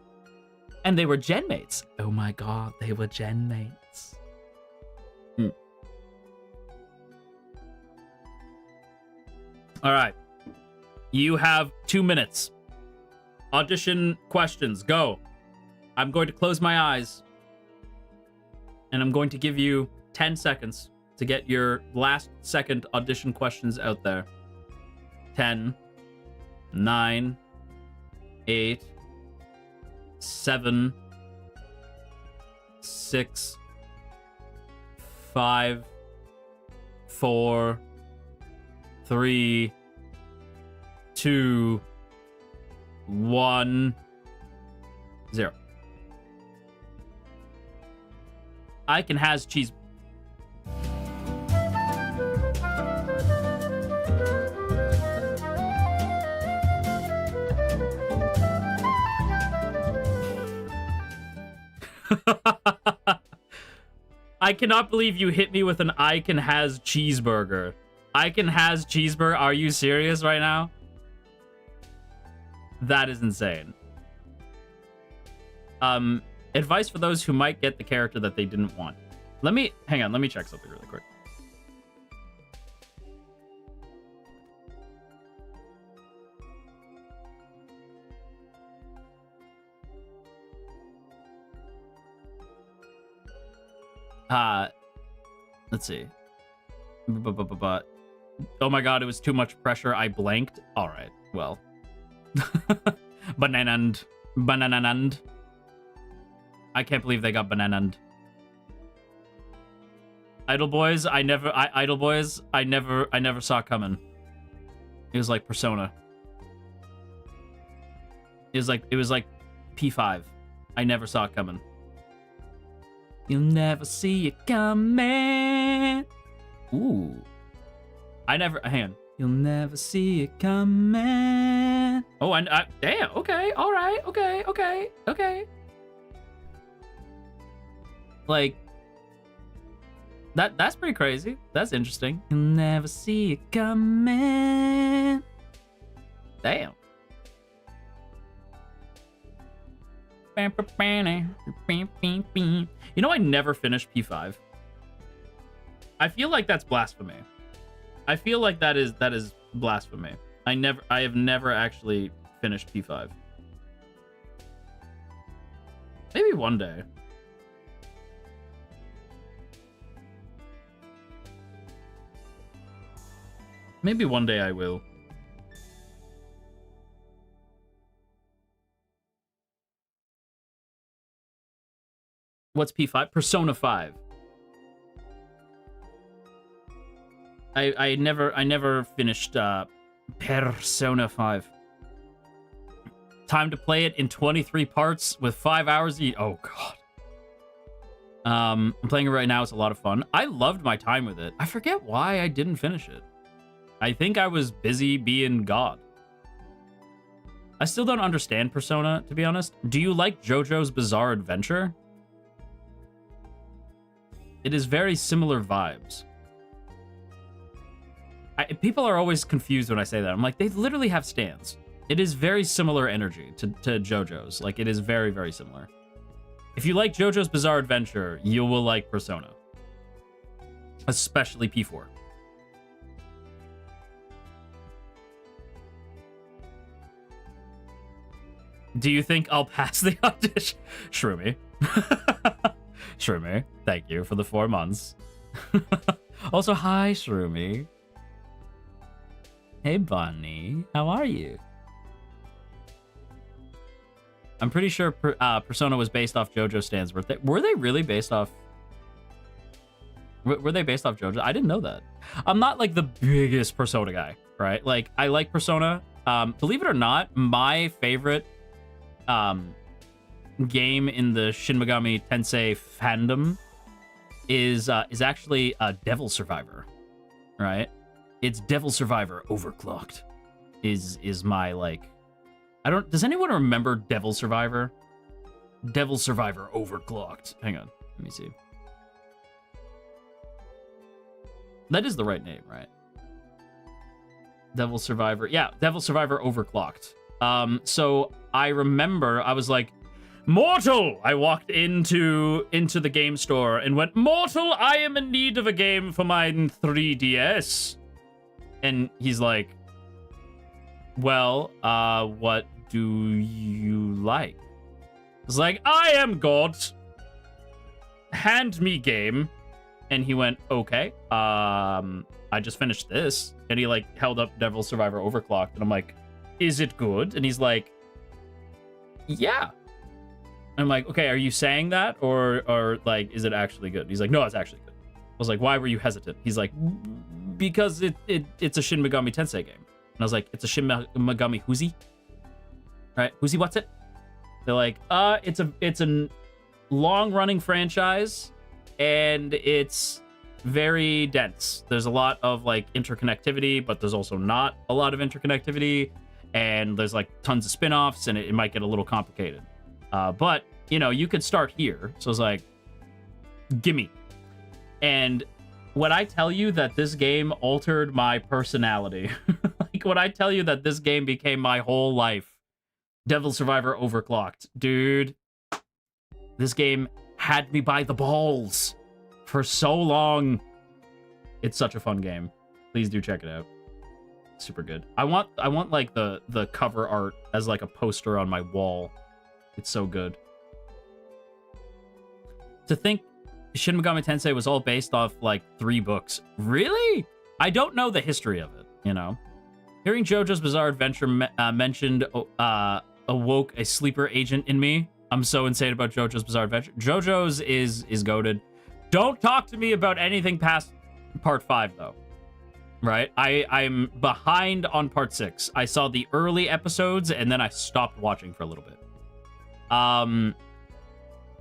And they were gen mates. Oh my god, they were gen mates. All right. You have 2 minutes. Audition questions. Go. I'm going to close my eyes. And I'm going to give you 10 seconds to get your last second audition questions out there. 10, 9, 8, 7, 6, 5, 4, 3, 2, 1, 0. Icon has cheese. I cannot believe you hit me with an Icon has cheeseburger. Icon has cheeseburger. Are you serious right now? That is insane. Advice for those who might get the character that they didn't want. Hang on, let me check something really quick. Let's see. Oh my god, it was too much pressure. I blanked. All right, well. Bananand. I can't believe they got bananand. Idle Boys, I never saw coming. It was like Persona. It was like P5. I never saw it coming. You'll never see it coming. Ooh. Hang on. You'll never see it coming. Oh, damn. Okay. All right. Okay. Like, that's pretty crazy. That's interesting. You'll never see it coming. Damn. You know, I never finished P5. I feel like that's blasphemy. I feel like that is blasphemy. I have never actually finished P5. Maybe one day. Maybe one day I will. What's P5? Persona 5. I never finished Persona 5. Time to play it in 23 parts with 5 hours each. Oh god. I'm playing it right now. It's a lot of fun. I loved my time with it. I forget why I didn't finish it. I think I was busy being God. I still don't understand Persona, to be honest. Do you like JoJo's Bizarre Adventure? It is very similar vibes. People are always confused when I say that. I'm like, they literally have stands. It is very similar energy to JoJo's. Like, it is very, very similar. If you like JoJo's Bizarre Adventure, you will like Persona. Especially P4. Do you think I'll pass the audition? Shroomy. Shroomy, thank you for the 4 months. Also, hi, Shroomy. Hey, Bunny. How are you? I'm pretty sure Persona was based off JoJo Stan's birthday. Were they really based off... Were they based off JoJo? I didn't know that. I'm not, like, the biggest Persona guy, right? Like, I like Persona. Believe it or not, my favorite game in the Shin Megami Tensei fandom is actually Devil Survivor, right? It's Devil Survivor Overclocked is my, like... Does anyone remember Devil Survivor? Devil Survivor Overclocked. Hang on, let me see. That is the right name, right? Devil Survivor. Yeah, Devil Survivor Overclocked. So I remember I was like, Mortal! I walked into the game store and went, Mortal, I am in need of a game for my 3DS. And he's like, well, what do you like? I was like, I am God. Hand me game. And he went, okay. I just finished this. And he like held up Devil Survivor Overclocked. And I'm like, is it good? And he's like, yeah. I'm like, okay, are you saying that? Or like, is it actually good? He's like, no, it's actually good. I was like, why were you hesitant? He's like, because it's a Shin Megami Tensei game. And I was like, it's a Shin Megami Whoosy? Right? Whoosy, what's it? They're like, it's a long-running franchise, and it's very dense. There's a lot of, like, interconnectivity, but there's also not a lot of interconnectivity, and there's, like, tons of spin-offs, and it might get a little complicated. But, you know, you could start here. So I was like, gimme. And when I tell you that this game altered my personality, like when I tell you that this game became my whole life, Devil Survivor Overclocked, dude, this game had me by the balls for so long. It's such a fun game. Please do check it out. Super good. I want like the cover art as like a poster on my wall. It's so good. To think Shin Megami Tensei was all based off like 3 books. Really? I don't know the history of it, you know? Hearing JoJo's Bizarre Adventure mentioned awoke a sleeper agent in me. I'm so insane about JoJo's Bizarre Adventure. JoJo's is goated. Don't talk to me about anything past part 5 though. Right? I'm behind on part 6. I saw the early episodes and then I stopped watching for a little bit.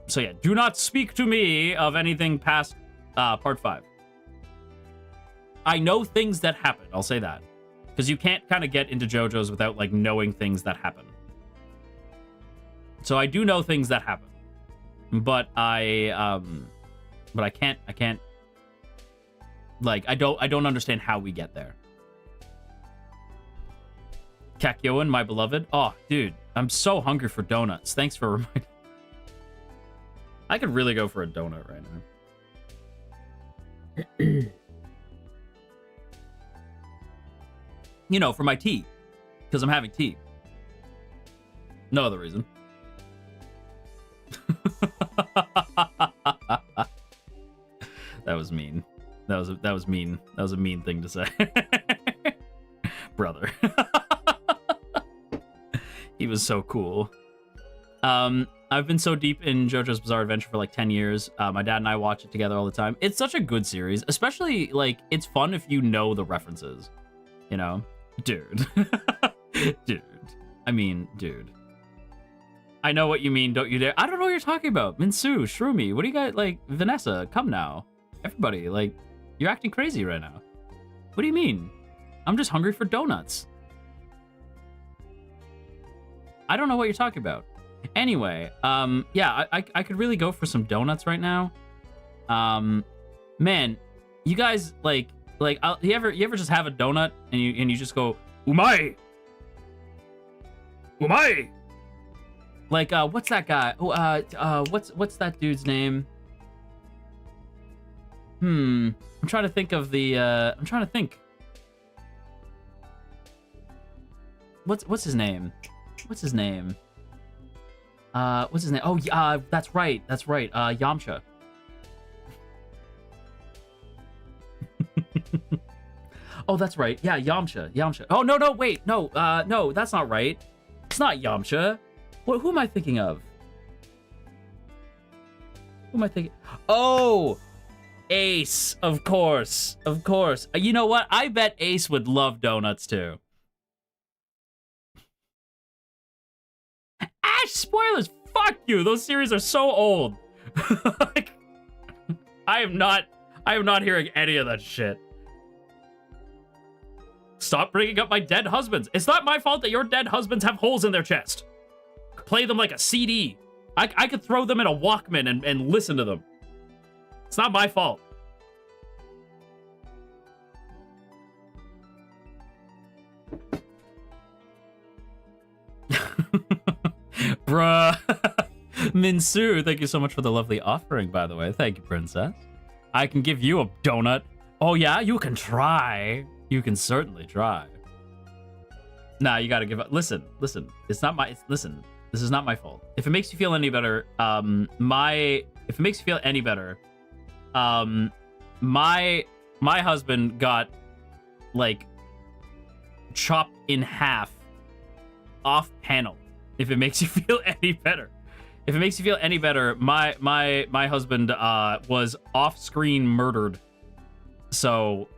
So yeah, do not speak to me of anything past part 5. I know things that happen, I'll say that. Because you can't kind of get into JoJo's without like knowing things that happen. So I do know things that happen. But I can't like I don't understand how we get there. Kakyoan, my beloved. Oh, dude, I'm so hungry for donuts. Thanks for reminding. I could really go for a donut right now. You know, for my tea. Because I'm having tea. No other reason. That was mean. That was mean. That was a mean thing to say. Brother. He was so cool. I've been so deep in JoJo's Bizarre Adventure for like 10 years. My dad and I watch it together all the time. It's such a good series, especially like it's fun if you know the references, you know? Dude. Dude. I mean, dude. I know what you mean, don't you dare. I don't know what you're talking about. Minsu, Shroomy, what do you got? Like, Vanessa, come now. Everybody, like, you're acting crazy right now. What do you mean? I'm just hungry for donuts. I don't know what you're talking about. Anyway, yeah, I could really go for some donuts right now. Man, you guys you ever just have a donut and you just go umai, umai. Like what's that guy? What's that dude's name? I'm trying to think of the, I'm trying to think. What's his name? What's his name? What's his name? Oh, that's right. Yamcha. Oh, that's right. Yeah, Yamcha. Oh, no, wait. No, no, that's not right. It's not Yamcha. Who am I thinking of? Who am I thinking? Oh, Ace. Of course. You know what? I bet Ace would love donuts too. Ash, spoilers. Fuck you. Those series are so old. Like, I am not hearing any of that shit. Stop bringing up my dead husbands. It's not my fault that your dead husbands have holes in their chest. Play them like a CD. I could throw them in a Walkman and listen to them. It's not my fault. Bruh. Minsu, thank you so much for the lovely offering, by the way. Thank you, princess. I can give you a donut. Oh, yeah? You can try. You can certainly try. Nah, you gotta give up. Listen. It's not my... Listen. This is not my fault. If it makes you feel any better, my husband got, like, chopped in half off panel. If it makes you feel any better. If it makes you feel any better, my husband was off-screen murdered. So,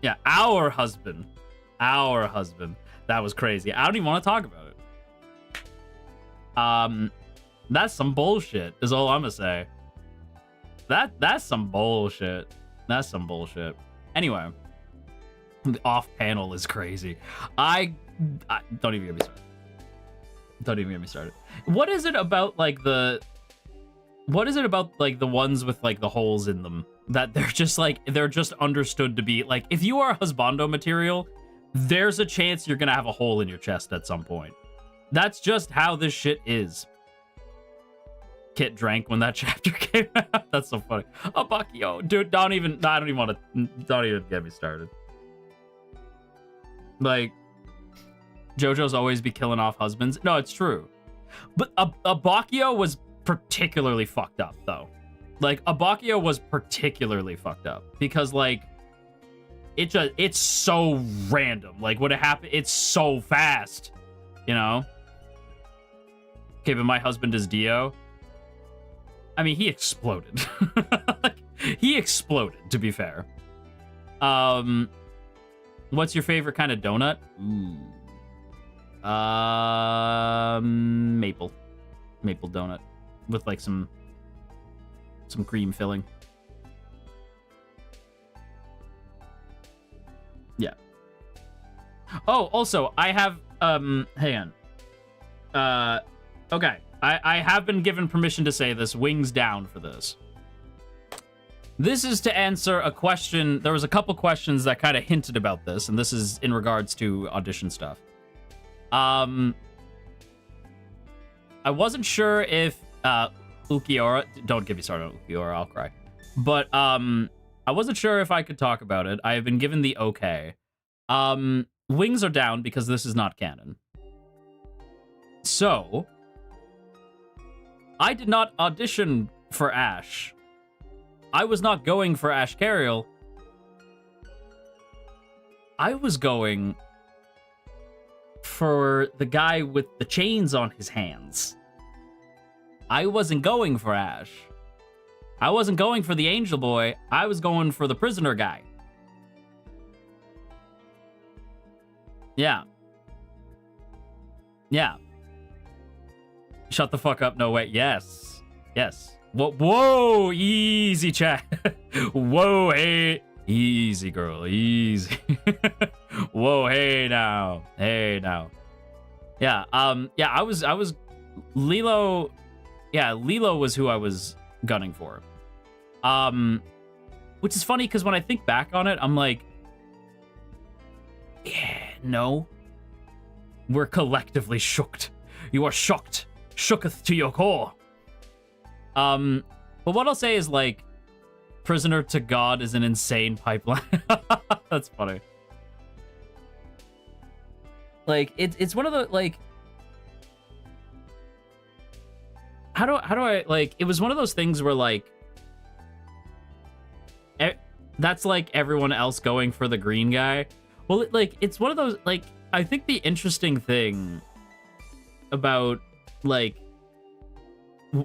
yeah, our husband. That was crazy. I don't even want to talk about it. That's some bullshit, is all I'm gonna say. That's some bullshit. Anyway, the off panel is crazy. I don't even get me started. What is it about like the ones with like the holes in them that they're just understood to be like, if you are husbando material, there's a chance you're gonna have a hole in your chest at some point. That's just how this shit is. Kit drank when that chapter came out. That's so funny. Oh, Bakio. Dude, I don't even get me started. Like, JoJo's always be killing off husbands. No, it's true. But Bakio was particularly fucked up, though. Like, Bakio was particularly fucked up. Because, like, it's so random. Like, what happened, it's so fast. You know? Okay, but my husband is Dio. I mean, he exploded. Like, he exploded, to be fair. What's your favorite kind of donut? Maple donut with like some cream filling. Yeah. Oh, also, I have hang on. Okay. I have been given permission to say this. Wings down for this. This is to answer a question. There was a couple questions that kind of hinted about this, and this is in regards to audition stuff. I wasn't sure if Ukiora... Don't get me started on Ukiora, I'll cry. But I wasn't sure if I could talk about it. I have been given the okay. Wings are down because this is not canon. So... I did not audition for Ash. I was not going for Ashkariel. I was going for the guy with the chains on his hands. I wasn't going for Ash. I wasn't going for the angel boy. I was going for the prisoner guy. Yeah. Yeah. Shut the fuck up. No, wait. Yes. Whoa, easy chat. Whoa, hey. Easy, girl. Easy. Whoa, hey now. Yeah, I was Lilo. Yeah, Lilo was who I was gunning for. Which is funny because when I think back on it, I'm like, yeah, no. We're collectively shooked. You are shocked. Shooketh to your core. But what I'll say is, like, Prisoner to God is an insane pipeline. That's funny. Like, it's one of the, like... How do I, like... It was one of those things where, like... That's, like, everyone else going for the green guy. Well, it's one of those, like... I think the interesting thing about, like...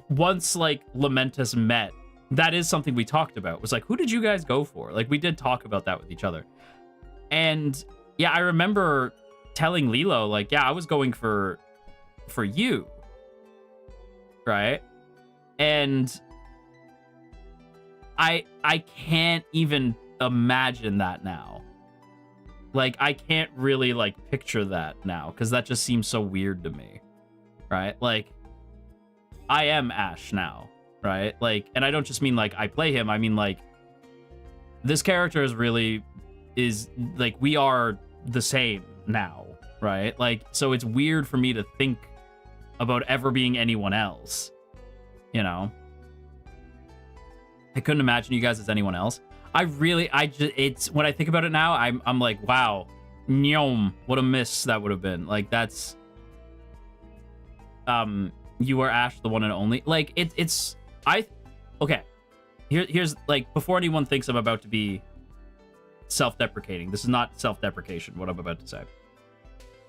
Once, like, Lamentus met, that is something we talked about. It was like, who did you guys go for? Like, we did talk about that with each other. And, yeah, I remember telling Lilo, like, yeah, I was going for you. Right? And I can't even imagine that now. Like, I can't really, like, picture that now, because that just seems so weird to me. Right? Like, I am Ash now. Right? Like, and I don't just mean, like, I play him. I mean, like, this character is, like, we are the same now. Right? Like, so it's weird for me to think about ever being anyone else. You know? I couldn't imagine you guys as anyone else. It's when I think about it now, I'm like, wow, nyom, what a miss that would have been. Like, that's, you are Ash, the one and only. Like, okay. Here's, like, before anyone thinks I'm about to be self-deprecating, this is not self-deprecation, what I'm about to say.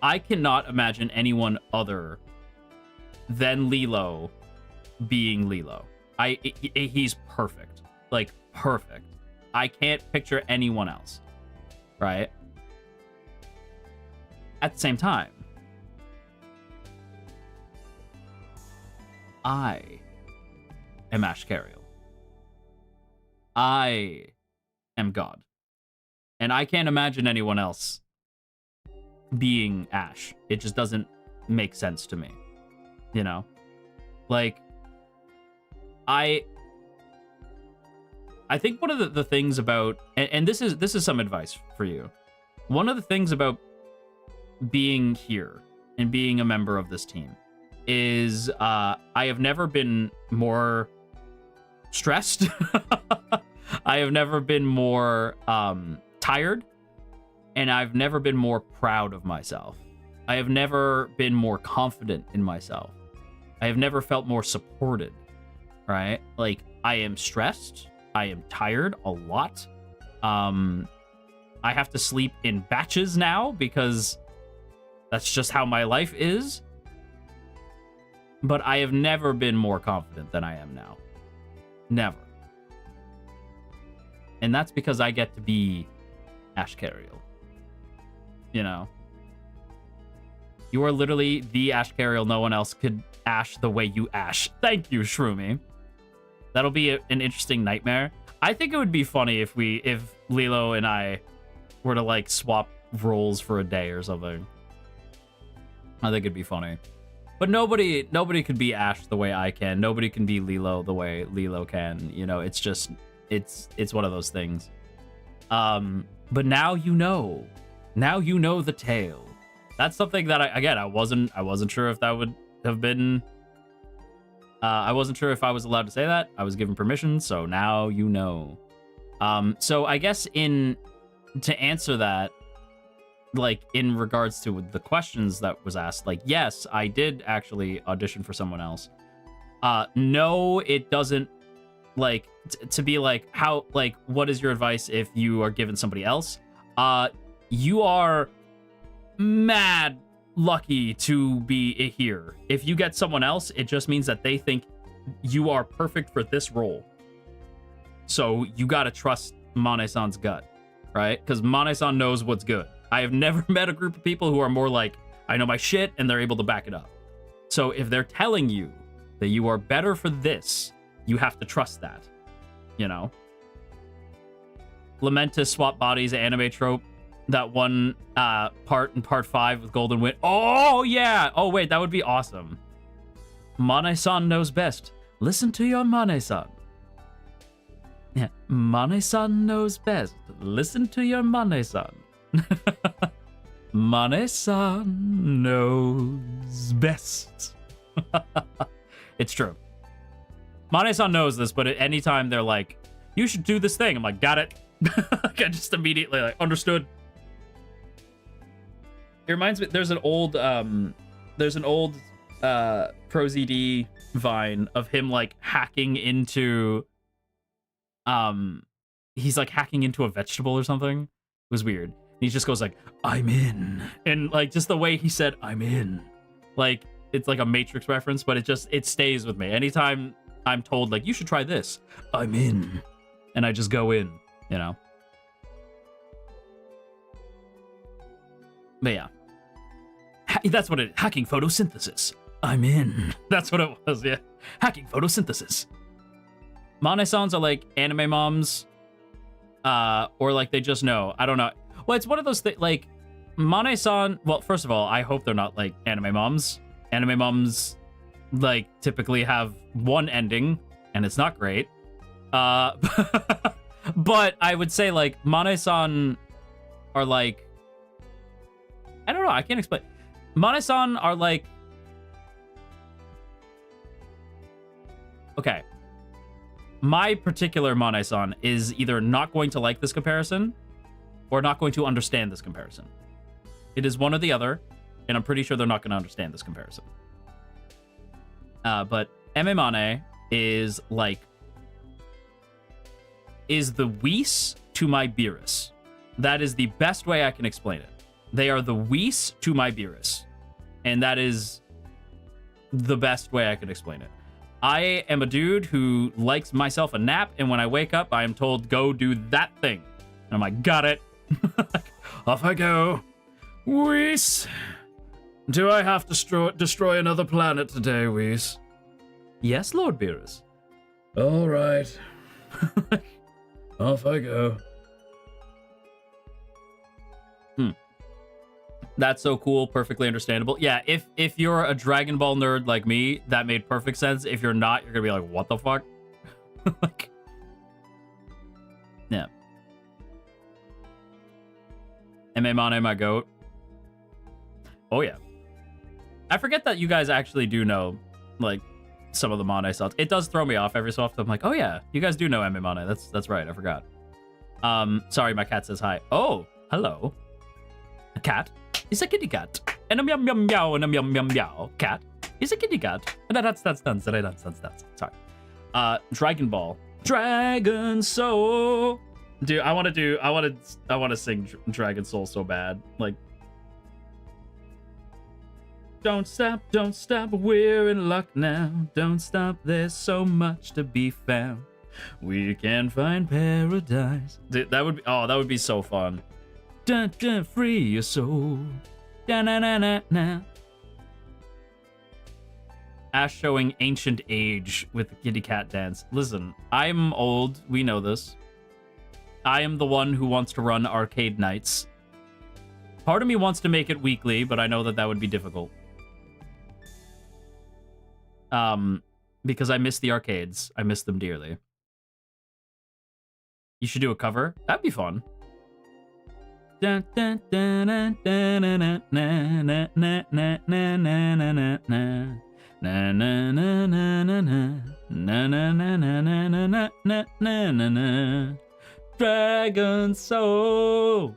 I cannot imagine anyone other than Lilo being Lilo. He's perfect. Like, perfect. I can't picture anyone else. Right? At the same time, I am Ashkariel. I am God. And I can't imagine anyone else being Ash. It just doesn't make sense to me. You know? Like, I think one of the things about, and this is some advice for you. One of the things about being here and being a member of this team is I have never been more stressed. I have never been more tired, and I've never been more proud of myself. I have never been more confident in myself. I have never felt more supported, right? Like, I am stressed. I am tired a lot. I have to sleep in batches now because that's just how my life is. But I have never been more confident than I am now. Never. And that's because I get to be Ashkariel. You know? You are literally the Ashkariel. No one else could Ash the way you Ash. Thank you, Shroomy. That'll be an interesting nightmare. I think it would be funny if Lilo and I were to, like, swap roles for a day or something. I think it'd be funny. But nobody could be Ash the way I can. Nobody can be Lilo the way Lilo can. You know, it's just, it's one of those things. But now you know. Now you know the tale. That's something that I wasn't sure if that would have been. I wasn't sure if I was allowed to say that. I was given permission, so now you know. So I guess to answer that, like, in regards to the questions that was asked, like, yes, I did actually audition for someone else. No, it doesn't, like, to be like, how, like, what is your advice if you are given somebody else? You are mad lucky to be here. If you get someone else, it just means that they think you are perfect for this role. So you gotta trust Mane-san's gut, right? Because Mane-san knows what's good. I have never met a group of people who are more like, I know my shit, and they're able to back it up. So if they're telling you that you are better for this, you have to trust that, you know? Lamentus swap bodies anime trope. That one part in part 5 with Golden Wit. Oh, yeah. Oh, wait, that would be awesome. Mane-san knows best. Listen to your Mane-san. Yeah, Mane-san knows best. Listen to your Mane-san. Mane-san knows best. It's true. Mane-san knows this, but at any time they're like, you should do this thing. I'm like, got it. Like, I just immediately like understood. It reminds me, there's an old ProZD Vine of him like hacking into he's like hacking into a vegetable or something. It was weird. And he just goes like, I'm in. And like just the way he said I'm in. Like it's like a Matrix reference, but it stays with me. Anytime I'm told like you should try this, I'm in. And I just go in, you know. But yeah. That's what it hacking photosynthesis. I'm in. That's what it was, yeah. Hacking photosynthesis. Mane-sans are like anime moms. Or like they just know. I don't know. Well, it's one of those things, like, Mane-san, well, first of all, I hope they're not like anime moms. Anime moms, like, typically have one ending, and it's not great. But I would say, like, Mane-san are like, I don't know, I can't explain. Mane-san are like, okay. My particular Mane-san is either not going to like this comparison or not going to understand this comparison. It is one or the other, and I'm pretty sure they're not going to understand this comparison. But Eme Mane is like, is the Whis to my Beerus. That is the best way I can explain it. They are the Whis to my Beerus. And that is the best way I can explain it. I am a dude who likes myself a nap, and when I wake up, I am told, go do that thing. And I'm like, got it. Off I go. Whis. Do I have to destroy another planet today, Whis? Yes, Lord Beerus. All right. Off I go. That's so cool. Perfectly understandable. Yeah, if you're a Dragon Ball nerd like me, that made perfect sense. If you're not, you're gonna be like, what the fuck? Like, yeah. Eme Mane, my goat. Oh, yeah. I forget that you guys actually do know, like, some of the Mane songs. It does throw me off every so often. I'm like, oh, yeah, you guys do know Eme Mane. That's right. I forgot. Sorry, my cat says hi. Oh, hello. A cat is a kitty cat. And a meow meow meow and a meow meow meow. Cat is a kitty cat. And that's. Sorry. Dragon Ball. Dragon Soul. Dude, I want to sing Dragon Soul so bad. Like, don't stop, we're in luck now. Don't stop, there's so much to be found. We can find paradise. Dude, that would be so fun. Dun, dun, free your soul. Dun, na, na, na, na. Ash showing ancient age with the kitty cat dance. Listen, I'm old. We know this. I am the one who wants to run arcade nights. Part of me wants to make it weekly, but I know that would be difficult. Because I miss the arcades. I miss them dearly. You should do a cover. That'd be fun. Dun, dun, dun, dun, dun, dun, dun, dun, dun, dun, dun, dun, dun. Na na na na na na na na na na na na na na na na. Dragon Soul.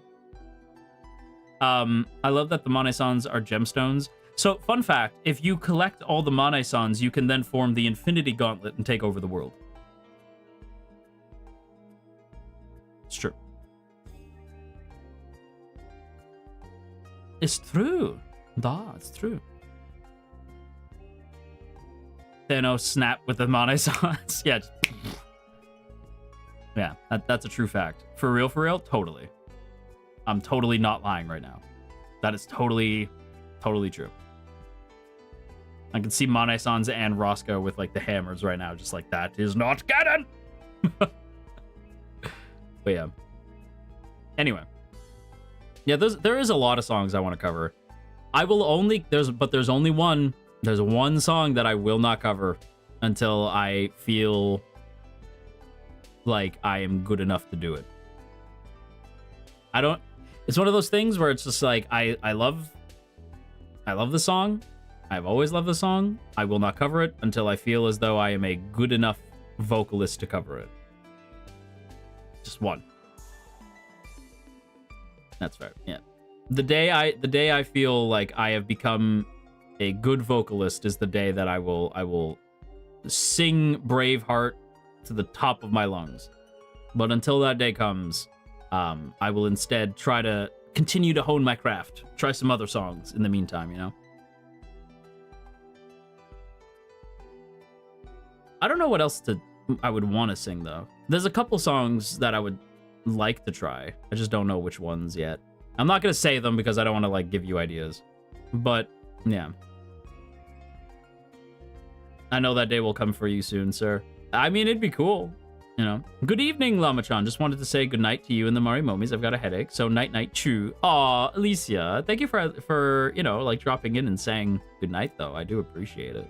I love that the Mane-sans are gemstones. So, fun fact, if you collect all the Mane-sans, you can then form the Infinity Gauntlet and take over the world. It's true. It's true. That's true. Thanos snap with the Mane-sans. Yeah. Yeah, that's a true fact. For real, totally. I'm totally not lying right now. That is totally true. I can see Mane-sans and Roscoe with, like, the hammers right now, just like, that is not canon! But yeah. Anyway. Yeah, there is a lot of songs I want to cover. I will only... There's only one... There's one song that I will not cover until I feel like I am good enough to do it. It's one of those things where it's just like, I love the song. I've always loved the song. I will not cover it until I feel as though I am a good enough vocalist to cover it. Just one. That's fair. Yeah. The day I feel like I have become a good vocalist is the day that I will sing Braveheart to the top of my lungs. But until that day comes, I will instead try to continue to hone my craft. Try some other songs in the meantime, you know? I don't know what else I would want to sing, though. There's a couple songs that I would like to try. I just don't know which ones yet. I'm not going to say them because I don't want to, like, give you ideas. But, yeah. I know that day will come for you soon, sir. I mean, it'd be cool, you know. Good evening, Lama-chan. Just wanted to say goodnight to you and the Marimomies. I've got a headache, so night-night chew. Aw, Alicia, thank you for, you know, like, dropping in and saying goodnight, though. I do appreciate it.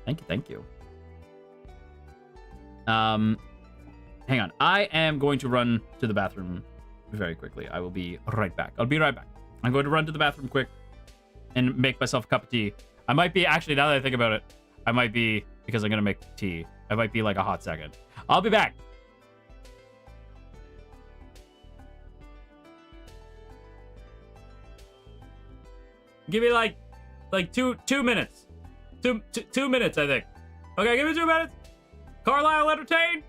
Thank you. Hang on. I am going to run to the bathroom very quickly. I will be right back. I'll be right back. I'm going to run to the bathroom quick and make myself a cup of tea. I might be, actually, now that I think about it, I might be, because I'm going to make tea, I might be like a hot second. I'll be back. Give me like two minutes. Two minutes, I think. Okay, give me 2 minutes. Carlisle entertain.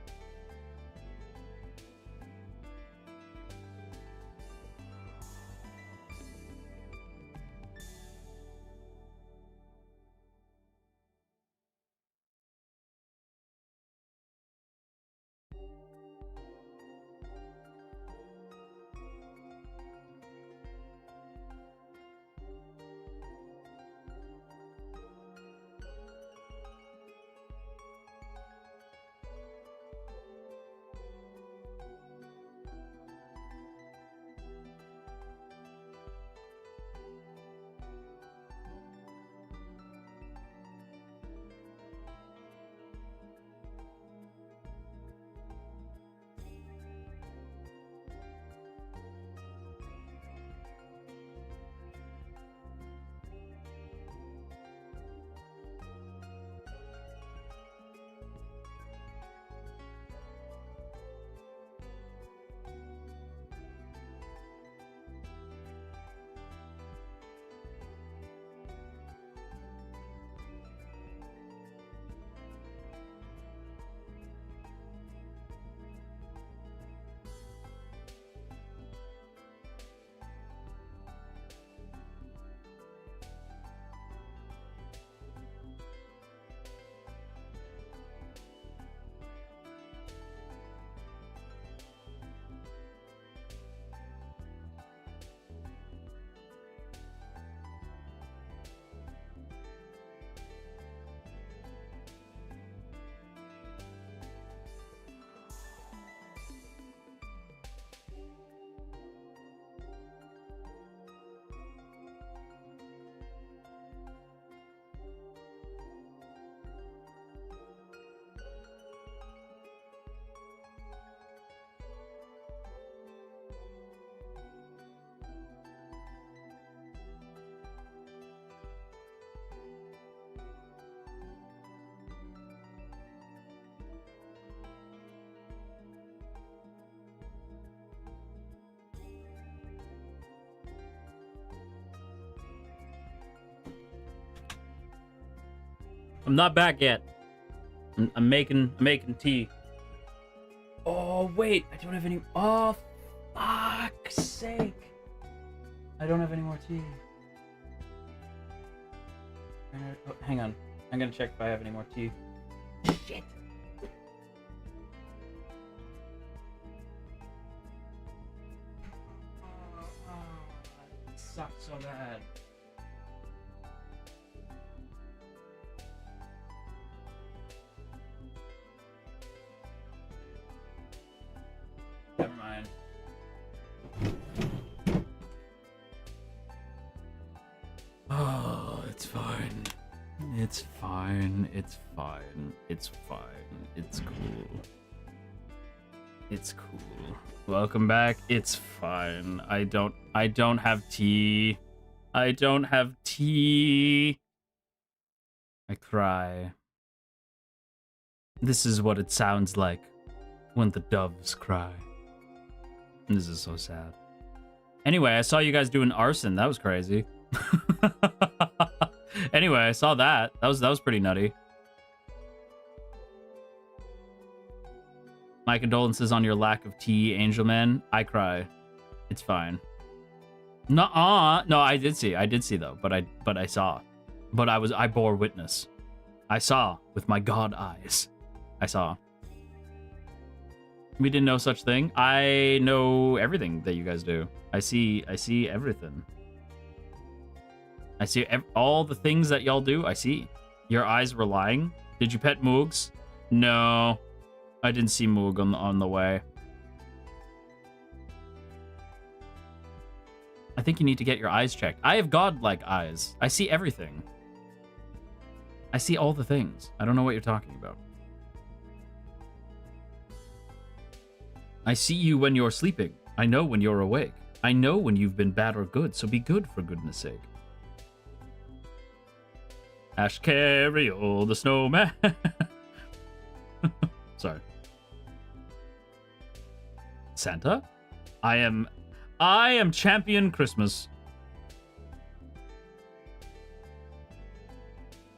I'm not back yet. I'm making tea. Oh wait, I don't have any. Oh, fuck's sake! I don't have any more tea. Oh, hang on, I'm gonna check if I have any more tea. Shit. It sucks so bad. Never mind. Oh, it's fine. It's fine. It's fine. It's fine. It's cool. It's cool. Welcome back. It's fine. I don't have tea. I don't have tea. I cry. This is what it sounds like When the doves cry. This is so sad. Anyway, I saw you guys doing arson. That was crazy. Anyway, I saw that. That was pretty nutty. My condolences on your lack of tea, Angel Man. I cry. It's fine. Nuh-uh. No, I did see though, but I saw. But I bore witness. I saw with my god eyes. I saw. We didn't know such thing. I know everything that you guys do. I see everything. I see all the things that y'all do. I see. Your eyes were lying. Did you pet Moogs? No. I didn't see Moog on the way. I think you need to get your eyes checked. I have godlike eyes. I see everything. I see all the things. I don't know what you're talking about. I see you when you're sleeping. I know when you're awake. I know when you've been bad or good, so be good for goodness sake. Ashkariel, the snowman. Sorry. Santa? I am champion Christmas.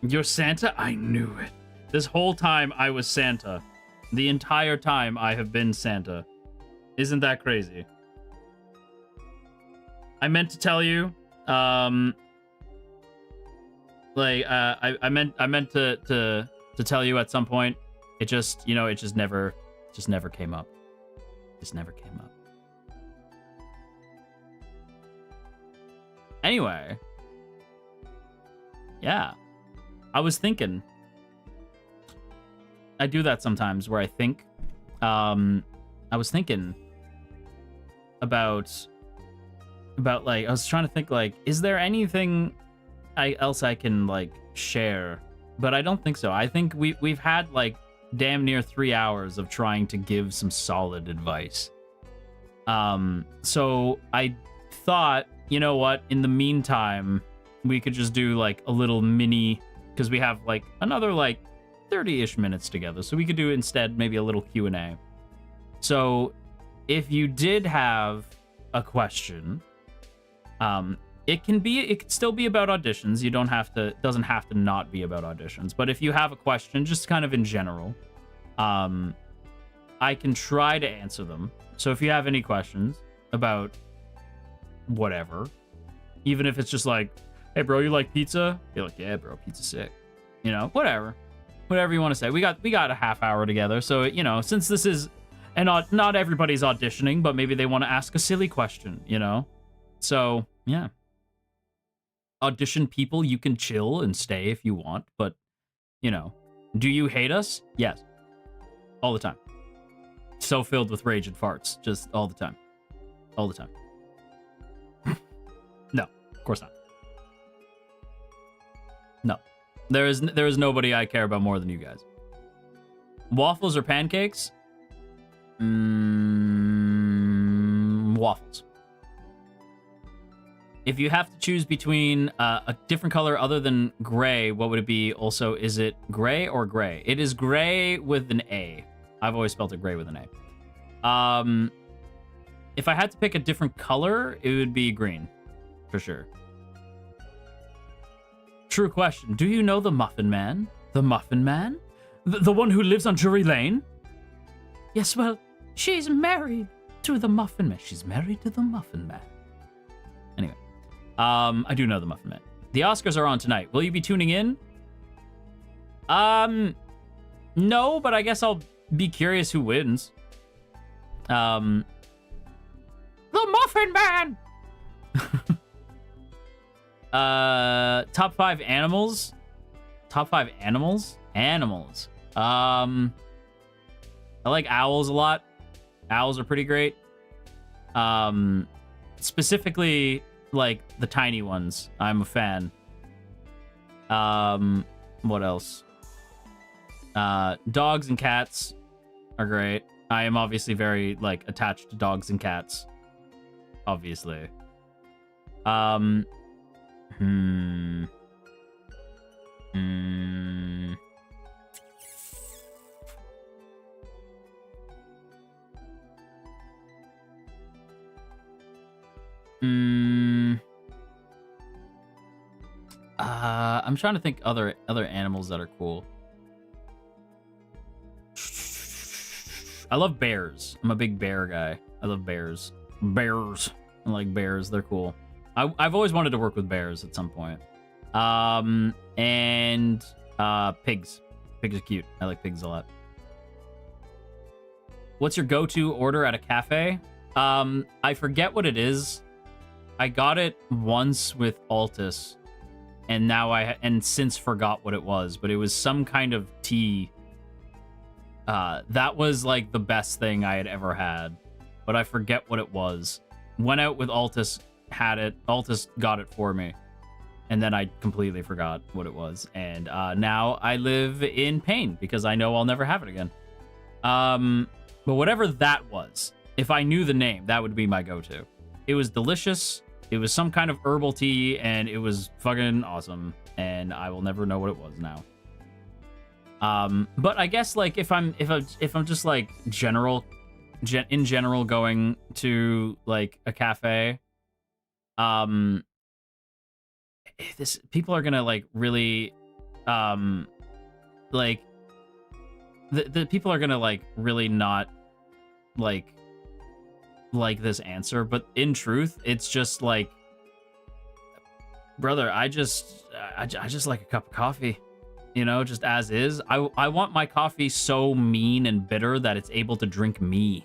You're Santa? I knew it. This whole time I was Santa. The entire time I have been Santa. Isn't that crazy? I meant to tell you, I meant to tell you at some point. It just, it just never came up. Just never came up. Anyway. Yeah. I was thinking. I do that sometimes where I think. I was thinking about like, I was trying to think like, is there anything else I can like share? But I don't think so. I think we've had like damn near 3 hours of trying to give some solid advice. So I thought, you know what? In the meantime, we could just do like a little mini, because we have like another like 30-ish minutes together. So we could do instead maybe a little Q&A. So if you did have a question, it could still be about auditions. You don't have to, doesn't have to not be about auditions. But if you have a question, just kind of in general, I can try to answer them. So if you have any questions about whatever, even if it's just like, hey bro, you like pizza? You're like, yeah bro, pizza's sick. Whatever you want to say. We got a half hour together. So, since this is, and not everybody's auditioning, but maybe they want to ask a silly question, So, yeah. Audition people, you can chill and stay if you want, but, do you hate us? Yes. All the time. So filled with rage and farts. Just all the time. All the time. No, of course not. No. There is nobody I care about more than you guys. Waffles or pancakes? Waffles. If you have to choose between a different color other than gray, what would it be? Also, is it gray or gray? It is gray with an A. I've always spelled it gray with an A. If I had to pick a different color, it would be green. For sure. True question. Do you know the Muffin Man? The Muffin Man? The one who lives on Drury Lane? Yes, well, she's married to the Muffin Man. She's married to the Muffin Man. Anyway. I do know the Muffin Man. The Oscars are on tonight. Will you be tuning in? No, but I guess I'll be curious who wins. The Muffin Man! Top 5 animals? Top 5 animals? Animals. I like owls a lot. Owls are pretty great. Specifically, like, the tiny ones. I'm a fan. What else? Dogs and cats are great. I am obviously very, like, attached to dogs and cats. Obviously. I'm trying to think other animals that are cool. I love bears. I'm a big bear guy. I love bears. Bears. I like bears. They're cool. I've always wanted to work with bears at some point. And pigs. Pigs are cute. I like pigs a lot. What's your go-to order at a cafe? I forget what it is. I got it once with Altus, and now and since forgot what it was, but it was some kind of tea. That was like the best thing I had ever had, but I forget what it was. Went out with Altus, had it. Altus got it for me, and then I completely forgot what it was. And now I live in pain because I know I'll never have it again. But whatever that was, if I knew the name, that would be my go-to. It was delicious. It was some kind of herbal tea, and it was fucking awesome. And I will never know what it was now. But I guess like if I'm just like in general going to like a cafe, people are gonna like really, like the people are gonna like really not like this answer, but in truth, it's just like, brother, I just like a cup of coffee, you know, just as is. I want my coffee so mean and bitter that it's able to drink me,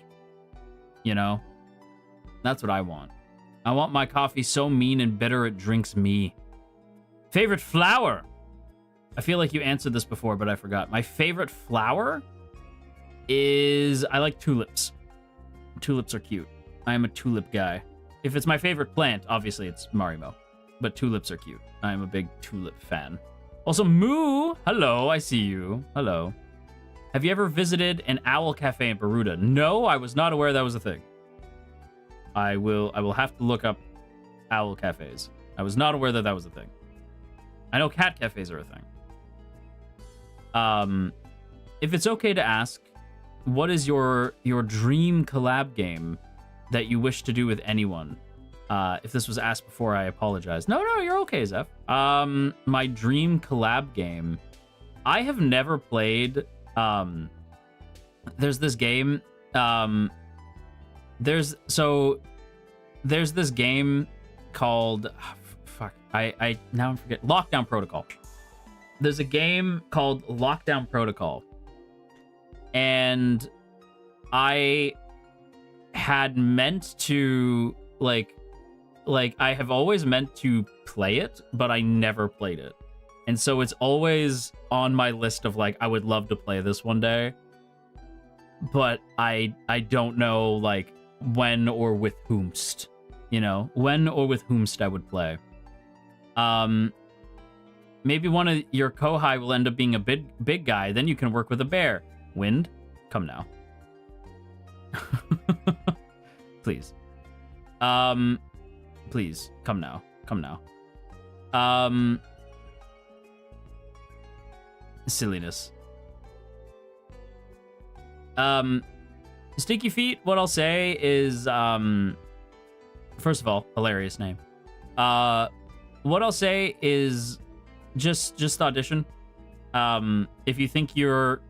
you know. That's what I want. I want my coffee so mean and bitter it drinks me. Favorite flower? I feel like you answered this before, but I forgot. My favorite flower is, I like tulips. Tulips are cute. I am a tulip guy. If it's my favorite plant, obviously it's Marimo, but tulips are cute. I am a big tulip fan. Also, Moo, hello, I see you. Hello. Have you ever visited an owl cafe in Peruta? No, I was not aware that was a thing. I will have to look up owl cafes. I was not aware that that was a thing. I know cat cafes are a thing. If it's okay to ask, what is your dream collab game that you wish to do with anyone? If this was asked before, I apologize. No, you're okay, Zeph. My dream collab game. I have never played. There's this game. There's this game called I now forget. Lockdown Protocol. There's a game called Lockdown Protocol, and I had meant to like I have always meant to play it, but I never played it. And so it's always on my list of like, I would love to play this one day, but I don't know like when or with whomst, you know, when or with whomst I would play. Maybe one of your kohai will end up being a big guy, then you can work with a bear. Wind, come now. Please. Please, come now. Come now. Silliness. Stinky Feet, what I'll say is, first of all, hilarious name. What I'll say is just audition. If you think you're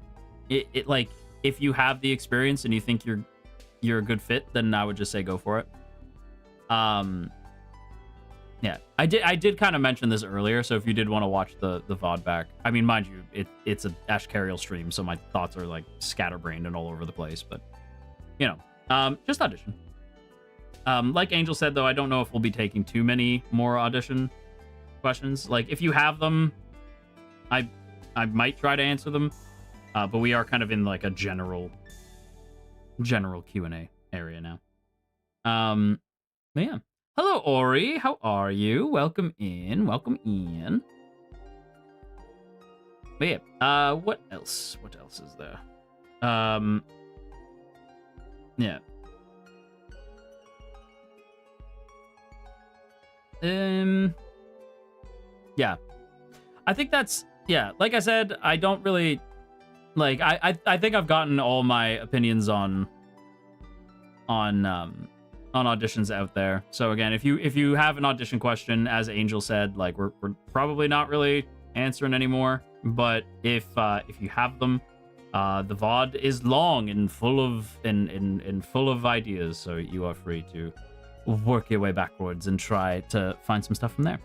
like, if you have the experience and you think you're a good fit, then I would just say go for it. Yeah, I did kind of mention this earlier, so if you did want to watch the VOD back, I mean, mind you, it's a Ashkariel stream, so my thoughts are like scatterbrained and all over the place, but you know, just audition. Like Angel said, though, I don't know if we'll be taking too many more audition questions. Like, if you have them, I might try to answer them, but we are kind of in like a general Q&A area now. But yeah. Hello, Ori. How are you? Welcome in. Welcome in. But yeah. What else? What else is there? Yeah. Yeah. I think that's, yeah, like I said, I don't really like, I think I've gotten all my opinions on auditions out there. So again, if you have an audition question, as Angel said, like we're probably not really answering anymore. But if you have them, the VOD is long and full of ideas, so you are free to work your way backwards and try to find some stuff from there.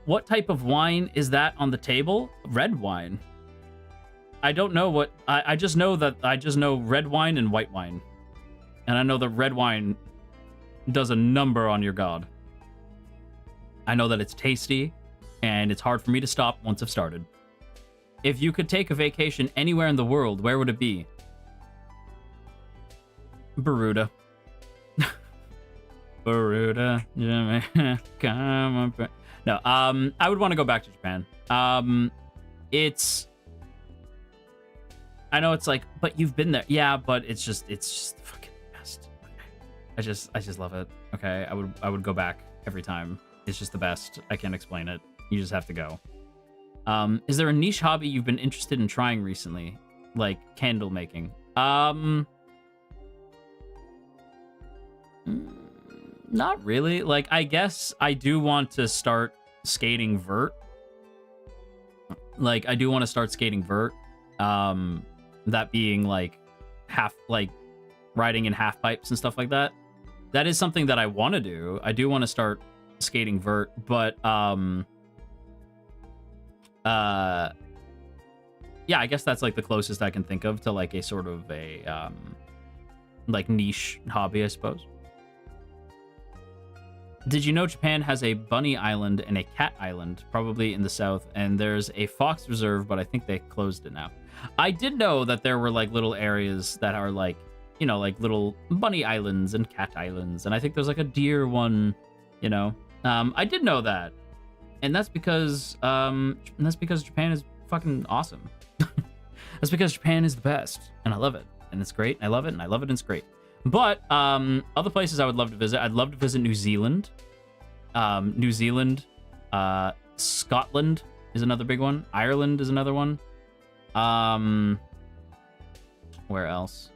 What type of wine is that on the table? Red wine. I don't know what... I just know red wine and white wine. And I know that red wine does a number on your god. I know that it's tasty, and it's hard for me to stop once I've started. If you could take a vacation anywhere in the world, where would it be? Bermuda. Bermuda, Jamaica, come on. No, I would want to go back to Japan. It's... I know it's like, but you've been there. Yeah, but it's just the fucking best. I just love it. Okay, I would go back every time. It's just the best. I can't explain it. You just have to go. Is there a niche hobby you've been interested in trying recently? Like candle making? Not really. Like, I guess I do want to start skating vert. Like, I do want to start skating vert. That being like riding in half pipes and stuff like that. That is something that I want to do. I do want to start skating vert, but yeah, I guess that's like the closest I can think of to like a sort of a like niche hobby, I suppose. Did you know Japan has a bunny island and a cat island, probably in the south, and there's a fox reserve, but I think they closed it now. I did know that there were like little areas that are like, you know, like little bunny islands and cat islands, and I think there's like a deer one, you know. I did know that, and that's because Japan is fucking awesome. That's because Japan is the best, and I love it, and it's great. I love it, and I love it, and it's great. But other places I would love to visit. I'd love to visit New Zealand. New Zealand, Scotland is another big one. Ireland is another one. Where else?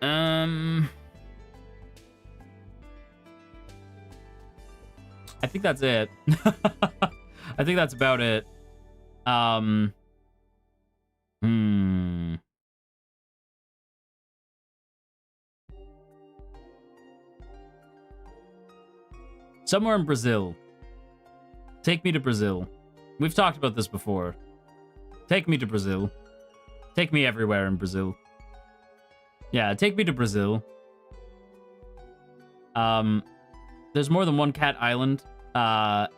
I think that's it. I think that's about it. Somewhere in Brazil. Take me to Brazil. We've talked about this before. Take me to Brazil. Take me everywhere in Brazil. Yeah, take me to Brazil. There's more than one cat island.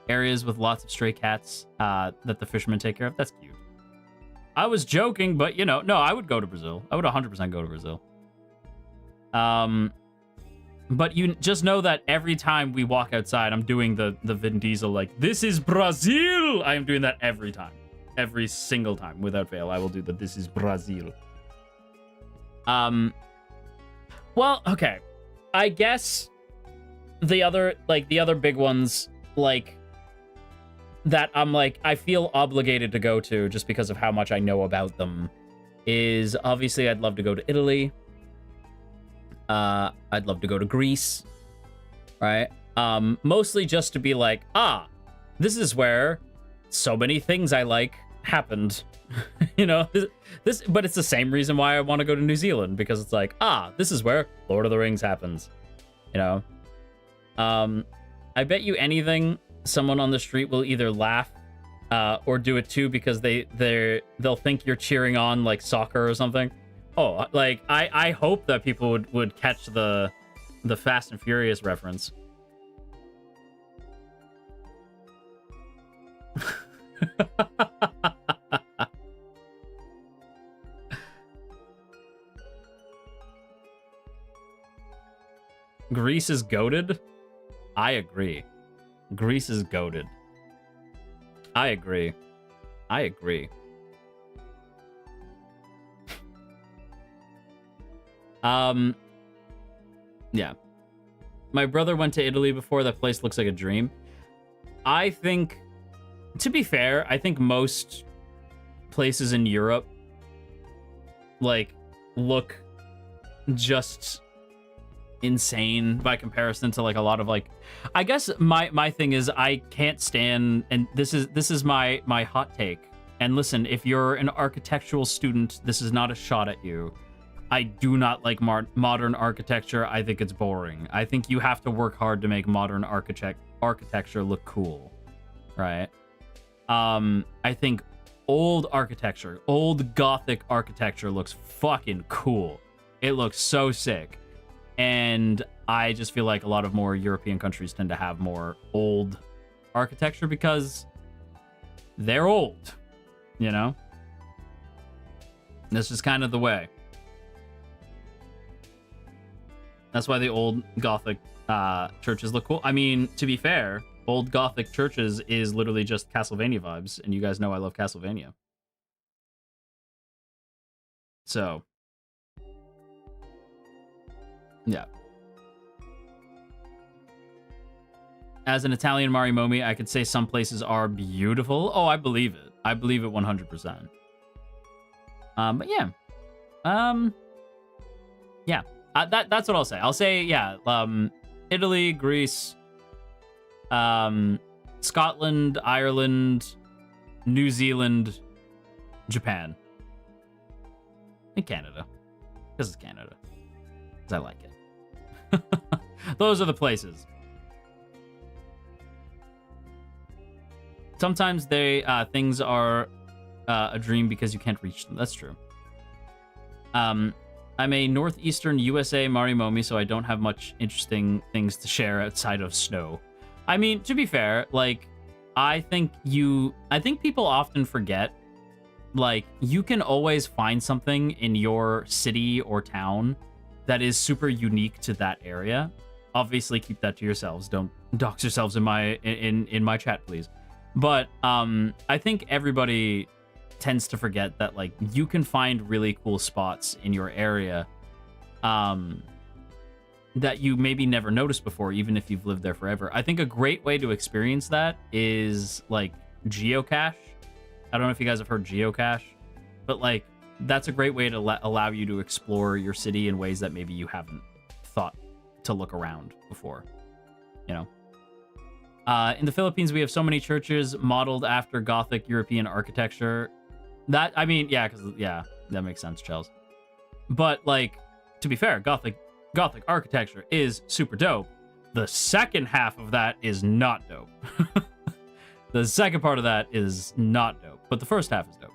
Areas with lots of stray cats that the fishermen take care of. That's cute. I was joking, but, you know, no, I would go to Brazil. I would 100% go to Brazil. But you just know that every time we walk outside, I'm doing the Vin Diesel, like, this is Brazil! I am doing that every time. Every single time, without fail. I will do the this is Brazil. Well, okay. I guess the other big ones, like, that I'm like, I feel obligated to go to just because of how much I know about them is, obviously, I'd love to go to Italy. I'd love to go to Greece, right? Mostly just to be like, this is where so many things I like happened. You know, this, but it's the same reason why I want to go to New Zealand, because it's like, this is where Lord of the Rings happens, you know? I bet you anything, someone on the street will either laugh, or do it too, because they'll think you're cheering on like soccer or something. Oh, like, I hope that people would catch the Fast and Furious reference. Greece is goated? I agree. Greece is goated. I agree. I agree. Yeah. My brother went to Italy before. That place looks like a dream. I think, to be fair, I think most places in Europe, like, look just insane by comparison to like a lot of like, I guess my thing is I can't stand, and this is my hot take. And listen, if you're an architectural student, this is not a shot at you. I do not like modern architecture. I think it's boring. I think you have to work hard to make modern architecture look cool, right? I think old architecture, old Gothic architecture looks fucking cool. It looks so sick. And I just feel like a lot of more European countries tend to have more old architecture because they're old, you know? This is kind of the way. That's why the old Gothic churches look cool. I mean, to be fair, old Gothic churches is literally just Castlevania vibes, and you guys know I love Castlevania. So, yeah. As an Italian Marimomie, I could say some places are beautiful. Oh, I believe it. I believe it 100%. But yeah. Yeah. That's what I'll say. I'll say, yeah, Italy, Greece, Scotland, Ireland, New Zealand, Japan, and Canada. Because it's Canada. Because I like it. Those are the places. Sometimes things are a dream because you can't reach them. That's true. I'm a northeastern USA Marimomie, so I don't have much interesting things to share outside of snow. I mean, to be fair, like, I think people often forget, like, you can always find something in your city or town that is super unique to that area. Obviously, keep that to yourselves. Don't dox yourselves in my chat, please. But I think everybody tends to forget that, like, you can find really cool spots in your area that you maybe never noticed before, even if you've lived there forever. I think a great way to experience that is, like, geocache. I don't know if you guys have heard geocache, but, like, that's a great way to allow you to explore your city in ways that maybe you haven't thought to look around before, you know? In the Philippines, we have so many churches modeled after Gothic European architecture. That, I mean, yeah, because, yeah, that makes sense, Chels. But, like, to be fair, Gothic architecture is super dope. The second half of that is not dope. The second part of that is not dope, but the first half is dope.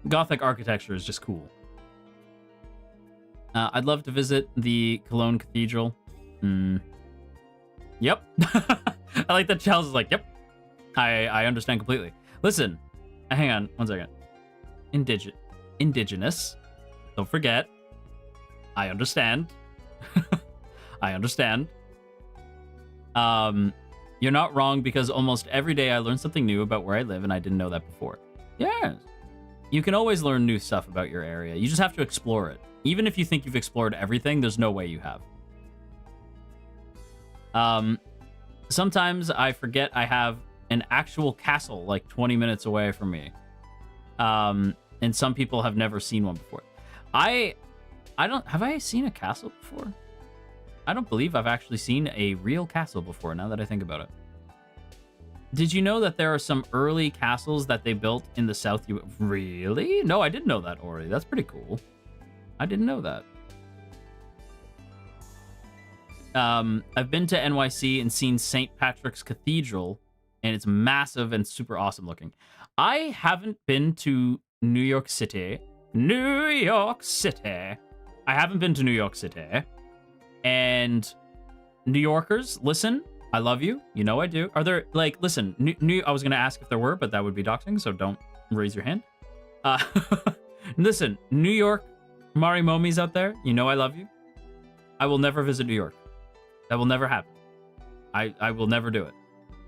Gothic architecture is just cool. I'd love to visit the Cologne Cathedral. Yep. I like that Chels is like, yep. I understand completely. Listen, hang on one second. Indigenous. Don't forget. I understand. I understand. You're not wrong, because almost every day I learn something new about where I live, and I didn't know that before. Yes. You can always learn new stuff about your area. You just have to explore it. Even if you think you've explored everything, there's no way you have. Sometimes I forget I have an actual castle like 20 minutes away from me. And some people have never seen one before. Have I seen a castle before? I don't believe I've actually seen a real castle before, now that I think about it. Did you know that there are some early castles that they built in the South? Really? No, I didn't know that, Ori. That's pretty cool. I didn't know that. I've been to NYC and seen St. Patrick's Cathedral, and it's massive and super awesome looking. I haven't been to New York City. New York City. I haven't been to New York City. And New Yorkers, listen, I love you. You know I do. Are there, like, listen, I was going to ask if there were, but that would be doxing, so don't raise your hand. Listen, New York Marimomies out there, you know I love you. I will never visit New York. That will never happen. I will never do it.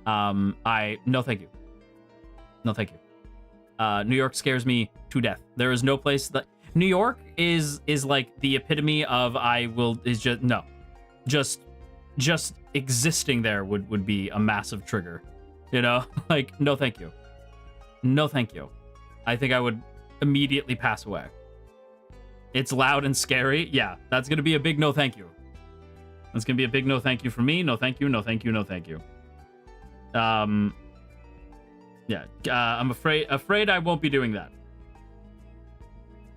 No thank you. No thank you. New York scares me to death. There is no place that... New York is like the epitome of just existing there would be a massive trigger. You know? Like, no thank you. No thank you. I think I would immediately pass away. It's loud and scary. Yeah, that's gonna be a big no thank you. It's gonna be a big no thank you from me. No thank you, no thank you, no thank you. Yeah, I'm afraid I won't be doing that.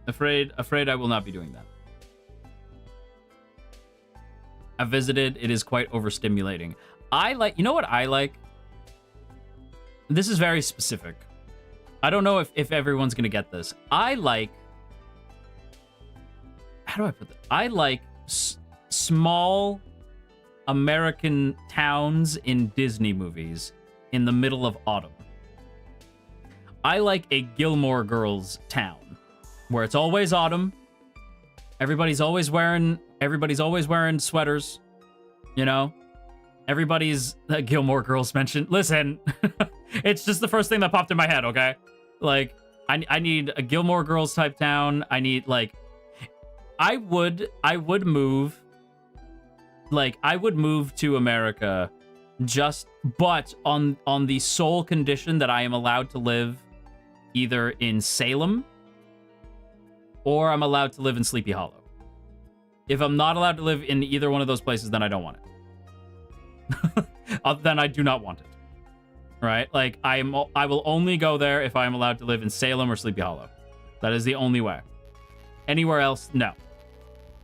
Afraid I will not be doing that. I visited. It is quite overstimulating. You know what I like? This is very specific. I don't know if everyone's gonna get this. I like, how do I put that? I like small American towns in Disney movies in the middle of autumn. I like a Gilmore Girls town where it's always autumn. Everybody's always wearing sweaters, you know? Everybody's Gilmore Girls mentioned. Listen, it's just the first thing that popped in my head, okay? Like, I need a Gilmore Girls type town. I need, like, I would move to America but on the sole condition that I am allowed to live either in Salem or I'm allowed to live in Sleepy Hollow. If I'm not allowed to live in either one of those places, then I don't want it. Then I do not want it. Right? Like, I will only go there if I am allowed to live in Salem or Sleepy Hollow. That is the only way. Anywhere else, no.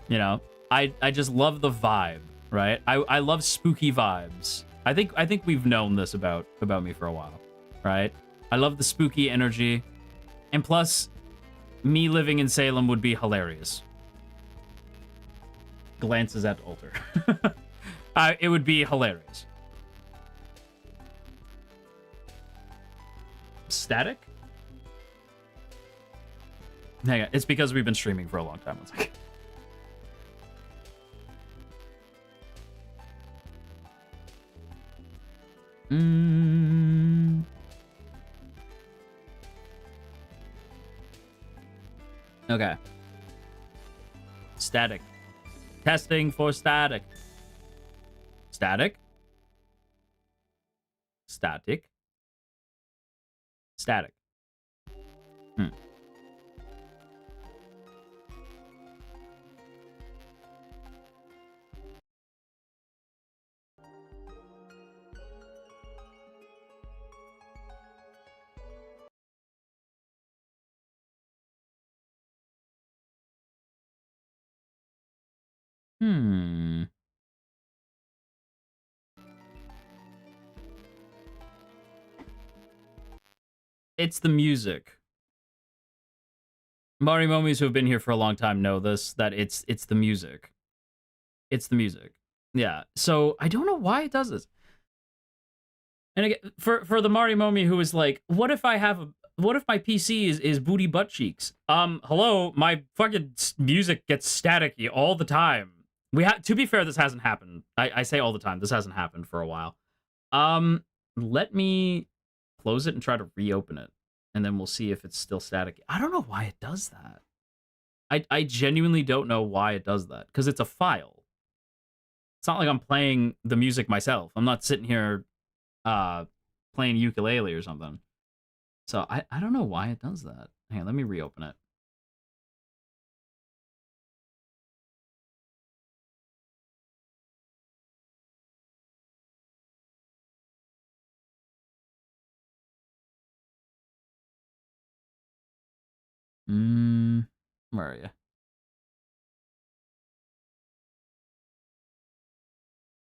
You know, I just love the vibe, right? I love spooky vibes. I think we've known this about me for a while, right? I love the spooky energy. And plus, me living in Salem would be hilarious. Glances at altar. It would be hilarious. Static? Hang on. It's because we've been streaming for a long time. One second. Okay. Static. Testing for static. Static. Static. Static. It's the music. Marimomies who have been here for a long time know this, that it's the music. It's the music. Yeah. So I don't know why it does this. And again, for the Marimomie who is like, what if my PC is booty butt cheeks? Hello, my fucking music gets staticky all the time. To be fair, this hasn't happened. I say all the time, this hasn't happened for a while. Let me close it and try to reopen it, and then we'll see if it's still static. I don't know why it does that. I genuinely don't know why it does that, because it's a file. It's not like I'm playing the music myself. I'm not sitting here playing ukulele or something. So I don't know why it does that. Hang on, let me reopen it. Where are you?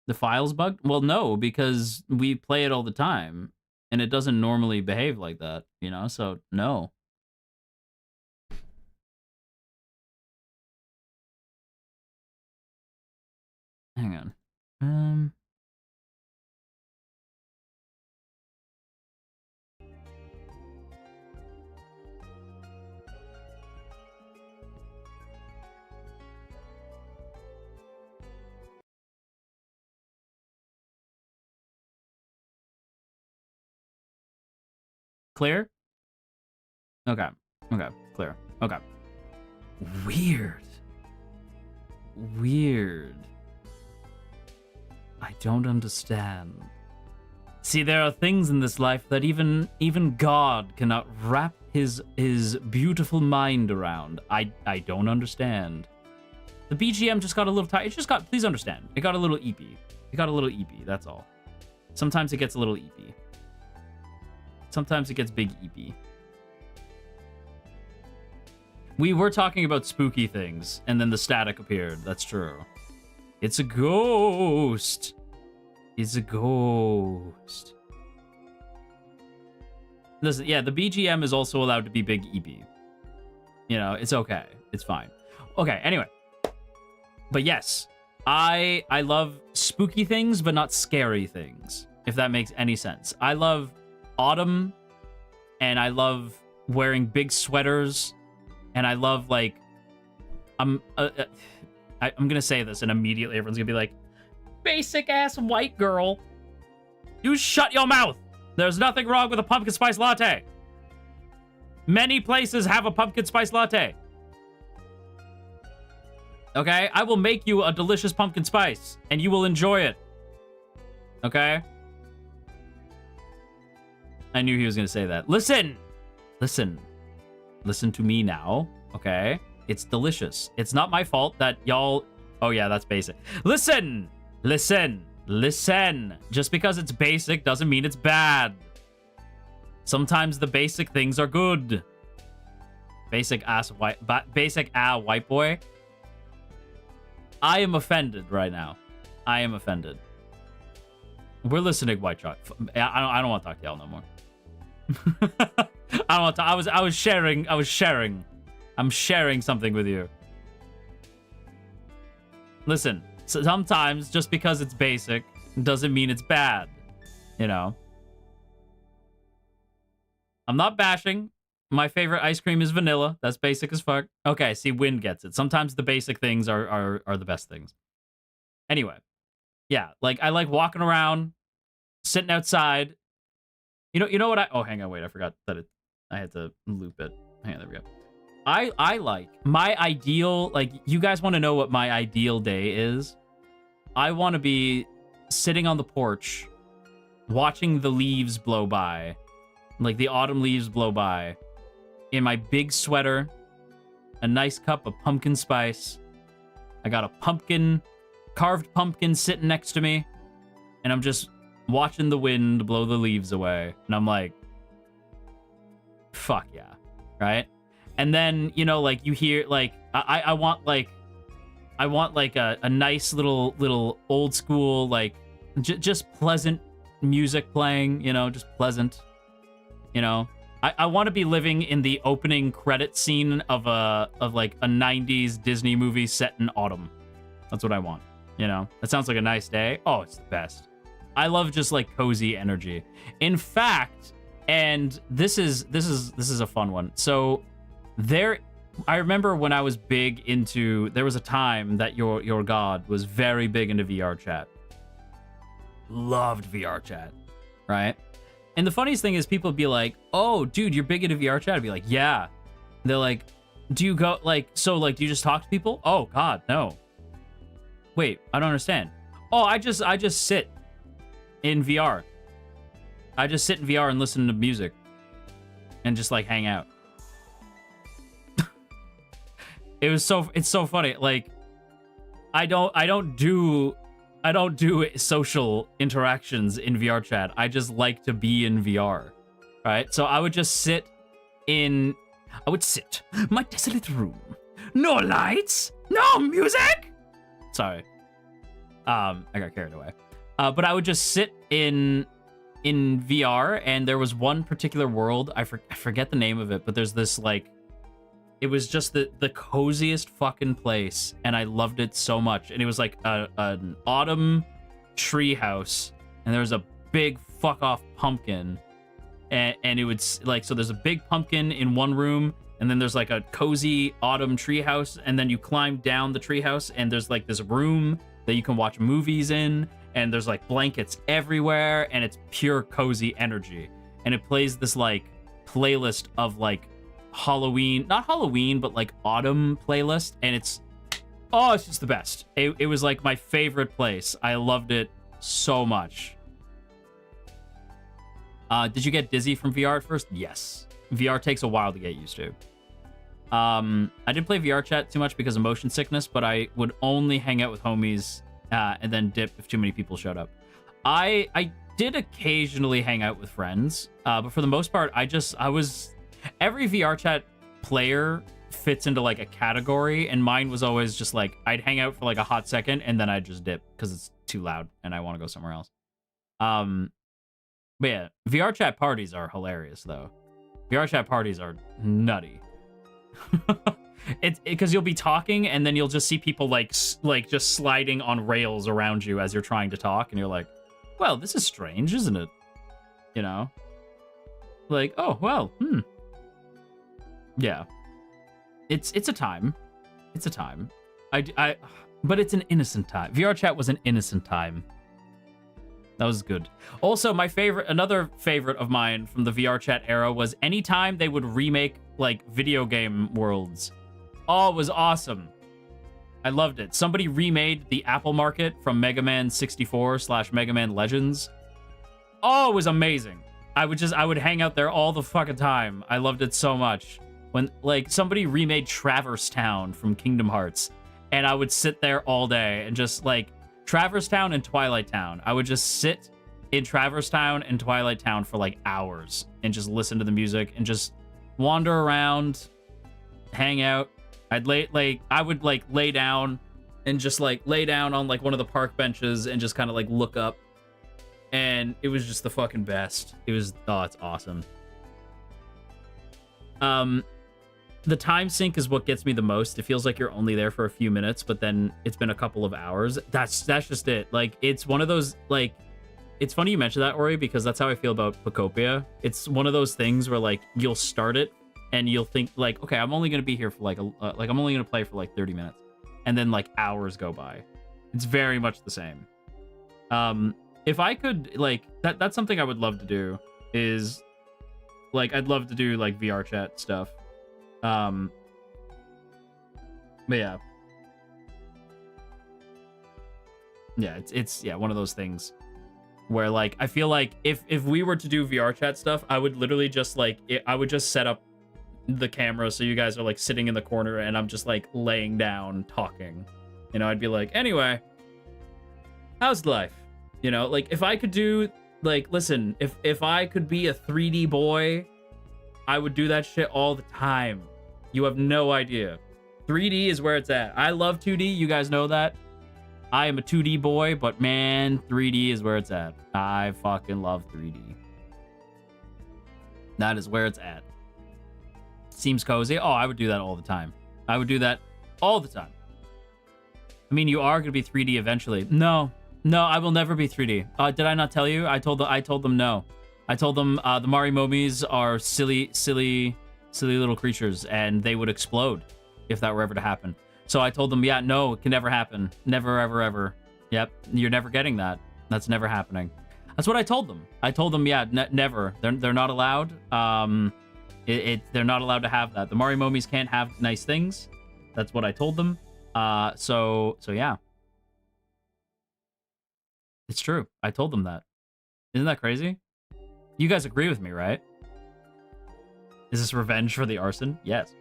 The file's bugged? Well, no, because we play it all the time, and it doesn't normally behave like that, you know? So, no. Hang on. Clear? Okay. Okay. Clear. Okay. Weird. I don't understand. See, there are things in this life that even God cannot wrap his beautiful mind around. I don't understand. The BGM just got a little tight. It just got, please understand, it got a little EP. It got a little EP, that's all. Sometimes it gets a little EP. Sometimes it gets big EP. We were talking about spooky things, and then the static appeared. That's true. It's a ghost. It's a ghost. Listen, yeah, the BGM is also allowed to be big EP. You know, it's okay. It's fine. Okay, anyway. But yes, I love spooky things, but not scary things, if that makes any sense. I love autumn, and I love wearing big sweaters, and I love, like, I'm gonna say this, and immediately everyone's gonna be like, basic-ass white girl. You shut your mouth! There's nothing wrong with a pumpkin spice latte. Many places have a pumpkin spice latte. Okay? I will make you a delicious pumpkin spice, and you will enjoy it. Okay? I knew he was going to say that. Listen! Listen. Listen to me now, okay? It's delicious. It's not my fault that y'all... Oh, yeah, that's basic. Listen! Listen! Listen! Just because it's basic doesn't mean it's bad. Sometimes the basic things are good. Basic white boy. I am offended right now. I am offended. We're listening, white chalk. I don't want to talk to y'all no more. I don't want to. I was sharing. I'm sharing something with you. Listen, sometimes just because it's basic doesn't mean it's bad. You know. I'm not bashing. My favorite ice cream is vanilla. That's basic as fuck. Okay, see, Wind gets it. Sometimes the basic things are the best things. Anyway, yeah, like I like walking around, sitting outside. You know what I... Oh, hang on, wait, I forgot that I had to loop it. Hang on, there we go. I like my ideal... Like, you guys want to know what my ideal day is? I want to be sitting on the porch, watching the leaves blow by, like the autumn leaves blow by, in my big sweater, a nice cup of pumpkin spice. I got a carved pumpkin sitting next to me, and I'm just watching the wind blow the leaves away. And I'm like, fuck yeah, right? And then, you know, like you hear, like, I want a nice little old school, like, just pleasant music playing, you know, just pleasant, you know. I want to be living in the opening credit scene of like a 90s Disney movie set in autumn. That's what I want, you know. That sounds like a nice day. Oh, it's the best. I love just like cozy energy. In fact, and this is a fun one. So I remember when I was big into, there was a time that your god was very big into VR chat. Loved VR chat, right? And the funniest thing is people would be like, oh, dude, you're big into VR chat. I'd be like, yeah. And they're like, do you go, like, so, like, do you just talk to people? Oh, God, no. Wait, I don't understand. Oh, I just sit in VR. I just sit in VR and listen to music. And just, like, hang out. It's so funny. Like, I don't do social interactions in VR chat. I just like to be in VR, right? So I would just sit my desolate room. No lights, no music. Sorry. I got carried away. But I would just sit in VR, and there was one particular world, I forget the name of it, but there's this, like, it was just the coziest fucking place, and I loved it so much. And it was like an autumn tree house, and there was a big fuck off pumpkin, and it would, like, so there's a big pumpkin in one room, and then there's like a cozy autumn tree house, and then you climb down the tree house, and there's like this room that you can watch movies in, and there's like blankets everywhere, and it's pure cozy energy. And it plays this like playlist of like Halloween, not Halloween, but like autumn playlist, and it's just the best. It was like my favorite place. I loved it so much. Did you get dizzy from VR at first? Yes. VR takes a while to get used to. I didn't play VR chat too much because of motion sickness, but I would only hang out with homies and then dip if too many people showed up. I did occasionally hang out with friends, but for the most part, every VR chat player fits into like a category, and mine was always just like I'd hang out for like a hot second and then I'd just dip because it's too loud and I want to go somewhere else. But yeah, VR chat parties are hilarious though. VR chat parties are nutty. It's because you'll be talking and then you'll just see people like just sliding on rails around you as you're trying to talk, and you're like, well, this is strange, isn't it? You know, like, oh well, yeah. It's a time. It's a time. But it's an innocent time. VR chat was an innocent time. That was good. Also, another favorite of mine from the VR chat era was anytime they would remake like video game worlds. Oh, it was awesome. I loved it. Somebody remade the Apple Market from Mega Man 64 / Mega Man Legends. Oh, it was amazing. I would hang out there all the fucking time. I loved it so much. When like somebody remade Traverse Town from Kingdom Hearts, and I would sit there all day and just like Traverse Town and Twilight Town. I would just sit in Traverse Town and Twilight Town for like hours and just listen to the music and just wander around, hang out. I would like lay down and just like lay down on like one of the park benches and just kind of like look up, and it was just the fucking best. It's awesome. The time sync is what gets me the most. It feels like you're only there for a few minutes, but then it's been a couple of hours. That's just it. Like, it's one of those, like, it's funny you mentioned that, Ori, because that's how I feel about Pocopia. It's one of those things where, like, you'll start it, and you'll think, like, okay, I'm only going to be here for, like, I'm only going to play for, like, 30 minutes. And then, like, hours go by. It's very much the same. If I could, like, that's something I would love to do, is, like, I'd love to do, like, VR chat stuff. But yeah. Yeah, it's one of those things where, like, I feel like if we were to do VR chat stuff, I would literally just, like, I would just set up the camera so you guys are, like, sitting in the corner and I'm just, like, laying down talking. You know, I'd be like, anyway, how's life? You know, like, if I could do, like, listen, if I could be a 3D boy, I would do that shit all the time. You have no idea. 3D is where it's at. I love 2D. You guys know that. I am a 2D boy, but man, 3D is where it's at. I fucking love 3D. That is where it's at. Seems cozy. Oh, I would do that all the time. I would do that all the time. I mean, you are going to be 3D eventually. No, I will never be 3D. Did I not tell you? I told them no. I told them the Marimomies are silly little creatures, and they would explode if that were ever to happen. So I told them, yeah, no, it can never happen. Never, ever, ever. Yep, you're never getting that. That's never happening. That's what I told them. I told them, yeah, never. They're not allowed. They're not allowed to have that. The Marimomies can't have nice things. That's what I told them. So yeah. It's true. I told them that. Isn't that crazy? You guys agree with me, right? Is this revenge for the arson? Yes.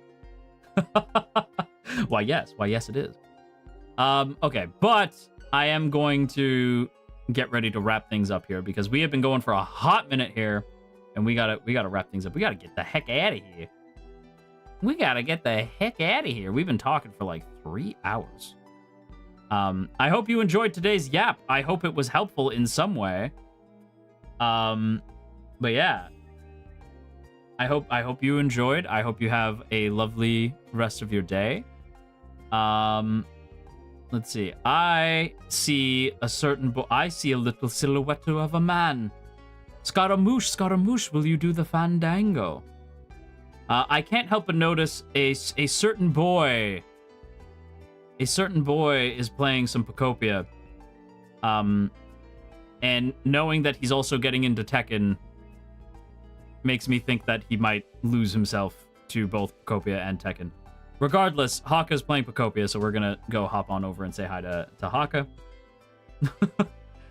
Why, yes. Why, yes, it is. Okay, but I am going to get ready to wrap things up here because we have been going for a hot minute here, and we gotta wrap things up. We gotta get the heck out of here. We gotta get the heck out of here. We've been talking for like 3 hours. I hope you enjoyed today's yap. I hope it was helpful in some way. But yeah, I hope you enjoyed. I hope you have a lovely rest of your day. Let's see. I see a little silhouette of a man. Scaramouche, will you do the fandango? I can't help but notice a certain boy. A certain boy is playing some Pocopia. And knowing that he's also getting into Tekken makes me think that he might lose himself to both Pocopia and Tekken. Regardless, Haka's playing Pocopia, so we're gonna go hop on over and say hi to Haka.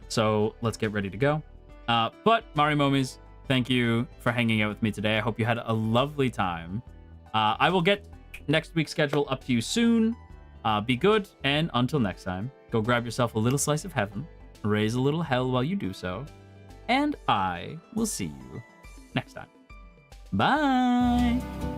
So let's get ready to go. But Marimomies, thank you for hanging out with me today. I hope you had a lovely time. I will get Next week's schedule up to you soon. Be good, and until next time, go grab yourself a little slice of heaven, raise a little hell while you do so, and I will see you next time. Bye!